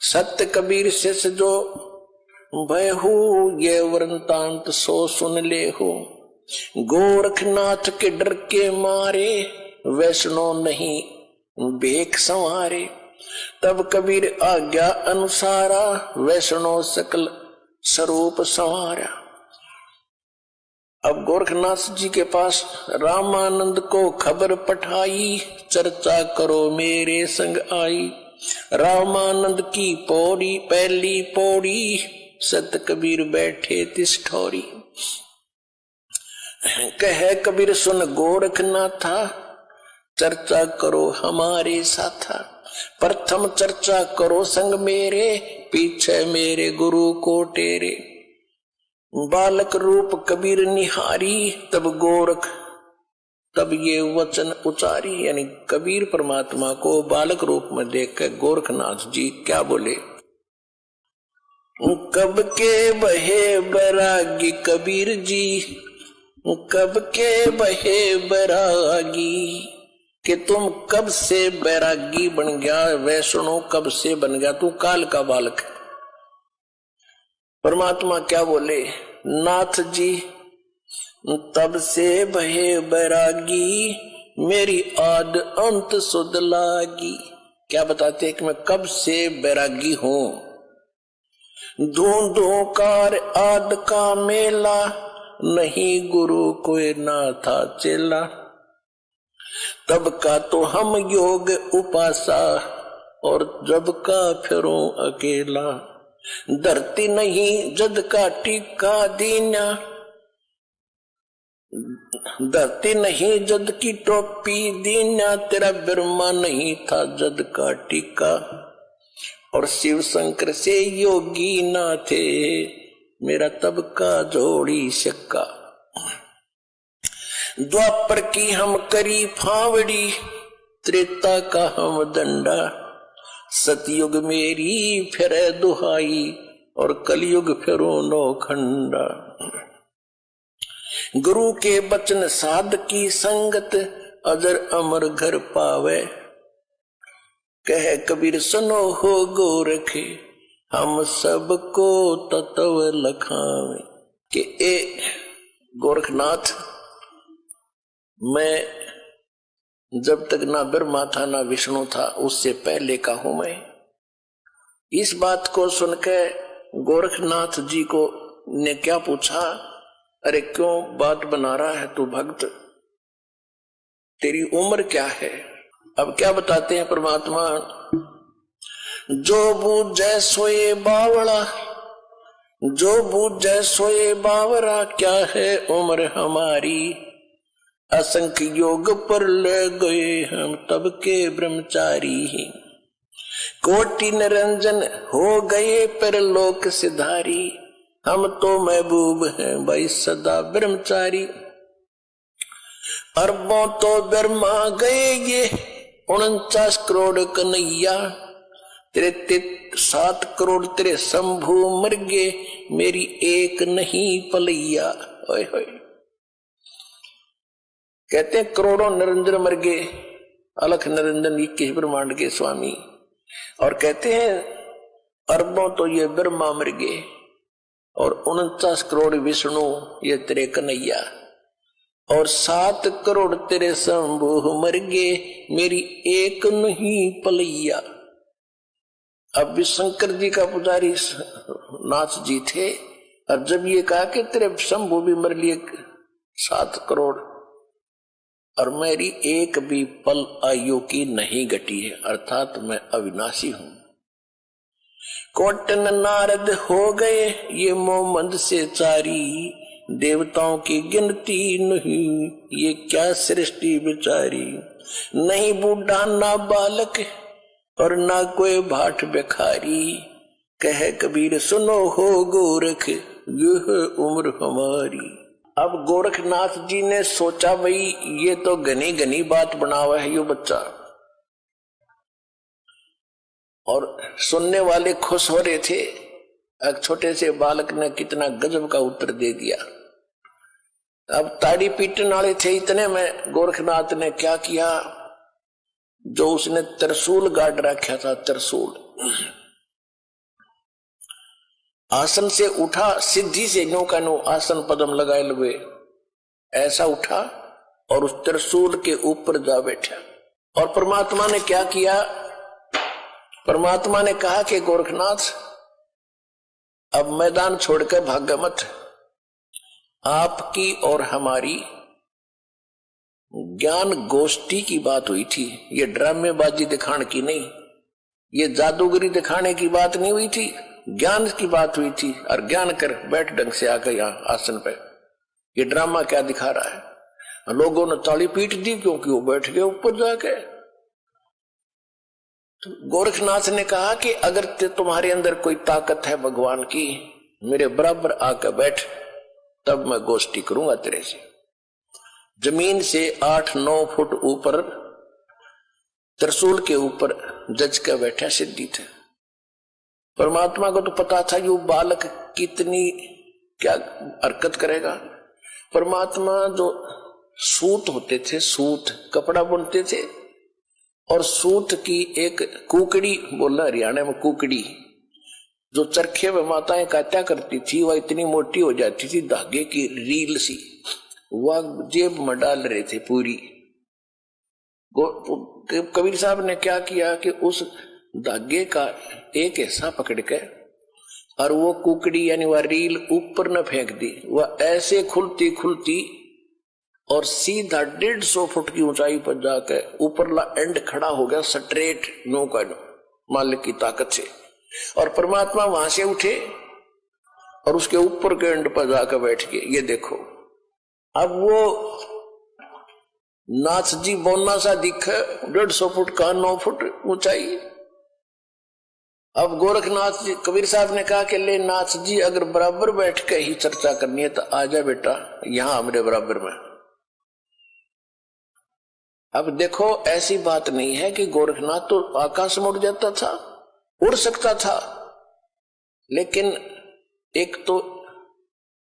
सत्य कबीर शिष्य जो भयहु, ये वृंतांत सो सुन ले हो। गोरखनाथ के डर के मारे, वैष्णव नहीं भेख संवारे। तब कबीर आज्ञा अनुसारा, वैष्णव सकल स्वरूप संवारा। अब गोरखनाथ जी के पास रामानंद को खबर पठाई, चर्चा करो मेरे संग आई। रामानंद की पौड़ी पहली पौड़ी, सत कबीर बैठे तिस ठौरी। कहे कबीर सुन गोरखनाथा, चर्चा करो हमारे साथा। प्रथम चर्चा करो संग मेरे, पीछे मेरे गुरु को टेरे। बालक रूप कबीर निहारी, तब ये वचन उचारी। यानी कबीर परमात्मा को बालक रूप में देखकर गोरखनाथ जी क्या बोले? कब के बहे बैरागी कबीर जी, कब के बहे बैरागी, कि तुम कब से बैरागी बन गया, वैष्णव कब से बन गया, तू काल का बालक। परमात्मा क्या बोले? नाथ जी, तब से भये बैरागी, मेरी आद अंत सुध लागी। क्या बताते हैं कि मैं कब से बैरागी हूं। धूंधों कार आद का मेला, नहीं गुरु कोई ना था चेला। तब का तो हम योग उपासा, और जब का फिरूं अकेला। धरती नहीं जद का टीका दीना, धरती नहीं जद की टोपी दीना। तेरा बिरमा नहीं था जद का टीका, और शिव शंकर से योगी ना थे, मेरा तब का जोड़ी सिक्का। द्वापर की हम करी फावड़ी, त्रेता का हम दंडा, सतयुग मेरी फिर दुहाई, और कलयुग फिरो नौखंडा। गुरु के बचन साध की संगत, अजर अमर घर पावे, कह कबीर सुनो हो गोरख, हम सबको तत्व लखावे। कि ए गोरखनाथ, मैं जब तक ना ब्रह्मा था ना विष्णु था, उससे पहले का हूं मैं। इस बात को सुनकर गोरखनाथ जी को ने क्या पूछा, अरे क्यों बात बना रहा है तू भक्त, तेरी उम्र क्या है? अब क्या बताते हैं परमात्मा, जो बूझे सोए बावड़ा, जो बूझे सोए बावरा, क्या है उम्र हमारी, असंख्य योग पर ले गए हम तब के ब्रह्मचारी, कोटि निरंजन हो गए पर लोक सिधारी, हम तो महबूब हैं भाई सदा ब्रह्मचारी। अरबों तो ब्रह्मा गए ये 49 करोड़ कन्हैया, तेरे 7 करोड़ तेरे शंभू मर गए, मेरी एक नहीं पलैया। ओए होए, कहते हैं करोड़ों निरंजन मर गए, अलख निरंजन 21 ब्रह्मांड के स्वामी, और कहते हैं अरबों तो ये ब्रह्मा मर गए, और 49 करोड़ विष्णु ये तेरे कन्हैया, और 7 करोड़ तेरे शंभू मर गए, मेरी एक नहीं पलैया। अब भी शंकर जी का पुजारी नाथ जी थे, और जब ये कहा कि तेरे शंभू भी मर लिए 7 करोड़, और मेरी एक भी पल आयु की नहीं घटी है, अर्थात मैं अविनाशी हूं। कोटन नारद हो गए ये मोमंद से चारी, देवताओं की गिनती नहीं ये क्या सृष्टि बिचारी, नहीं बूढ़ा ना बालक और ना कोई भाट बेखारी, कहे कबीर सुनो हो गोरख यह उम्र हमारी। अब गोरखनाथ जी ने सोचा भाई ये तो घनी घनी बात बना हुआ है यो बच्चा, और सुनने वाले खुश हो रहे थे। एक छोटे से बालक ने कितना गजब का उत्तर दे दिया। अब ताड़ी पीटने वाले थे इतने में गोरखनाथ ने क्या किया, जो उसने त्रिशूल गाड़ रखा था, त्रिशूल आसन से उठा, सिद्धि से नो का नो आसन पदम लगाए लगे ऐसा उठा और उस त्रिशूल के ऊपर जा बैठा। और परमात्मा ने क्या किया, परमात्मा ने कहा कि गोरखनाथ अब मैदान छोड़कर भाग मत, आपकी और हमारी ज्ञान गोष्ठी की बात हुई थी, ये ड्रामेबाजी दिखाने की नहीं, ये जादूगरी दिखाने की बात नहीं हुई थी, ज्ञान की बात हुई थी। और ज्ञान कर बैठ ढंग से आकर यहाँ आसन पे, ये ड्रामा क्या दिखा रहा है। लोगों ने ताली पीट दी क्योंकि वो बैठ गए ऊपर जाके। तो गोरखनाथ ने कहा कि अगर तुम्हारे अंदर कोई ताकत है भगवान की, मेरे बराबर आकर बैठ, तब मैं गोष्ठी करूंगा तेरे से। जमीन से 8-9 फुट ऊपर त्रिशूल के ऊपर जज कर बैठा सिद्धि थे। परमात्मा को तो पता था ये बालक कितनी क्या हरकत करेगा। परमात्मा जो सूत होते थे, सूत कपड़ा बुनते थे, और सूत की एक कुकड़ी, बोलना हरियाणा में कुकड़ी, जो चरखे में माताएं काटा करती थी, वह इतनी मोटी हो जाती थी, धागे की रील सी, वह जेब में डाल रहे थे पूरी। कबीर साहब ने क्या किया कि उस धागे का एक हिस्सा पकड़ के और वो कुकड़ी यानी वह रील ऊपर न फेंक दी, वह ऐसे खुलती खुलती और सीधा 150 फुट की ऊंचाई पर जाकर ऊपरला एंड खड़ा हो गया, स्ट्रेट नो का नो, मालिक की ताकत से। और परमात्मा वहां से उठे और उसके ऊपर के एंड पर जाकर बैठ गए। ये देखो, अब वो नाथ जी बोलना सा दिखे, 150 फुट का 9 फुट ऊंचाई। अब गोरखनाथ जी, कबीर साहब ने कहा कि ले नाथ जी, अगर बराबर बैठ के ही चर्चा करनी है तो आ जा बेटा यहाँ हमारे बराबर में। अब देखो, ऐसी बात नहीं है कि गोरखनाथ तो आकाश में उड़ जाता था, उड़ सकता था, लेकिन एक तो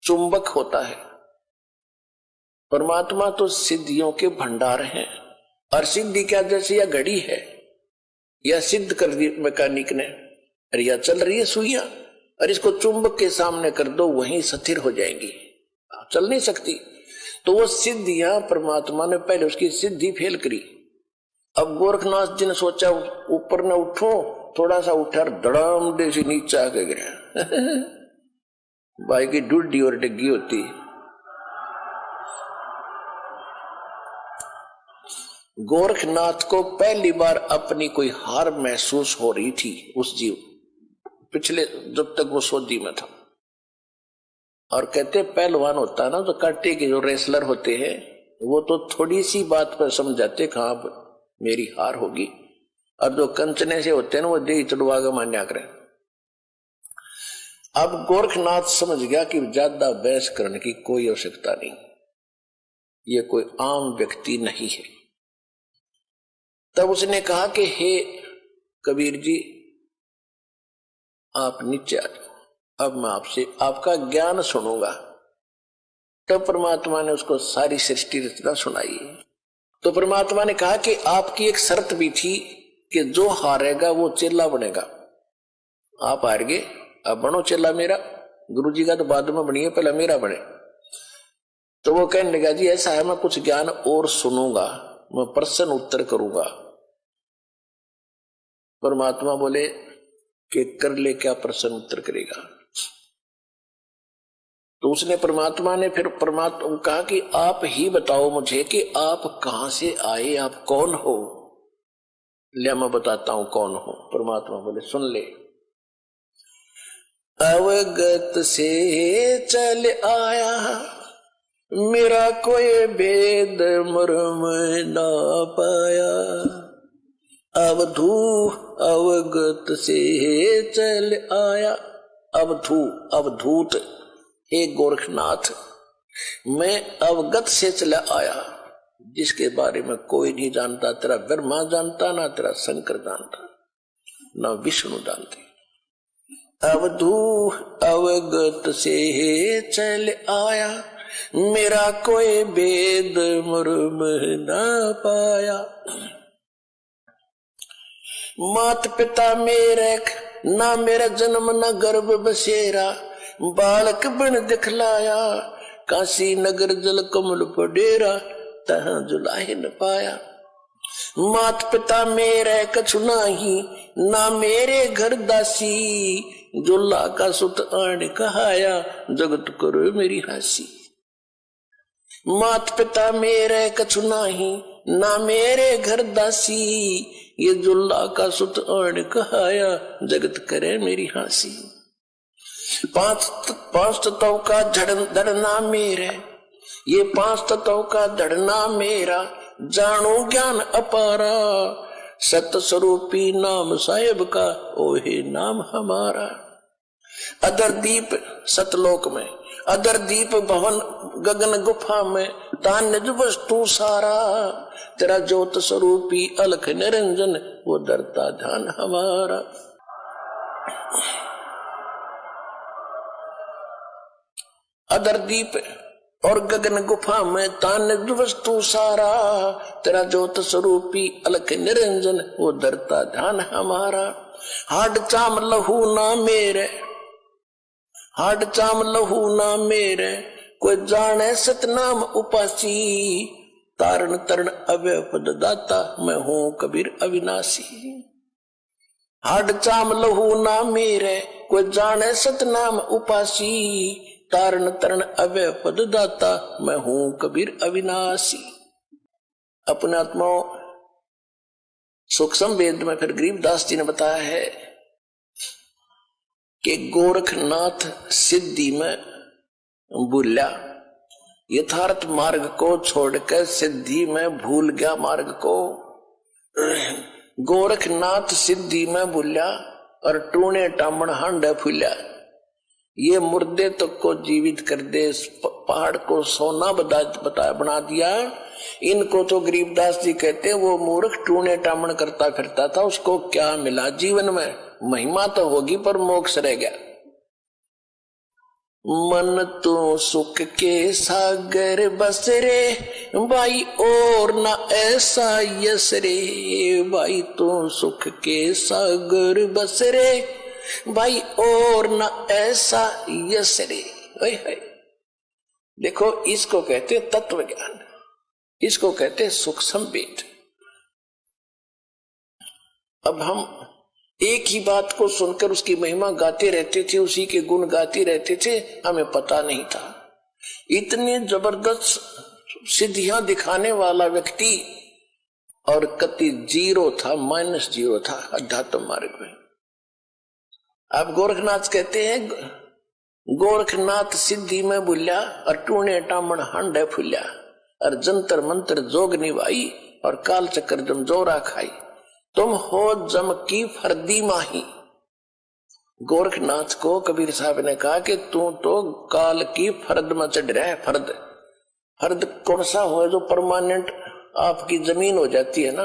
चुंबक होता है, परमात्मा तो सिद्धियों के भंडार हैं। और सिद्धि क्या, जैसे यह घड़ी है, यह सिद्ध कर दी मैकेनिक ने, अरे यह चल रही है सुइयां, और इसको चुंबक के सामने कर दो, वहीं स्थिर हो जाएंगी, चल नहीं सकती। तो वो सिद्धियां परमात्मा ने पहले उसकी सिद्धि फेल करी। अब गोरखनाथ जी ने सोचा ऊपर न उठो, थोड़ा सा उठा, धड़ाम दे से नीचे आके गिरा। भाई की डूडी और डिग्गी होती। गोरखनाथ को पहली बार अपनी कोई हार महसूस हो रही थी उस जीव, पिछले जब तक वो सोदी में था। और कहते पहलवान होता है ना, तो काटे के जो रेसलर होते हैं वो तो थोड़ी सी बात पर समझाते कहाँ मेरी हार होगी, और जो कंचने से होते हैं ना वो दे चढ़वा के मान्या करें। अब गोरखनाथ समझ गया कि ज्यादा बहस करने की कोई आवश्यकता नहीं, ये कोई आम व्यक्ति नहीं है। तब उसने कहा कि हे कबीर जी, आप नीचे आ जाओ, अब मैं आपसे आपका ज्ञान सुनूंगा। तब परमात्मा ने उसको सारी सृष्टि रचना सुनाई। तो परमात्मा ने कहा कि आपकी एक शर्त भी थी कि जो हारेगा वो चेला बनेगा। आप हार गए, अब बनो चेला मेरा। गुरु जी का तो बाद में बनिए, पहले मेरा बने। तो वो कहने लगा, जी ऐसा है, मैं कुछ ज्ञान और सुनूंगा, मैं प्रश्न उत्तर करूंगा। परमात्मा बोले कि कर ले, क्या प्रश्न उत्तर करेगा। तो उसने परमात्मा ने फिर परमात्मा कहा कि आप ही बताओ मुझे कि आप कहां से आए, आप कौन हो। ले मैं बताता हूं कौन हो। परमात्मा बोले सुन ले। अवगत से चल आया, मेरा कोई भेद मर्म ना पाया। अवधू अवगत से चल आया, अवधू अवधूत, हे गोरखनाथ मैं अवगत से चला आया, जिसके बारे में कोई नहीं जानता। तेरा ब्रह्मा जानता, ना तेरा शंकर जानता, ना विष्णु जानते। अवधू अवगत से चल आया, मेरा कोई भेद मर्म ना पाया। मात पिता मेरे ना मेरा जन्म न गर्भ बसेरा, बालक बन दिखलाया, काशी नगर जल कमल पडेरा, तहां जुलाहे न पाया। मात पिता मेरे कछु नाही, ना मेरे घर दासी, जुल्ला का सुत आण कहाया, जगत करो मेरी हासी। मात पिता मेरे कछु नाही, ना मेरे घर दासी, ये जुल्ला का सुत आण कहाया, जगत करे मेरी हासी। पांच तत्वों का धड़ना मेरे, ये पांच तत्वों का धड़ना मेरा, जानो ज्ञान अपारा, सत स्वरूपी नाम साहेब का, ओहे नाम हमारा। अदर दीप सतलोक में, अदर दीप भवन गगन गुफा में, तान निज वस्तु सारा, तेरा ज्योत स्वरूपी अलख निरंजन, वो डरता ध्यान हमारा। अदर दीप और गगन गुफा में, तान वस्तु सारा, तेरा ज्योत स्वरूपी अलख निरंजन, वो डरता ध्यान हमारा। हाड चाम लहू ना मेरे, हाड चाम लहू ना मेरे, कोई जाने सतनाम उपासी, तारण तरण अव्यय पद दाता, मैं हूं कबीर अविनाशी। हाड चाम लहू ना मेरे, कोई जाने सतनाम उपासी, तारण तरण अव्यय पद दाता, मैं हूं कबीर अविनाशी। अपने आत्माओं सूक्ष्म वेद में फिर गरीबदास जी ने बताया है कि गोरखनाथ सिद्धि में भूला, यथार्थ मार्ग को छोड़कर सिद्धि में भूल गया मार्ग को। गोरखनाथ सिद्धि में भूला और टूणे टामण हांडे फूला। ये मुर्दे तक को जीवित कर दे, पहाड़ को सोना बना दिया इनको तो गरीबदास जी कहते हैं वो मूर्ख टूने टामण करता फिरता था, उसको क्या मिला जीवन में? महिमा तो होगी पर मोक्ष रह गया। मन तो सुख के सागर बस रे भाई और न ऐसा यस रे, भाई तो सुख के सागर बस रे भाई और न ऐसा यस रे। देखो इसको कहते तत्व ज्ञान, इसको कहते सुख संवेद। अब हम एक ही बात को सुनकर उसकी महिमा गाते रहते थे, उसी के गुण गाते रहते थे, हमें पता नहीं था। इतने जबरदस्त सिद्धियां दिखाने वाला व्यक्ति और कति जीरो था, -0 था अध्यात्म मार्ग में। अब गोरखनाथ कहते हैं गोरखनाथ सिद्धि में भूल्या और टूने टामण हंडे फुल्या, और जंतर मंत्र जोग निभाई और काल चक्कर जम जोरा खाई, तुम हो जम की फर्दी माही। गोरखनाथ को कबीर साहब ने कहा कि तू तो काल की फर्द में चढ़ रहा है। फर्द, फर्द कौन सा हो? जो परमानेंट आपकी जमीन हो जाती है ना,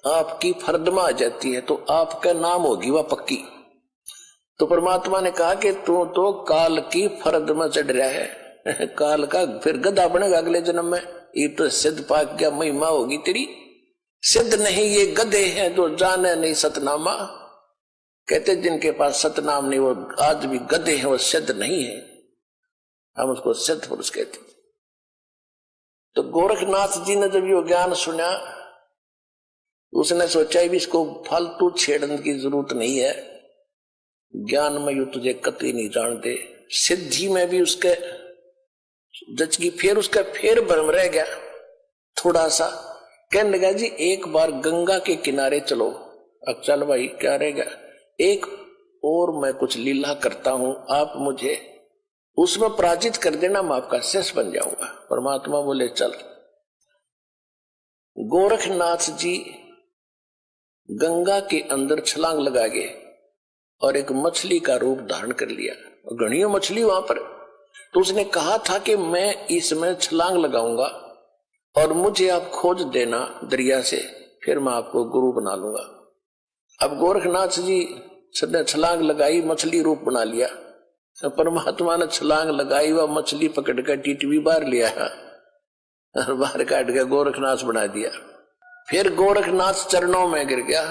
आपकी फर्द में आ जाती है, तो आपका नाम होगी वह पक्की। तो परमात्मा ने कहा कि तू तो काल की फर्द में चढ़ रहा है, काल का फिर गधा बनेगा अगले जन्म में। ये तो सिद्ध पाक क्या महिमा होगी तेरी। सिद्ध नहीं ये गधे हैं जो जाने नहीं सतनामा। कहते जिनके पास सतनाम नहीं वो आज भी गधे हैं, वो सिद्ध नहीं है, हम उसको सिद्ध पुरुष कहते। तो गोरखनाथ जी ने जब ये ज्ञान सुना, उसने सोचा भी इसको फालतू छेड़ने की जरूरत नहीं है, ज्ञान में यू तुझे कतई नहीं जानते, सिद्धि में भी उसके जचगी। फिर उसका फिर भ्रम रह गया थोड़ा सा, कहने लगा जी एक बार गंगा के किनारे चलो। अब चल भाई क्या रहेगा, एक और मैं कुछ लीला करता हूं, आप मुझे उसमें पराजित कर देना, मैं आपका शिष्य बन जाऊंगा। परमात्मा बोले चल। गोरखनाथ जी गंगा के अंदर छलांग लगा गए और एक मछली का रूप धारण कर लिया। घनी मछली वहां पर, तो उसने कहा था कि मैं इसमें छलांग लगाऊंगा और मुझे आप खोज देना दरिया से, फिर मैं आपको गुरु बना लूंगा। अब गोरखनाथ जी ने छलांग लगाई, मछली रूप बना लिया। परमात्मा ने छलांग लगाई, वह मछली पकड़ कर टीटवी बाहर लिया और बाहर काट के गोरखनाथ बना दिया। फिर गोरखनाथ चरणों में गिर गया।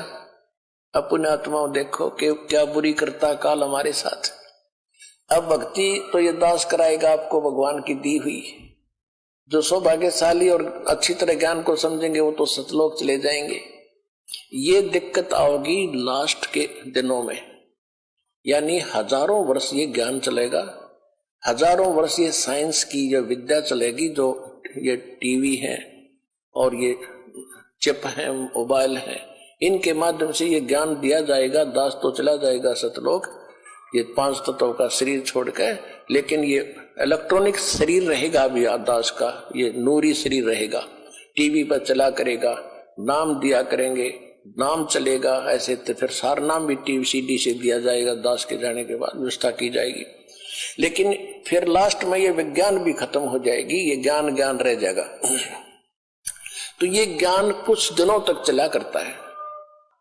अपने आत्माओं देखो कि क्या बुरी करता काल हमारे साथ। अब भक्ति तो ये दास कराएगा आपको भगवान की दी हुई। जो सौभाग्यशाली और अच्छी तरह ज्ञान को समझेंगे वो तो सतलोक चले जाएंगे। ये दिक्कत आओगी लास्ट के दिनों में, यानी हजारों वर्ष ये ज्ञान चलेगा, हजारों वर्ष ये साइंस की जो विद्या चलेगी, जो ये टीवी है और ये चिप है, मोबाइल है, इनके माध्यम से ये ज्ञान दिया जाएगा। दास तो चला जाएगा सतलोक, ये 5 तत्वों का शरीर छोड़कर, लेकिन ये इलेक्ट्रॉनिक शरीर रहेगा अभी दास का, ये नूरी शरीर रहेगा। टीवी पर चला करेगा, नाम दिया करेंगे, नाम चलेगा। ऐसे तो फिर सारा नाम भी टीवी सीडी से दिया जाएगा, दास के जाने के बाद व्यवस्था की जाएगी। लेकिन फिर लास्ट में ये विज्ञान भी खत्म हो जाएगी, ये ज्ञान ज्ञान रह जाएगा। तो ये ज्ञान कुछ दिनों तक चला करता है,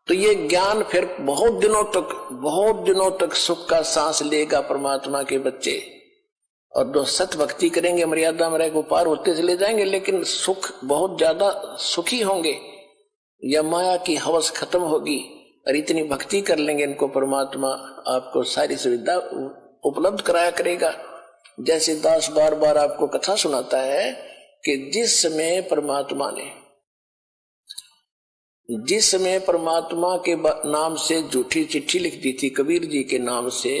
तो ये ज्ञान फिर बहुत दिनों तक सुख का सांस लेगा परमात्मा के बच्चे। और जो सत भक्ति करेंगे मर्यादा में रह पार होते चले जाएंगे, लेकिन सुख बहुत ज्यादा सुखी होंगे, या माया की हवस खत्म होगी और इतनी भक्ति कर लेंगे इनको परमात्मा आपको सारी सुविधा उपलब्ध कराया करेगा। जैसे दास बार बार आपको कथा सुनाता है कि जिस समय परमात्मा के नाम से झूठी चिट्ठी लिख दी थी कबीर जी के नाम से,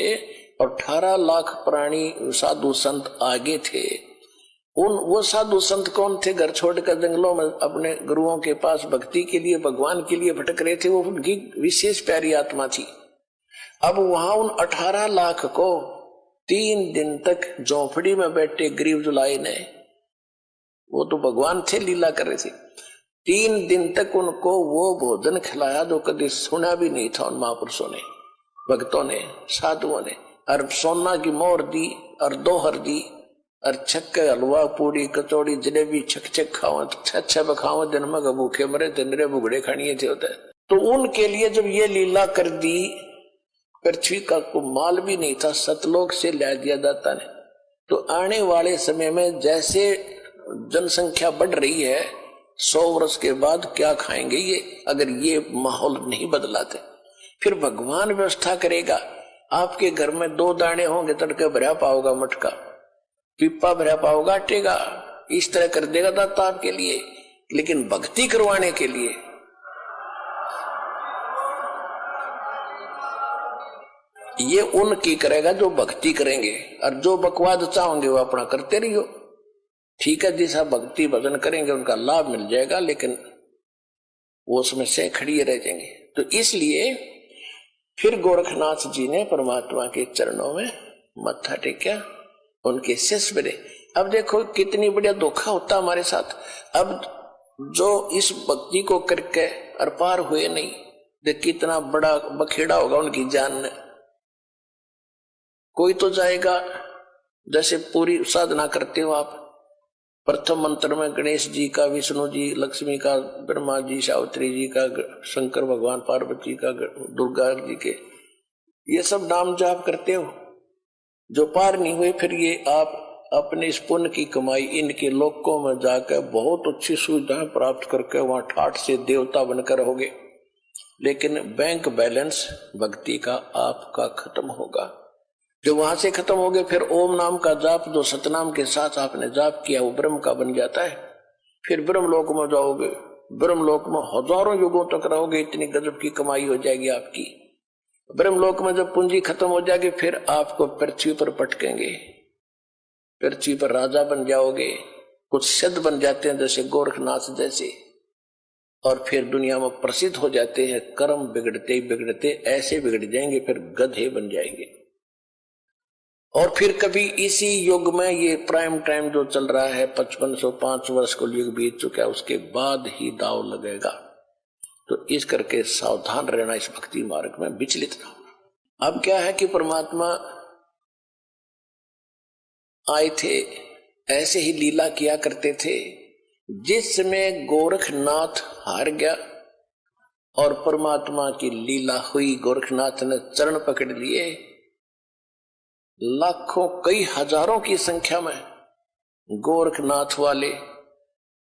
और 18 लाख प्राणी साधु संत आगे थे। वो साधु संत कौन थे? घर छोड़कर जंगलों में अपने गुरुओं के पास भक्ति के लिए, भगवान के लिए भटक रहे थे। वो उनकी विशेष प्यारी आत्मा थी। अब वहां उन 18 लाख को 3 दिन तक झोंपड़ी में बैठे गरीब जुलाई ने, वो तो भगवान थे, लीला कर रहे थे, 3 दिन तक उनको वो भोजन खिलाया जो कभी सुना भी नहीं था उन महापुरुषों ने, भक्तों ने, साधुओं ने। और सोना की मोहर दी और दोहर दी और छक्के हलवा पूरी कचौड़ी जलेबी छक छक खाओ छह खाओ दिन में भूखे मरे दिन भुगड़े खानिए थे होता है। तो उनके लिए जब ये लीला कर दी, पृथ्वी का को माल भी नहीं था, सतलोक से ला दिया दाता ने। तो आने वाले समय में जैसे जनसंख्या बढ़ रही है, 100 वर्ष के बाद क्या खाएंगे ये, अगर ये माहौल नहीं बदलाते। फिर भगवान व्यवस्था करेगा, आपके घर में 2 दाने होंगे, तड़के भरा पाओगा मटका, पिप्पा भरा पाओगा आटेगा, इस तरह कर देगा दाता आपके लिए। लेकिन भक्ति करवाने के लिए ये उनकी करेगा जो भक्ति करेंगे, और जो बकवाद चाहोगे वो अपना करते रहियो। ठीक है, जैसा भक्ति भजन करेंगे उनका लाभ मिल जाएगा, लेकिन वो उसमें से खड़ी रह जाएंगे। तो इसलिए फिर गोरखनाथ जी ने परमात्मा के चरणों में मत्था टेका, उनके शिष्य बने। अब देखो कितनी बढ़िया धोखा होता हमारे साथ। अब जो इस भक्ति को करके और पार हुए नहीं, देख कितना बड़ा बखेड़ा होगा उनकी जान में। कोई तो जाएगा, जैसे पूरी साधना करते हो आप, प्रथम मंत्र में गणेश जी का, विष्णु जी, लक्ष्मी का, ब्रह्मा जी, सावित्री जी का, शंकर भगवान, पार्वती का, दुर्गा जी के, ये सब नाम जाप करते हो। जो पार नहीं हुए, फिर ये आप अपने इस पुण्य की कमाई इनके लोकों में जाकर बहुत अच्छी सुविधाएं प्राप्त करके वहां ठाठ से देवता बनकर रहोगे। लेकिन बैंक बैलेंस भक्ति का आपका खत्म होगा। जो वहां से खत्म हो गए, फिर ओम नाम का जाप जो सतनाम के साथ आपने जाप किया वो ब्रह्म का बन जाता है। फिर ब्रह्मलोक में जाओगे, ब्रह्मलोक में हजारों युगों तक रहोगे, इतनी गजब की कमाई हो जाएगी आपकी। ब्रह्मलोक में जब पूंजी खत्म हो जाएगी, फिर आपको पृथ्वी पर पटकेंगे, पृथ्वी पर राजा बन जाओगे, कुछ सिद्ध बन जाते हैं जैसे गोरखनाथ जैसे, और फिर दुनिया में प्रसिद्ध हो जाते हैं। कर्म बिगड़ते बिगड़ते ऐसे बिगड़ जाएंगे, फिर गधे बन जाएंगे। और फिर कभी इसी युग में, ये प्राइम टाइम जो चल रहा है, 5505 वर्ष को युग बीत चुका है, उसके बाद ही दाव लगेगा। तो इस करके सावधान रहना, इस भक्ति मार्ग में विचलित ना होना। अब क्या है कि परमात्मा आए थे, ऐसे ही लीला किया करते थे। जिस समय गोरखनाथ हार गया और परमात्मा की लीला हुई, गोरखनाथ ने चरण पकड़ लिए, लाखों कई हजारों की संख्या में गोरखनाथ वाले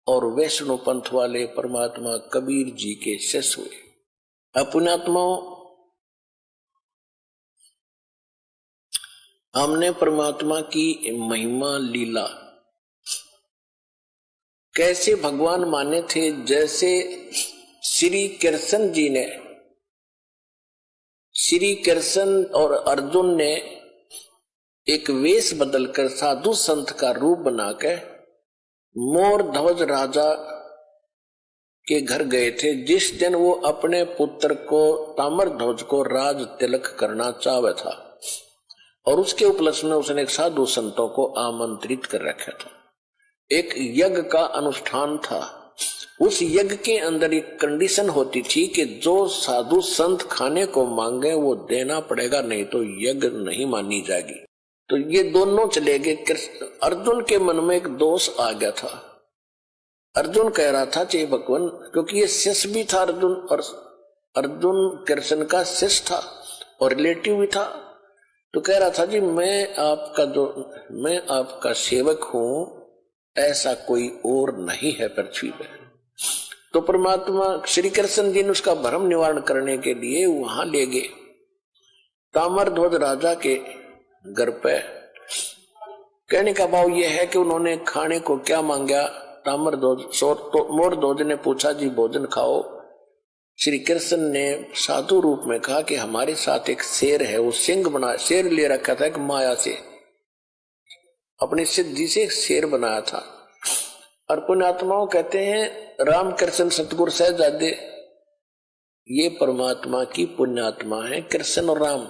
और वैष्णो पंथ वाले परमात्मा कबीर जी के शिष्य हुए। अपनात्माओं, हमने परमात्मा की महिमा लीला कैसे भगवान माने थे। जैसे श्री कृष्ण जी ने, श्री कृष्ण और अर्जुन ने एक वेश बदलकर साधु संत का रूप बनाकर मोर ध्वज राजा के घर गए थे। जिस दिन वो अपने पुत्र को ताम्र ध्वज को राज तिलक करना चाहता था, और उसके उपलक्ष्य में उसने एक साधु संतों को आमंत्रित कर रखा था। एक यज्ञ का अनुष्ठान था। उस यज्ञ के अंदर एक कंडीशन होती थी कि जो साधु संत खाने को मांगे वो देना पड़ेगा, नहीं तो यज्ञ नहीं मानी जाएगी। तो ये दोनों चले गए। अर्जुन के मन में एक दोष आ गया था। अर्जुन कह रहा था चे भगवान, क्योंकि ये शिष्य भी था अर्जुन, और अर्जुन कृष्ण का शिष्य था और रिलेटिव भी था। तो कह रहा था जी मैं आपका सेवक हूं, ऐसा कोई और नहीं है पृथ्वी पे। तो परमात्मा श्री कृष्ण जी ने उसका भ्रम निवारण करने के लिए वहां ले गए ताम्रध्वज राजा के घर पे। कहने का भाव यह है कि उन्होंने खाने को क्या मांगा। ताम्रध्वज मोरध्वज ने पूछा जी भोजन खाओ। श्री कृष्ण ने साधु रूप में कहा कि हमारे साथ एक शेर है, वो सिंह बना, शेर ले रखा था एक माया से, अपनी सिद्धि से शेर बनाया था। और पुण्यात्माओं कहते हैं रामकृष्ण सतगुरु सहजादे ये परमात्मा की पुण्यात्मा है। कृष्ण और राम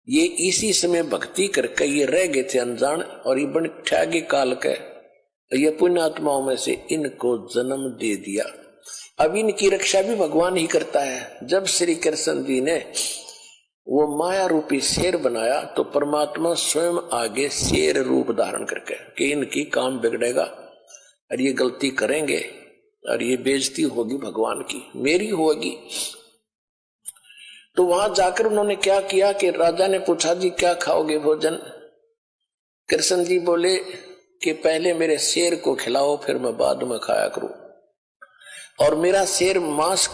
ये इसी समय भक्ति करके ये रह गए थे अनजान, और ये बन ठगे काल के ये पुण्यात्माओं में से इनको जन्म दे दिया। अब इनकी रक्षा भी भगवान ही करता है। जब श्री कृष्ण जी ने वो माया रूपी शेर बनाया तो परमात्मा स्वयं आगे शेर रूप धारण करके कि इनकी काम बिगड़ेगा और ये गलती करेंगे और ये बेइज्जती होगी भगवान की, मेरी होगी। तो वहां जाकर उन्होंने क्या किया कि राजा ने पूछा जी क्या खाओगे भोजन? कृष्ण जी बोले कि पहले मेरे शेर को खिलाओ फिर मैं बाद में खाया करूं। और मेरा शेर मांस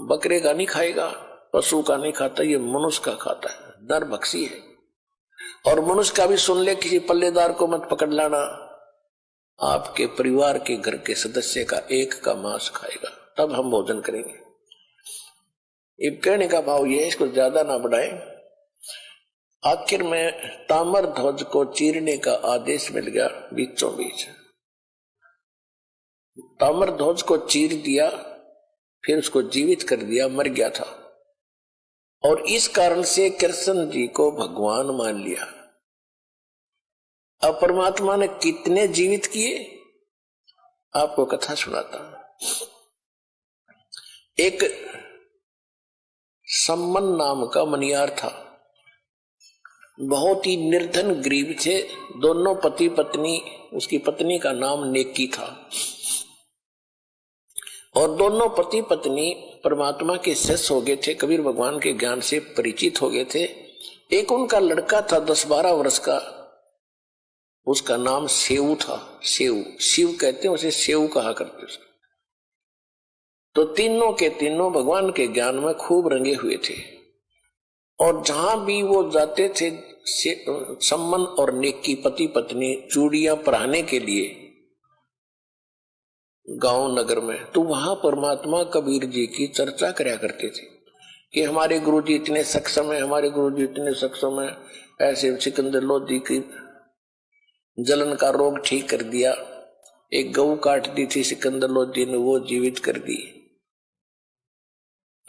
बकरे का नहीं खाएगा, पशु का नहीं खाता, ये मनुष्य का खाता है, नरभक्षी है। और मनुष्य का भी सुन ले, किसी पल्लेदार को मत पकड़ लाना, आपके परिवार के घर के सदस्य का एक का मांस खाएगा तब हम भोजन करेंगे। ये कहने का भाव ये है, इसको ज्यादा ना बढ़ाएं। आखिर में ताम्र ध्वज को चीरने का आदेश मिल गया बीचों बीच। ताम्र ध्वज को चीर दिया, फिर उसको जीवित कर दिया, मर गया था। और इस कारण से कृष्ण जी को भगवान मान लिया। अब परमात्मा ने कितने जीवित किए आपको कथा सुनाता हूं। एक सम्मन नाम का मनियार था, बहुत ही निर्धन गरीब थे, दोनों पति पत्नी, उसकी पत्नी का नाम नेकी था और दोनों पति पत्नी परमात्मा के शिष्य हो गए थे, कबीर भगवान के ज्ञान से परिचित हो गए थे। एक उनका लड़का था 10-12 वर्ष का, उसका नाम सेऊ था। सेऊ, शिव कहते हैं उसे, सेऊ कहा करते उसको। तो तीनों के तीनों भगवान के ज्ञान में खूब रंगे हुए थे और जहां भी वो जाते थे सम्मन और नेकी पति पत्नी चूड़ियां पहनाने के लिए गांव नगर में, तो वहां परमात्मा कबीर जी की चर्चा करया करते थे कि हमारे गुरु जी इतने सक्षम है, हमारे गुरु जी इतने सक्षम है, ऐसे सिकंदर लोधी की जलन का रोग ठीक कर दिया, एक गऊ काट दी थी सिकंदर लोधी ने, वो जीवित कर दी।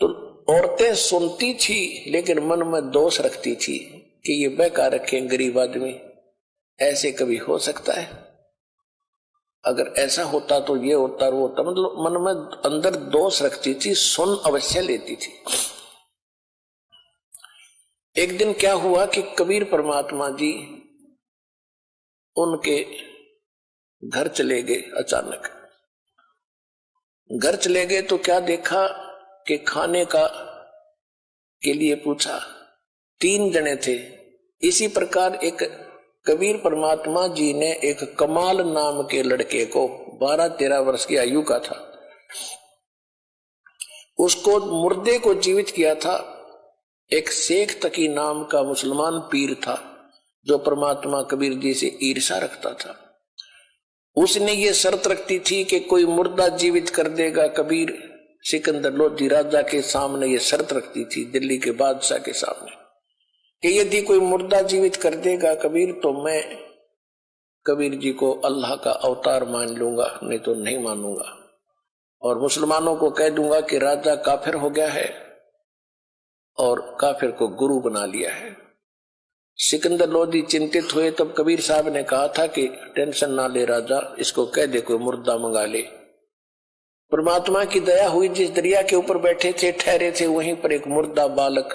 तो औरतें सुनती थी लेकिन मन में दोष रखती थी कि ये बेकार रखे गरीब आदमी, ऐसे कभी हो सकता है? अगर ऐसा होता तो ये होता वो होता, मतलब मन में अंदर दोष रखती थी, सुन अवश्य लेती थी। एक दिन क्या हुआ कि कबीर परमात्मा जी उनके घर चले गए। अचानक घर चले गए तो क्या देखा कि खाने का के लिए पूछा, 3 जने थे। इसी प्रकार एक कबीर परमात्मा जी ने एक कमाल नाम के लड़के को, 12-13 वर्ष की आयु का था, उसको मुर्दे को जीवित किया था। एक शेख तकी नाम का मुसलमान पीर था जो परमात्मा कबीर जी से ईर्षा रखता था। उसने ये शर्त रखती थी कि कोई मुर्दा जीवित कर देगा कबीर सिकंदर लोधी राजा के सामने, ये शर्त रखती थी दिल्ली के बादशाह के सामने कि यदि कोई मुर्दा जीवित कर देगा कबीर तो मैं कबीर जी को अल्लाह का अवतार मान लूंगा, नहीं तो नहीं मानूंगा। और मुसलमानों को कह दूंगा कि राजा काफिर हो गया है और काफिर को गुरु बना लिया है। सिकंदर लोधी चिंतित हुए, तब कबीर साहब ने कहा था कि टेंशन ना ले राजा, इसको कह दे कोई मुर्दा मंगा ले। परमात्मा की दया हुई, जिस दरिया के ऊपर बैठे थे ठहरे थे वहीं पर एक मुर्दा बालक,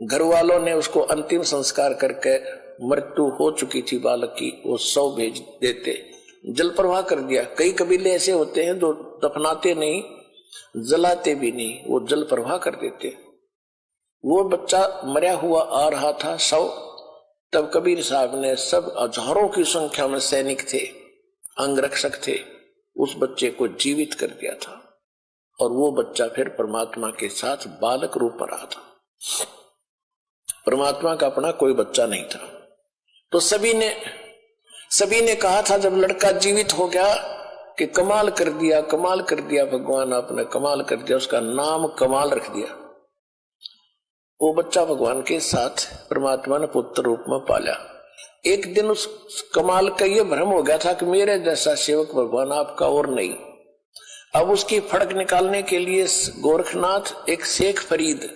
घर वालों ने उसको अंतिम संस्कार करके, मृत्यु हो चुकी थी बालक की, वो 100 भेज देते, जल प्रवाह कर दिया। कई कबीले ऐसे होते हैं जो दफनाते नहीं, जलाते भी नहीं, वो जल प्रवाह कर देते। वो बच्चा मरा हुआ आ रहा था 100, तब कबीर साहब ने, सब हजारों की संख्या में सैनिक थे, अंगरक्षक थे, उस बच्चे को जीवित कर दिया था और वो बच्चा फिर परमात्मा के साथ बालक रूप में रहा था। परमात्मा का अपना कोई बच्चा नहीं था। तो सभी ने कहा था जब लड़का जीवित हो गया कि कमाल कर दिया, कमाल कर दिया भगवान, आपने कमाल कर दिया, उसका नाम कमाल रख दिया। वो बच्चा भगवान के साथ परमात्मा ने पुत्र रूप में पाला। एक दिन उस कमाल का ये भ्रम हो गया था कि मेरे जैसा सेवक भगवान आपका और नहीं। अब उसकी फड़क निकालने के लिए गोरखनाथ, एक शेख फरीद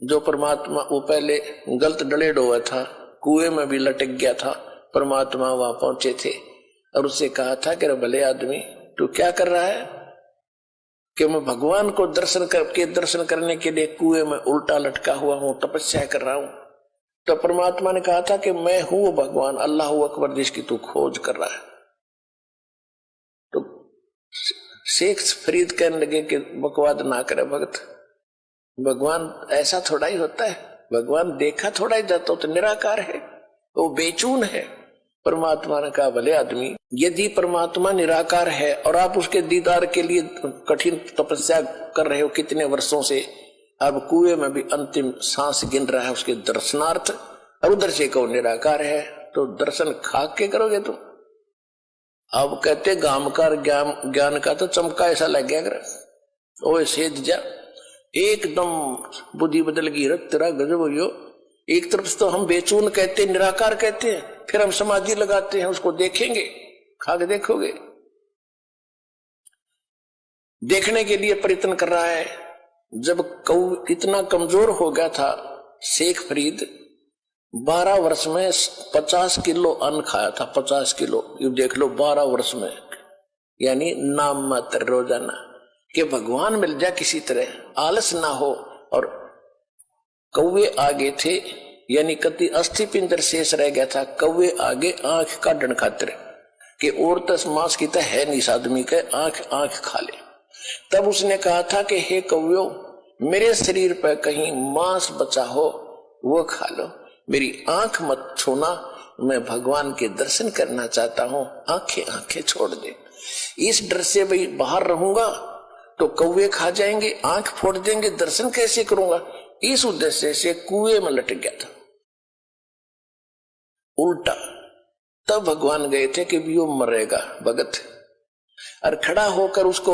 जो परमात्मा, वो पहले गलत डलेड हुआ था, कुएं में भी लटक गया था, परमात्मा वहां पहुंचे थे और उससे कहा था कि भले आदमी तू क्या कर रहा है? कि मैं भगवान को दर्शन करने के लिए कुएं में उल्टा लटका हुआ हूं, तपस्या कर रहा हूं। तो परमात्मा ने कहा था कि मैं हूं वो भगवान, अल्लाह अकबर, जिसकी तू खोज कर रहा है। तो शेख फरीद कहने लगे कि बकवाद ना करे भगत, भगवान ऐसा थोड़ा ही होता है, भगवान देखा थोड़ा ही जाता, तो निराकार है, वो बेचून है। परमात्मा ने कहा भले आदमी, यदि परमात्मा निराकार है और आप उसके दीदार के लिए कठिन तपस्या कर रहे हो कितने वर्षों से, अब कुएं में भी अंतिम सांस गिन रहा है उसके दर्शनार्थ, और उधर से कहो निराकार है, तो दर्शन खा के करोगे तुम। अब कहते गामकार ज्ञान का तो चमका ऐसा लग गया कर, ओए सेध जा, एकदम बुद्धि बदल गई, रत तेरा गजब हो। एक तरफ तो हम बेचून कहते, निराकार कहते हैं, फिर हम समाधि लगाते हैं, उसको देखेंगे, खा के देखोगे, देखने के लिए प्रयत्न कर रहा है। जब कौ इतना कमजोर हो गया था शेख फरीद, 12 वर्ष में 50 किलो अन्न खाया था, 50 किलो, ये देख लो 12 वर्ष में, यानी नाम मात्र रोजाना, कि भगवान मिल जाए किसी तरह, आलस ना हो। और कौवे आगे थे, यानी कति अस्थि पिंजर शेष रह गया था, कौवे आगे आंख काटन खातिर, कि और तस मांस की तो है नहीं इस आदमी के, आंख खा ले। तब उसने कहा था कि हे कौव्यो, मेरे शरीर पर कहीं मांस बचा हो वो खा लो, मेरी आंख मत छूना, मैं भगवान के दर्शन करना चाहता हूं, आंखें छोड़ दे। इस डर से भाई बाहर रहूंगा तो कौवे खा जाएंगे, आंख फोड़ देंगे, दर्शन कैसे करूंगा, इस उद्देश्य से कुएं में लटक गया था उल्टा। तब भगवान गए थे कि भी वो मरेगा भगत, और खड़ा होकर उसको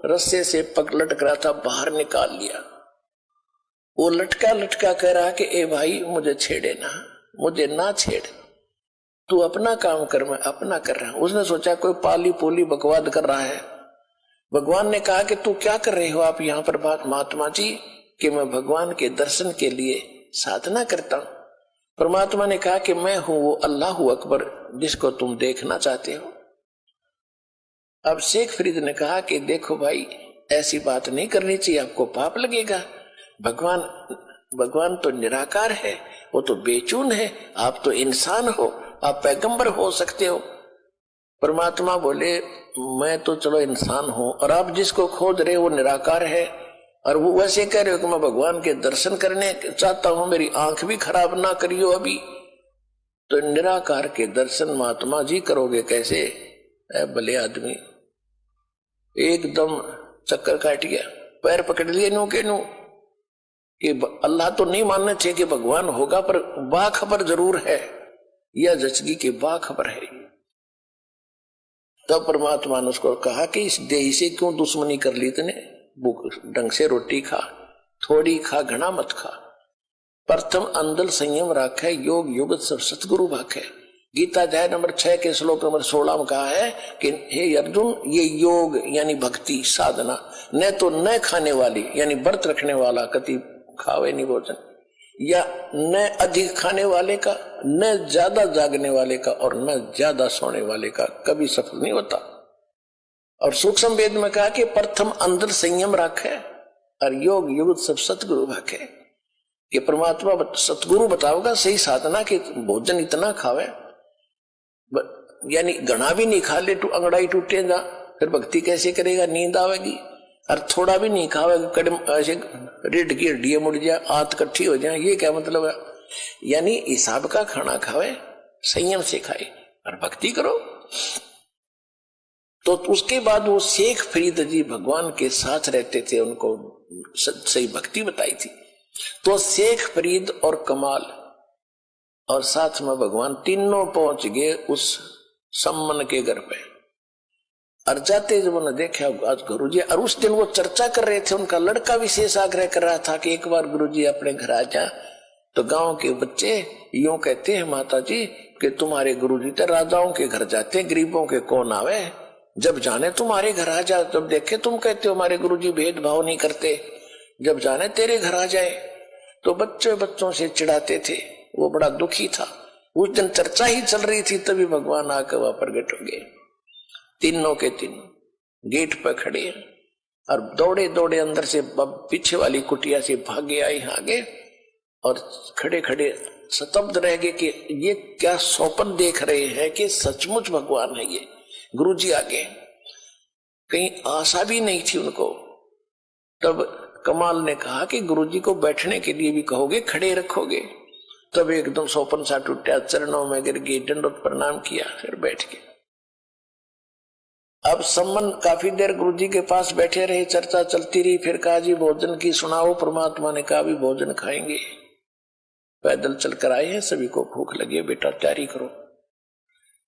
रस्से से पग लटक रहा था, बाहर निकाल लिया। वो लटका लटका कह रहा कि ए भाई मुझे छेड़े ना, मुझे ना छेड़, तू अपना काम कर, मैं अपना कर रहा हूं। उसने सोचा कोई पाली पोली बकवाद कर रहा है। भगवान ने कहा कि तू क्या कर रहे हो आप यहाँ पर बात महात्मा जी, कि मैं भगवान के दर्शन के लिए साधना करता हूं। परमात्मा ने कहा कि मैं हूं वो अल्लाह अकबर जिसको तुम देखना चाहते हो। अब शेख फरीद ने कहा कि देखो भाई, ऐसी बात नहीं करनी चाहिए, आपको पाप लगेगा। भगवान तो निराकार है, वो तो बेचून है, आप तो इंसान हो, आप पैगंबर हो सकते हो। परमात्मा बोले मैं तो चलो इंसान हूं, और आप जिसको खोज रहे हो वो निराकार है, और वो वैसे कह रहे हो कि मैं भगवान के दर्शन करने चाहता हूं, मेरी आंख भी खराब ना करियो अभी। तो निराकार के दर्शन महात्मा जी करोगे कैसे? भले आदमी एकदम चक्कर काट गया, पैर पकड़ लिए नो के नो, कि अल्लाह तो नहीं मानने थे कि भगवान होगा, पर बाखबर जरूर है, यह जचगी की बाखबर है। तब परमात्मा ने उसको कहा कि इस देही से क्यों दुश्मनी कर ली तूने, ढंग से रोटी खा, थोड़ी खा, घना मत खा। प्रथम अंदल संयम राखे, योग युगत सब सतगुरु भाखे। गीता अध्याय नंबर 6 के श्लोक नंबर 16 में कहा है कि हे अर्जुन, ये योग यानी भक्ति साधना न तो न खाने वाली यानी व्रत रखने वाला कति खावे नहीं भोजन, या न अधिक खाने वाले का, न ज्यादा जागने वाले का, और न ज्यादा सोने वाले का कभी सफल नहीं होता। और सूक्ष्म वेद में कहा कि प्रथम अंदर संयम रखे और योग युग सब सतगुरु भाखे। ये परमात्मा सतगुरु बताओगा सही साधना कि भोजन इतना खावे, यानी घना भी नहीं खा ले तो अंगड़ाई टूटे जा, फिर भक्ति कैसे करेगा, नींद आवेगी। और थोड़ा भी नहीं खावेगा, कदम ऐसे रीढ़ की हड्डियां मुड़ जाए, आंत इकट्ठी हो जाए, ये क्या मतलब है? यानी हिसाब का खाना खावे, संयम से खाए और भक्ति करो। तो उसके बाद वो शेख फरीद जी भगवान के साथ रहते थे, उनको सही भक्ति बताई थी। तो शेख फरीद और कमाल और साथ में भगवान तीनों पहुंच गए उस सम्मन के घर पे। और जाते जब उन्होंने देखा आज गुरुजी, और उस दिन वो चर्चा कर रहे थे, उनका लड़का विशेष आग्रह कर रहा था कि एक बार गुरुजी अपने घर आ जा। तो गांव के बच्चे यूं कहते हैं माता जी कि तुम्हारे गुरुजी तो राजाओं के घर जाते, गरीबों के कौन आवे, जब जाने तुम्हारे घर आ जा। जब देखे तुम कहते हो हमारे गुरुजी भेदभाव नहीं करते, जब जाने तेरे घर आ जाए। तो बच्चों से चिढ़ाते थे, वो बड़ा दुखी था। उस दिन चर्चा ही चल रही थी, तभी भगवान आकर वहां प्रकट हो गए। तीनों के तीनों गेट पर खड़े हैं। और दौड़े दौड़े अंदर से पीछे वाली कुटिया से भागे आए आगे और खड़े खड़े स्तब्ध रह गए कि ये क्या स्वप्न देख रहे हैं कि सचमुच भगवान है ये। गुरुजी आगे, कहीं आशा भी नहीं थी उनको। तब कमाल ने कहा कि गुरुजी को बैठने के लिए भी कहोगे, खड़े रखोगे? तब एकदम स्वप्न सा टूटा, चरणों में गिर गए, दंडवत प्रणाम किया, फिर बैठ गए। अब सम्मन काफी देर गुरुजी के पास बैठे रहे, चर्चा चलती रही। फिर कहा जी भोजन की सुनाओ। परमात्मा ने कहा भी भोजन खाएंगे, पैदल चलकर आए हैं, सभी को भूख लगी है, बेटा तैयारी करो।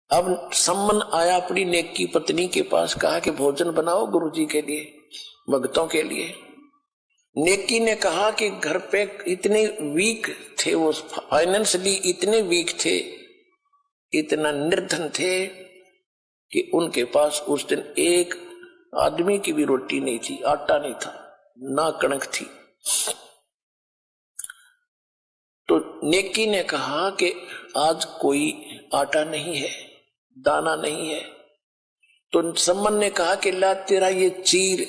अब सम्मन आया अपनी नेक की पत्नी के पास, कहा कि भोजन बनाओ गुरुजी के लिए, भक्तों के लिए। नेकी ने कहा कि घर पे इतने वीक थे वो, फाइनेंशियली इतने वीक थे, इतना निर्धन थे कि उनके पास उस दिन एक आदमी की भी रोटी नहीं थी, आटा नहीं था, ना कणक थी। तो नेकी ने कहा कि आज कोई आटा नहीं है, दाना नहीं है। तो सम्मन ने कहा कि ला तेरा ये चीर,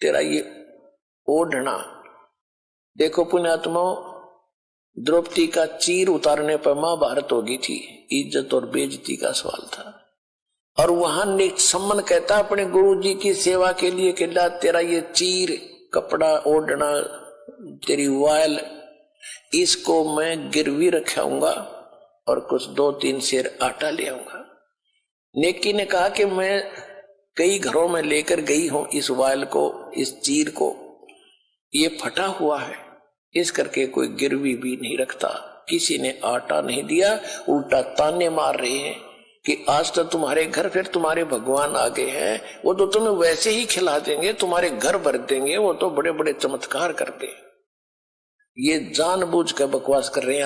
तेरा ये ओढ़ना। देखो पुण्यात्मा, द्रौपदी का चीर उतारने पर महाभारत होगी थी, इज्जत और बेइज्जती का सवाल था। और वहां नेक सम्मन कहता अपने गुरुजी की सेवा के लिए कि ला तेरा ये चीर, कपड़ा ओढ़ना, तेरी वायल, इसको मैं गिरवी रखाऊंगा और कुछ 2-3 सेर आटा ले आऊंगा। नेकी ने कहा कि मैं कई घरों में लेकर गई हूं इस वायल को, इस चीर को, ये फटा हुआ है, इस करके कोई गिरवी भी नहीं रखता। किसी ने आटा नहीं दिया, उल्टा ताने मार रहे हैं कि आज तो तुम्हारे घर फिर तुम्हारे भगवान आ गए हैं, वो तो तुम्हें वैसे ही खिला देंगे, तुम्हारे घर भर देंगे, वो तो बड़े बड़े चमत्कार करते हैं। ये जानबूझ कर बकवास कर रहे हैं।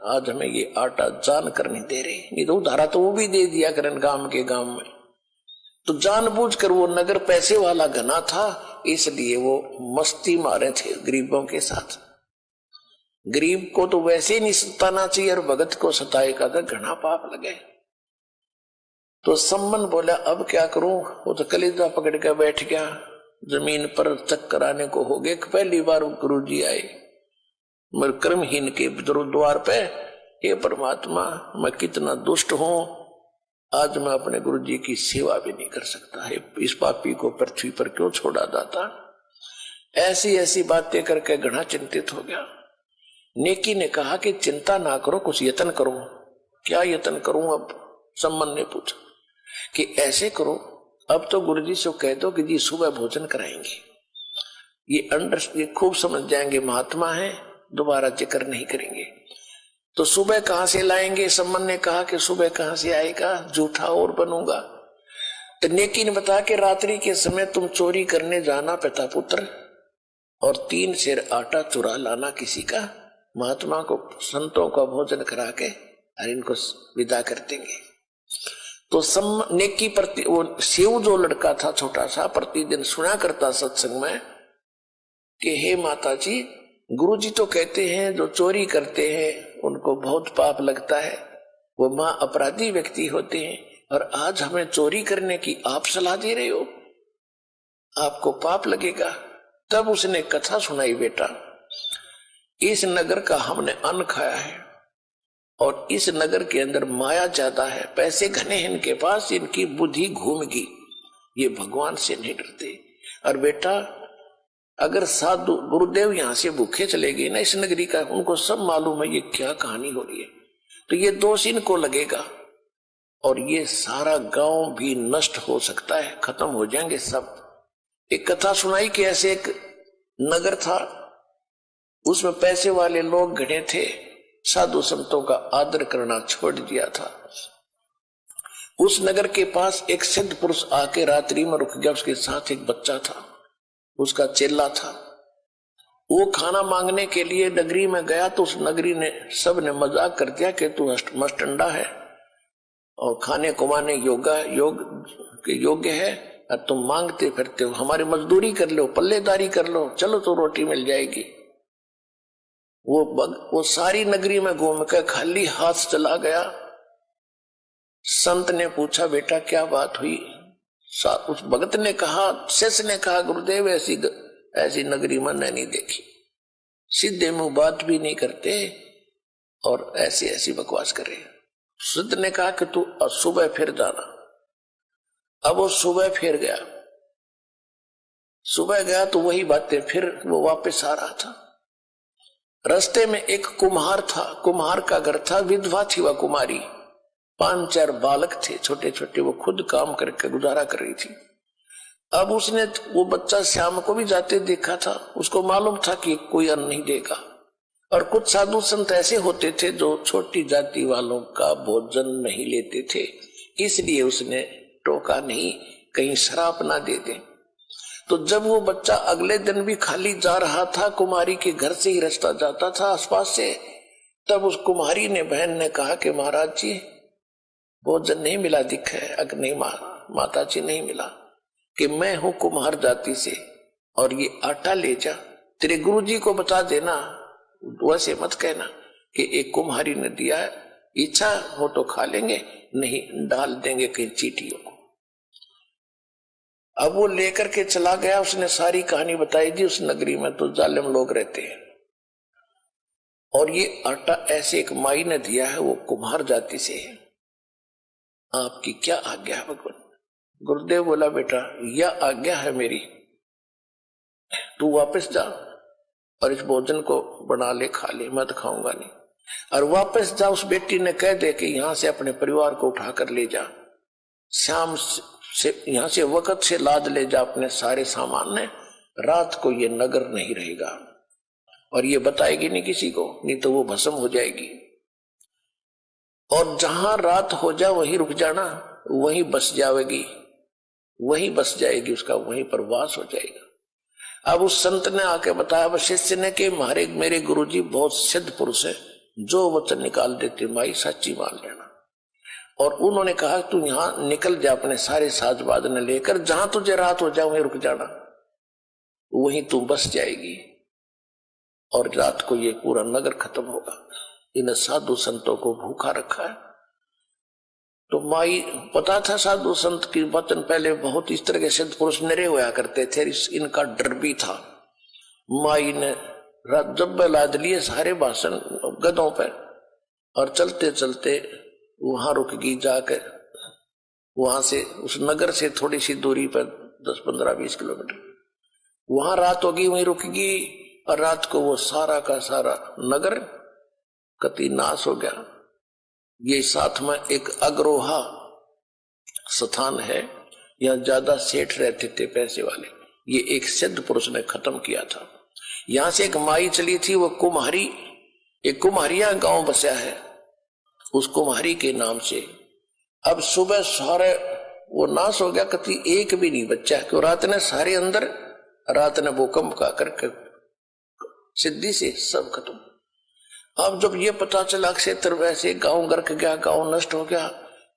आज हमें ये आटा जान कर नहीं दे रहे, नहीं तो उधारा तो वो भी दे दिया करें गांव के गांव में। तो जानबूझ कर, वो नगर पैसे वाला घना था, इसलिए वो मस्ती मारे थे गरीबों के साथ। गरीब को तो वैसे नहीं सताना चाहिए और भगत को सताएगा तो घना पाप लगे। तो सम्मन बोला अब क्या करूं? वो तो कलेजा पकड़ के बैठ गया, जमीन पर चक्कर आने को हो गए। पहली बार गुरुजी आए मेरे कर्महीन के द्वार पे, हे परमात्मा मैं कितना दुष्ट हूं, आज मैं अपने गुरुजी की सेवा भी नहीं कर सकता है, इस पापी को पृथ्वी पर क्यों छोड़ा दाता? ऐसी ऐसी बातें करके घना चिंतित हो गया। नेकी ने कहा कि चिंता ना करो, कुछ यत्न करो। क्या यत्न करूं? अब सम्मन ने पूछा कि ऐसे करो, अब तो गुरुजी से कह दो कि जी सुबह भोजन कराएंगे, ये खूब समझ जाएंगे, महात्मा है, दोबारा जिक्र नहीं करेंगे। तो सुबह कहां से लाएंगे? सम्मन ने कहा कि सुबह कहां से आएगा, जूठा और बनूंगा। तो नेकी ने बताया कि रात्रि के समय तुम चोरी करने जाना पिता पुत्र, और 3 सेर आटा चुरा लाना किसी का, महात्मा को संतों का भोजन करा के और इनको विदा कर देंगे। तो नेकी प्रति वो शिव जो लड़का था छोटा सा, प्रतिदिन सुना करता सत्संग में कि हे माता जी, गुरुजी तो कहते हैं जो चोरी करते हैं उनको बहुत पाप लगता है, वो मां अपराधी व्यक्ति होते हैं, और आज हमें चोरी करने की आप सलाह दे रहे हो, आपको पाप लगेगा। तब उसने कथा सुनाई, बेटा इस नगर का हमने अन्न खाया है और इस नगर के अंदर माया ज्यादा है, पैसे घने हैं इनके पास, इनकी बुद्धि घूमगी, ये भगवान से नहीं डरते। और बेटा अगर साधु गुरुदेव यहाँ से भूखे चले गए ना इस नगरी का, उनको सब मालूम है ये क्या कहानी हो रही है, तो ये दोष इनको लगेगा और ये सारा गांव भी नष्ट हो सकता है, खत्म हो जाएंगे सब। एक कथा सुनाई कि ऐसे एक नगर था, उसमें पैसे वाले लोग घड़े थे, साधु संतों का आदर करना छोड़ दिया था। उस नगर के पास एक सिद्ध पुरुष आके रात्रि में रुक गया, उसके साथ एक बच्चा था, उसका चेला था। वो खाना मांगने के लिए नगरी में गया तो उस नगरी ने सब ने मजाक कर दिया कि तू मस्टंडा है और खाने कमाने योग्य है, और तुम मांगते फिरते हो, हमारी मजदूरी कर लो, पल्लेदारी कर लो, चलो तो रोटी मिल जाएगी। वो सारी नगरी में घूम कर खाली हाथ चला गया। संत ने पूछा बेटा क्या बात हुई? उस भगत ने कहा, शिष्य ने कहा, गुरुदेव ऐसी नगरी मैंने नहीं देखी, सीधे मुंह बात भी नहीं करते और ऐसी ऐसी बकवास करे। सिद्ध ने कहा कि तू सुबह फिर जाना। अब वो सुबह फिर गया, सुबह गया तो वही बातें, फिर वो वापस आ रहा था। रास्ते में एक कुम्हार था, कुम्हार का घर था, विधवा थी वह कुमारी, 5-4 बालक थे छोटे छोटे, वो खुद काम करके गुजारा कर रही थी। अब उसने वो बच्चा श्याम को भी जाते देखा था, उसको मालूम था कि कोई अन्न नहीं देगा। और कुछ साधु संत ऐसे होते थे जो छोटी जाति वालों का भोजन नहीं लेते थे, इसलिए उसने टोका नहीं कहीं शराब ना दे दे। तो जब वो बच्चा अगले दिन भी खाली जा रहा था, कुमारी के घर से ही रास्ता जाता था आसपास से, तब उस कुमारी ने, बहन ने कहा कि महाराज जी भोजन नहीं मिला दिख है। अगर नहीं माता जी नहीं मिला कि मैं हूं कुम्हार जाति से और ये आटा ले जा, तेरे गुरुजी को बता देना, वैसे मत कहना कि एक कुम्हारी ने दिया है, इच्छा हो तो खा लेंगे, नहीं डाल देंगे कहीं चीटियों को। अब वो लेकर के चला गया, उसने सारी कहानी बताई दी। उस नगरी में तो जालिम लोग रहते हैं और ये आटा ऐसे एक माई ने दिया है, वो कुम्हार जाति से है, आपकी क्या आज्ञा है भगवान? गुरुदेव बोला, बेटा यह आज्ञा है मेरी, तू वापस जा और इस भोजन को बना ले, खा ले, मैं तो खाऊंगा नहीं। और वापस जा, उस बेटी ने कह दे कि यहां से अपने परिवार को उठाकर ले जा, शाम से यहां से वक्त से लाद ले जा अपने सारे सामान ने, रात को ये नगर नहीं रहेगा और ये बताएगी नहीं किसी को, नहीं तो वो भस्म हो जाएगी। और जहां रात हो जा वहीं रुक जाना, वहीं बस जाएगी, वहीं बस जाएगी, उसका वहीं पर वास हो जाएगा। अब उस संत ने आके बताया शिष्य ने कि मेरे गुरुजी बहुत सिद्ध पुरुष है, जो वचन निकाल देते माई सच्ची मान लेना। और उन्होंने कहा तू यहां निकल जा अपने सारे साजबाज ने लेकर, जहां तुझे रात हो जा वहीं रुक जाना, वहीं तू बस जाएगी और रात को ये पूरा नगर खत्म होगा। इन साधु संतों को भूखा रखा है। तो माई पता था साधु संत की वचन पहले बहुत इस तरह के सिद्ध पुरुष निरे होया करते थे, इनका डर भी था। माई ने जब लाद लिए सारे भाषण गधों पर और चलते चलते वहां रुक गई, जाकर वहां से उस नगर से थोड़ी सी दूरी पर 10-15-20 किलोमीटर वहां रात होगी, वहीं रुक गई। और रात को वो सारा का सारा नगर कति नाश हो गया। ये साथ में एक अग्रोहा स्थान है, यहाँ ज्यादा सेठ रहते थे पैसे वाले, ये एक सिद्ध पुरुष ने खत्म किया था। यहां से एक माई चली थी, वो कुम्हारी, एक कुम्हारिया गांव बसा है, उस कुम्हारी के नाम से। अब सुबह सारे वो नाश हो गया, कति एक भी नहीं बच्चा, क्यों रात ने सारे अंदर, रात ने भूकंप का करके सिद्धि से सब खत्म। अब जब ये पता चला क्षेत्र वैसे गांव गर्क गया, गांव नष्ट हो गया,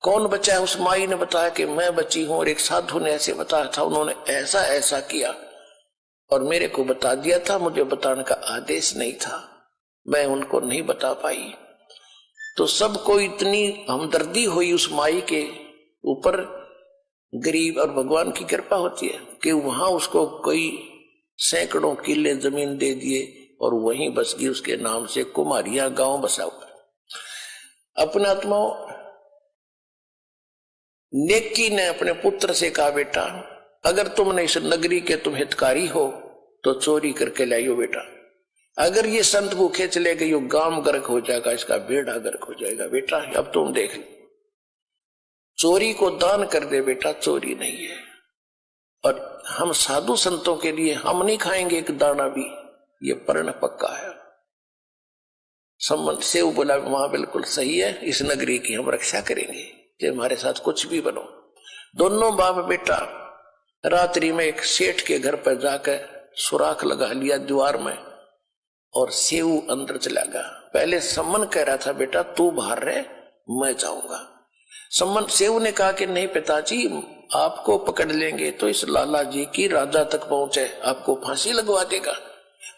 कौन बचा है? उस माई ने बताया कि मैं बची हूं, और एक साधु ने ऐसे बताया था, उन्होंने ऐसा ऐसा किया और मेरे को बता दिया था, मुझे बताने का आदेश नहीं था, मैं उनको नहीं बता पाई। तो सबको इतनी हमदर्दी हुई उस माई के ऊपर, गरीब और भगवान की कृपा होती है कि वहां उसको कोई सैकड़ों किले जमीन दे दिए और वहीं बस गई, उसके नाम से कुमारिया गांव बसा हुआ। अपना आत्मा नेकी ने अपने पुत्र से कहा, बेटा अगर तुमने इस नगरी के तुम हितकारी हो तो चोरी करके लाइयो बेटा, अगर ये संत भूखे चले गए यो गांव गर्क हो जाएगा, इसका बेड़ा गर्क हो जाएगा बेटा, अब तुम देख लो, चोरी को दान कर दे बेटा, चोरी नहीं है। और हम साधु संतों के लिए हम नहीं खाएंगे एक दाना भी, ये पर्ण पक्का है। संबंध से वो बोला वहां बिल्कुल सही है, इस नगरी की हम रक्षा करेंगे, कि हमारे साथ कुछ भी बनो। दोनों बाप बेटा रात्रि में एक सेठ के घर पर जाकर सुराख लगा लिया दीवार में और सेऊ अंदर चला गया। पहले सम्मन कह रहा था बेटा तू बाहर रहे, मैं जाऊंगा। सम्मन सेऊ ने कहा कि नहीं पिताजी, आपको पकड़ लेंगे तो इस लाला जी की राजा तक पहुंचे, आपको फांसी लगवा देगा,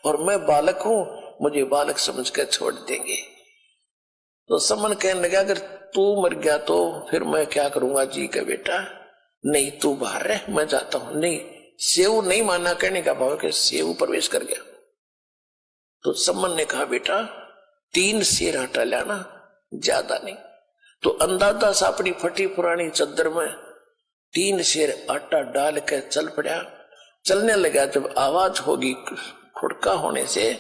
और मैं बालक हूं, मुझे बालक समझकर छोड़ देंगे। तो सम्मन कहने लगा अगर तू मर गया तो फिर मैं क्या करूंगा जी का बेटा, नहीं तू बाहर रह, मैं जाता हूं। नहीं, सेव नहीं माना। कहने का भाव कि सेव प्रवेश कर गया। तो सम्मन ने कहा बेटा 3 सेर आटा लाना, ज्यादा नहीं। तो अंदाजा सा अपनी फटी पुरानी चद्दर में 3 सेर आटा डाल के चल पड़ा। चलने लगा। जब आवाज होगी खुड़का होने से,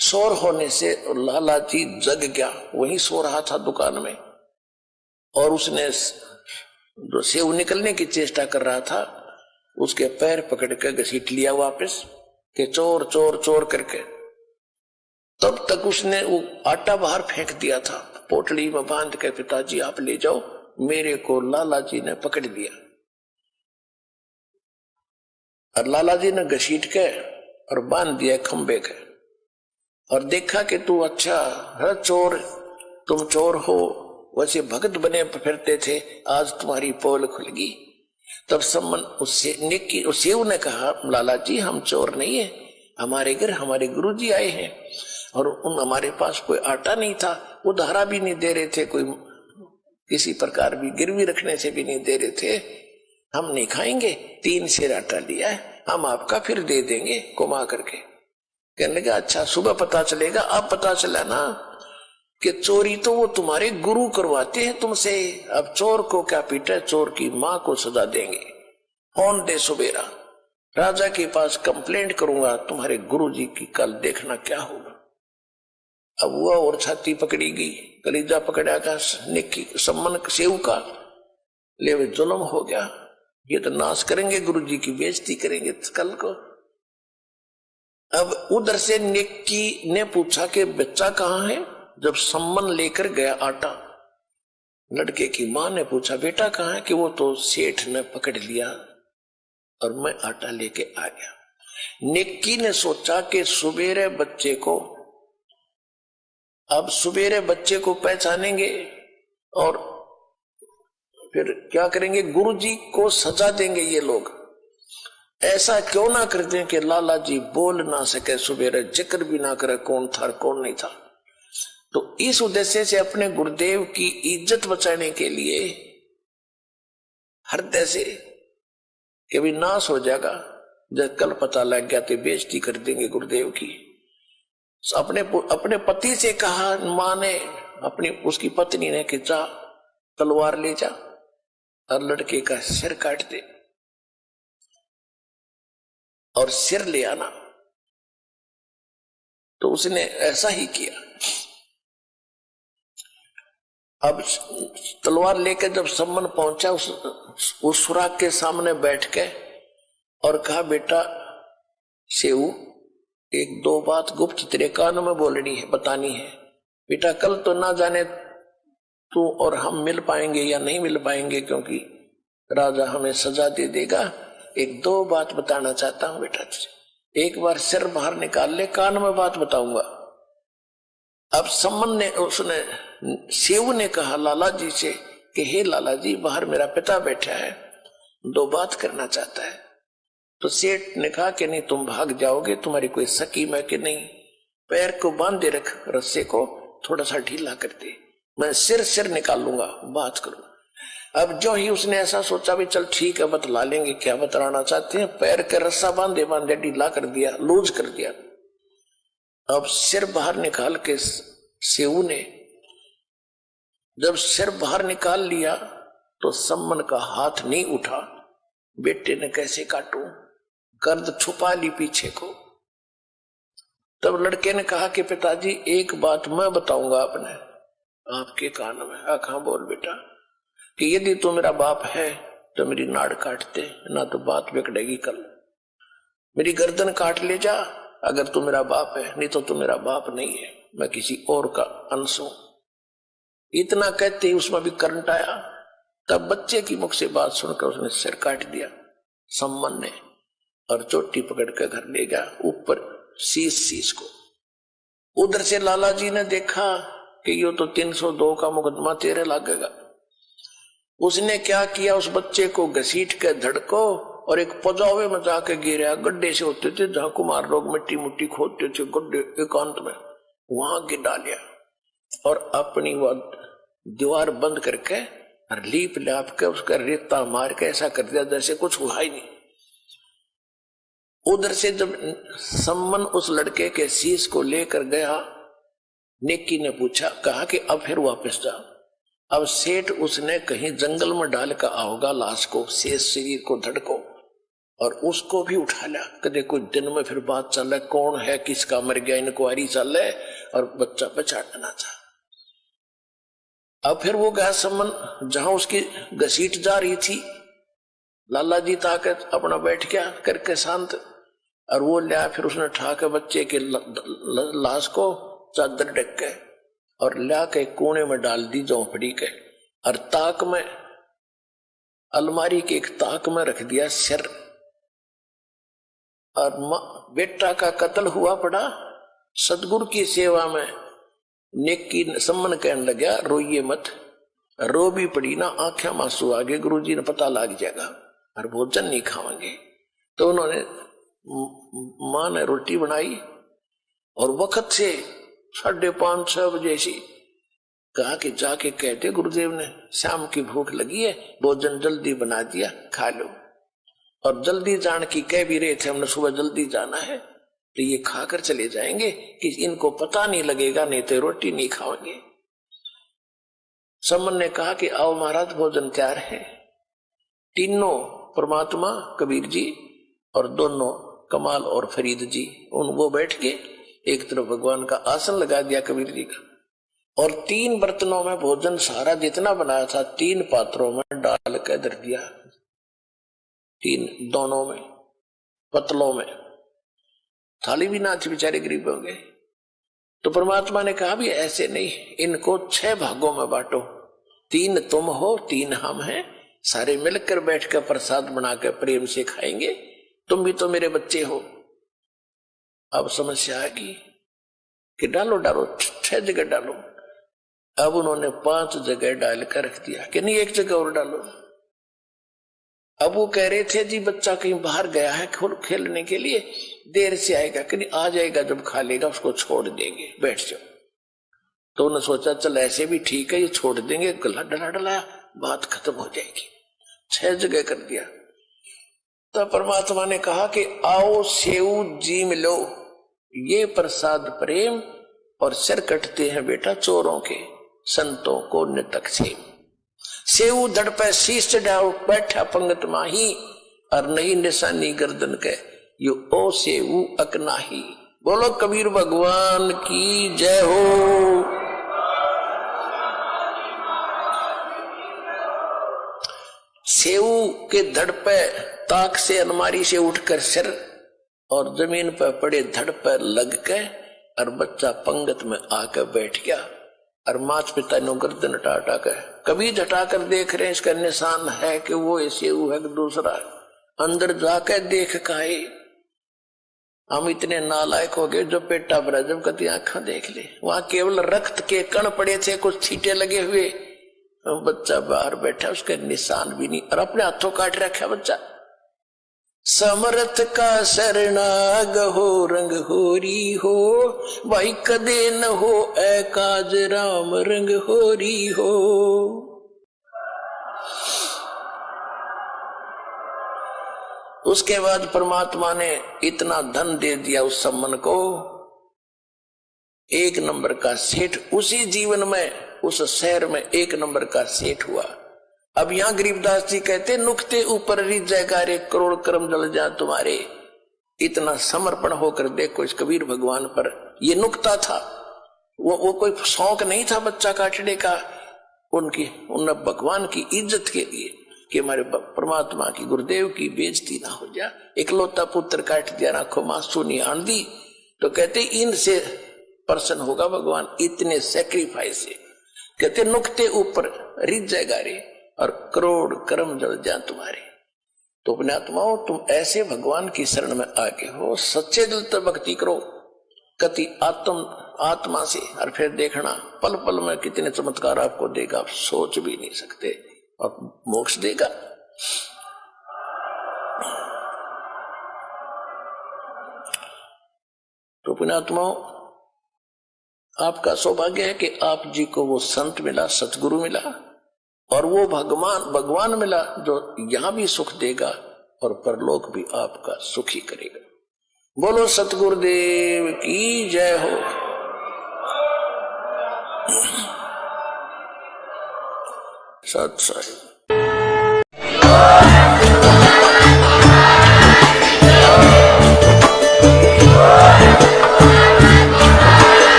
शोर होने से, लाला जी जग गया। वहीं सो रहा था दुकान में, और उसने जो सेव निकलने की चेष्टा कर रहा था उसके पैर पकड़ कर घसीट लिया वापस के चोर चोर चोर करके। तब तक उसने वो आटा बाहर फेंक दिया था, पोटली में बांध के पिताजी आप ले जाओ, मेरे को लाला जी ने पकड़ लिया। और लाला जी ने घसीट के और बांध दिया खंबे के, और देखा कि तू अच्छा है चोर, तुम चोर हो, वैसे भगत बने फिरते थे, आज तुम्हारी पोल खुल गई। तब सम्मन उस सेव ने कहा लाला जी हम चोर नहीं है, हमारे घर हमारे गुरुजी आए हैं और हमारे पास कोई आटा नहीं था, उधारा भी नहीं दे रहे थे, कोई किसी प्रकार भी गिरवी रखने से भी नहीं दे रहे थे। हम नहीं खाएंगे, 3 सेर आटा लिया है, हम आपका फिर दे देंगे कुमा करके। कहने लगा अच्छा सुबह पता चलेगा। अब पता चला ना कि चोरी तो वो तुम्हारे गुरु करवाते हैं तुमसे। अब चोर को क्या पीटा, चोर की मां को सजा देंगे। कौन दे सुबेरा, राजा के पास कंप्लेंट करूंगा तुम्हारे गुरुजी की, कल देखना क्या होगा। अब हुआ और छाती पकड़ी गई, कलीजा पकड़ा का निक्की सम्मन सेव का, ले वे जुल्म हो गया, ये तो नाश करेंगे, गुरुजी की बेइज्जती करेंगे कल को। अब उधर से निक्की ने पूछा कि बच्चा कहाँ है। जब सम्मन लेकर गया आटा, लड़के की मां ने पूछा बेटा कहाँ है, कि वो तो सेठ ने पकड़ लिया और मैं आटा लेके आ गया। निक्की ने सोचा कि सुबेरे बच्चे को, अब सुबेरे बच्चे को पहचानेंगे और फिर क्या करेंगे, गुरुजी को सजा देंगे ये लोग। ऐसा क्यों ना करते हैं कि लाला जी बोल ना सके, सुबेरे जिक्र भी ना करे कौन था कौन नहीं था। तो इस उद्देश्य से अपने गुरुदेव की इज्जत बचाने के लिए हृदय से कि भी नाश हो जाएगा, जब कल पता लग गया तो बेइज्जती कर देंगे गुरुदेव की। अपने पति से कहा मां ने, अपनी उसकी पत्नी ने कि जा तलवार ले जा और लड़के का सिर काट दे और सिर ले आना। तो उसने ऐसा ही किया। अब तलवार लेकर जब सम्मन पहुंचा उस सुराग के सामने बैठ के और कहा बेटा सेऊ, 1-2 बात गुप्त तेरे कान में बोलनी है, बतानी है। बेटा कल तो ना जाने तू और हम मिल पाएंगे या नहीं मिल पाएंगे, क्योंकि राजा हमें सजा दे देगा। 1-2 बात बताना चाहता हूं बेटा तुझे। एक बार सिर बाहर निकाल ले, कान में बात बताऊंगा। अब सम्मन ने, उसने सेव ने कहा लाला जी से कि हे लाला जी, बाहर मेरा पिता बैठा है, 2 बात करना चाहता है। तो सेठ ने कहा कि नहीं तुम भाग जाओगे, तुम्हारी कोई स्कीम है कि नहीं, पैर को बांधे रख, रस्से को थोड़ा सा ढीला कर दे, मैं सिर निकालूंगा, बात करूंगा। अब जो ही उसने ऐसा सोचा भी चल ठीक है बतला लेंगे क्या बतलाना चाहते हैं, पैर के रस्सा बांधे बांधे ढीला कर दिया, लूज कर दिया। अब सिर बाहर निकाल के सेऊ ने जब सिर बाहर निकाल लिया तो सम्मन का हाथ नहीं उठा। बेटे ने कैसे काटूं, गर्द छुपा ली पीछे को। तब लड़के ने कहा कि पिताजी एक बात मैं बताऊंगा आपके कान में। हाँ बोल बेटा, कि यदि तू मेरा बाप है तो मेरी नाड़ काटते, ना तो बात बिगड़ेगी कल। मेरी गर्दन काट ले जा अगर तू मेरा बाप है, नहीं तो तू मेरा बाप नहीं है, मैं किसी और का अंश हूं। इतना कहते ही उसमें भी करंट आया। तब बच्चे की मुख से बात सुनकर उसने सिर काट दिया सम्मन ने, और चोटी पकड़ कर घर ले गया, ऊपर शीश को। उधर से लाला जी ने देखा कि यो तो 302 का मुकदमा तेरे लगेगा। उसने क्या किया, उस बच्चे को घसीट के धड़को और एक पजावे में जाके गिरा। गड्ढे से होते थे जहां कुमार लोग मिट्टी मुट्टी खोदते थे, गड्ढे एकांत में, वहां गिर डालिया और अपनी वह दीवार बंद करके और लीप लाप के उसका रेता मार के ऐसा कर दिया जैसे कुछ हुआ ही नहीं। उधर से जब सम्मन उस लड़के के शीश को लेकर गया, नेकी ने पूछा, कहा कि अब फिर वापस जा। अब सेठ उसने कहीं जंगल में डाल कर आओगा लाश को, शेष शरीर को, धड़ को, और उसको भी उठा लिया। कदे कुछ दिन में फिर बात चल, कौन है किसका मर गया, इंक्वायरी चल है और बच्चा पहचानना था। अब फिर वो गया सम्मन जहां उसकी घसीट जा रही थी। लाला जी ताकत अपना बैठ गया करके शांत, और वो लिया फिर उसने उठा के बच्चे के लाश को चादर ढक के और लिया के कोने में डाल दी झोंपड़ी के, और ताक में, अलमारी के एक ताक में रख दिया सिर। और बेटा का कत्ल हुआ पड़ा सतगुरु की सेवा में। नेकी सम्मन कहने लगा, रोइए मत, रो भी पड़ी ना आंखें मांसू आगे, गुरुजी ने पता लग जाएगा और भोजन नहीं खाएंगे। तो उन्होंने, मां ने रोटी बनाई और वक्त से 5:30-6 बजे से कहा कि जाके कहते गुरुदेव ने शाम की भूख लगी है, भोजन जल्दी बना दिया, खा लो। और जल्दी जान की कह भी रहे थे, हमने सुबह जल्दी जाना है, तो ये खाकर चले जाएंगे कि इनको पता नहीं लगेगा, नहीं तो रोटी नहीं खाएंगे। सम्मन ने कहा कि आओ महाराज, भोजन तैयार है। तीनों परमात्मा कबीर जी और दोनों कमाल और फरीद जी, वो बैठ के एक तरफ भगवान का आसन लगा दिया कबीर जी का, और 3 बर्तनों में भोजन सारा जितना बनाया था 3 पात्रों में डाल के धर दिया। 3 दोनों में पतलों में, थाली भी ना थी, बेचारे गरीब हो गए। तो परमात्मा ने कहा भी ऐसे नहीं, इनको 6 भागों में बांटो, 3 तुम हो, 3 हम हैं, सारे मिलकर बैठकर प्रसाद बनाकर प्रेम से खाएंगे, तुम भी तो मेरे बच्चे हो। अब समस्या आ गई कि डालो 6 जगह डालो। अब उन्होंने 5 जगह डालकर रख दिया कि नहीं 1 जगह और डालो। अब वो कह रहे थे जी बच्चा कहीं बाहर गया है खेलने के लिए, देर से आएगा, कि नहीं आ जाएगा, जब खा लेगा उसको छोड़ देंगे, बैठ जाओ। तो उन्होंने सोचा चल ऐसे भी ठीक है, ये छोड़ देंगे, गला डला डलाया, बात खत्म हो जाएगी। 6 जगह कर दिया। तो परमात्मा ने कहा कि आओ सेव जी मिलो, ये प्रसाद प्रेम और सिर कटते हैं बेटा चोरों के, संतों को नितक सेव धड़ पे शीश चढ़ाओ, बैठा पंगत माही, और नई निशानी गर्दन के, यो ओ सेव अकनाही। बोलो कबीर भगवान की जय हो। सेव के धड़ पे ताक से अलमारी से उठकर सिर और जमीन पर पड़े धड़ पर लग के, और बच्चा पंगत में आकर बैठ गया, और माता पिता ने गर्दन हटा कर, कभी हटाकर देख रहे हैं इसका निशान है कि वो ऐसे है कि दूसरा है। अंदर जाकर देख काहे, हम इतने नालायक हो गए जो पेटा भरा, जब कभी आंखा देख ले, वहां केवल रक्त के कण पड़े थे, कुछ छींटे लगे हुए, बच्चा बाहर बैठा, उसका निशान भी नहीं, और अपने हाथों काट रखा बच्चा। समर्थ का शरणाग हो, रंग होरी हो, भाई कदे न हो ऐ काज राम, रंग होरी हो। उसके बाद परमात्मा ने इतना धन दे दिया उस सम्मन को, 1 नंबर का सेठ उसी जीवन में, उस शहर में 1 नंबर का सेठ हुआ। अब यहां गरीबदास जी कहते, नुक्ते ऊपर रिज जाएगा रे, करोड़ कर्म जल जा तुम्हारे। इतना समर्पण होकर देखो इस कबीर भगवान पर, ये नुक्ता था, वो कोई शौक नहीं था बच्चा काटने का, उन भगवान की इज्जत के लिए कि हमारे परमात्मा की, गुरुदेव की बेइज्जती ना हो जा। इकलौता पुत्र काट दिया, आंखों मांसू नहीं आन दी, तो कहते इनसे प्रसन्न होगा भगवान, इतने सेक्रीफाइस से। कहते नुक्ते ऊपर रिज जाएगा रे, और करोड़ कर्म जल जा तुम्हारे। तो अपने आत्माओं, तुम ऐसे भगवान की शरण में आगे हो, सच्चे दिल से भक्ति करो, कति आत्मा से, और फिर देखना पल पल में कितने चमत्कार आपको देगा, आप सोच भी नहीं सकते, और मोक्ष देगा। तो अपने आत्माओं, आपका सौभाग्य है कि आप जी को वो संत मिला, सतगुरु मिला, और वो भगवान मिला जो यहां भी सुख देगा और परलोक भी आपका सुखी करेगा। बोलो सतगुरुदेव की जय हो। सत साहिब।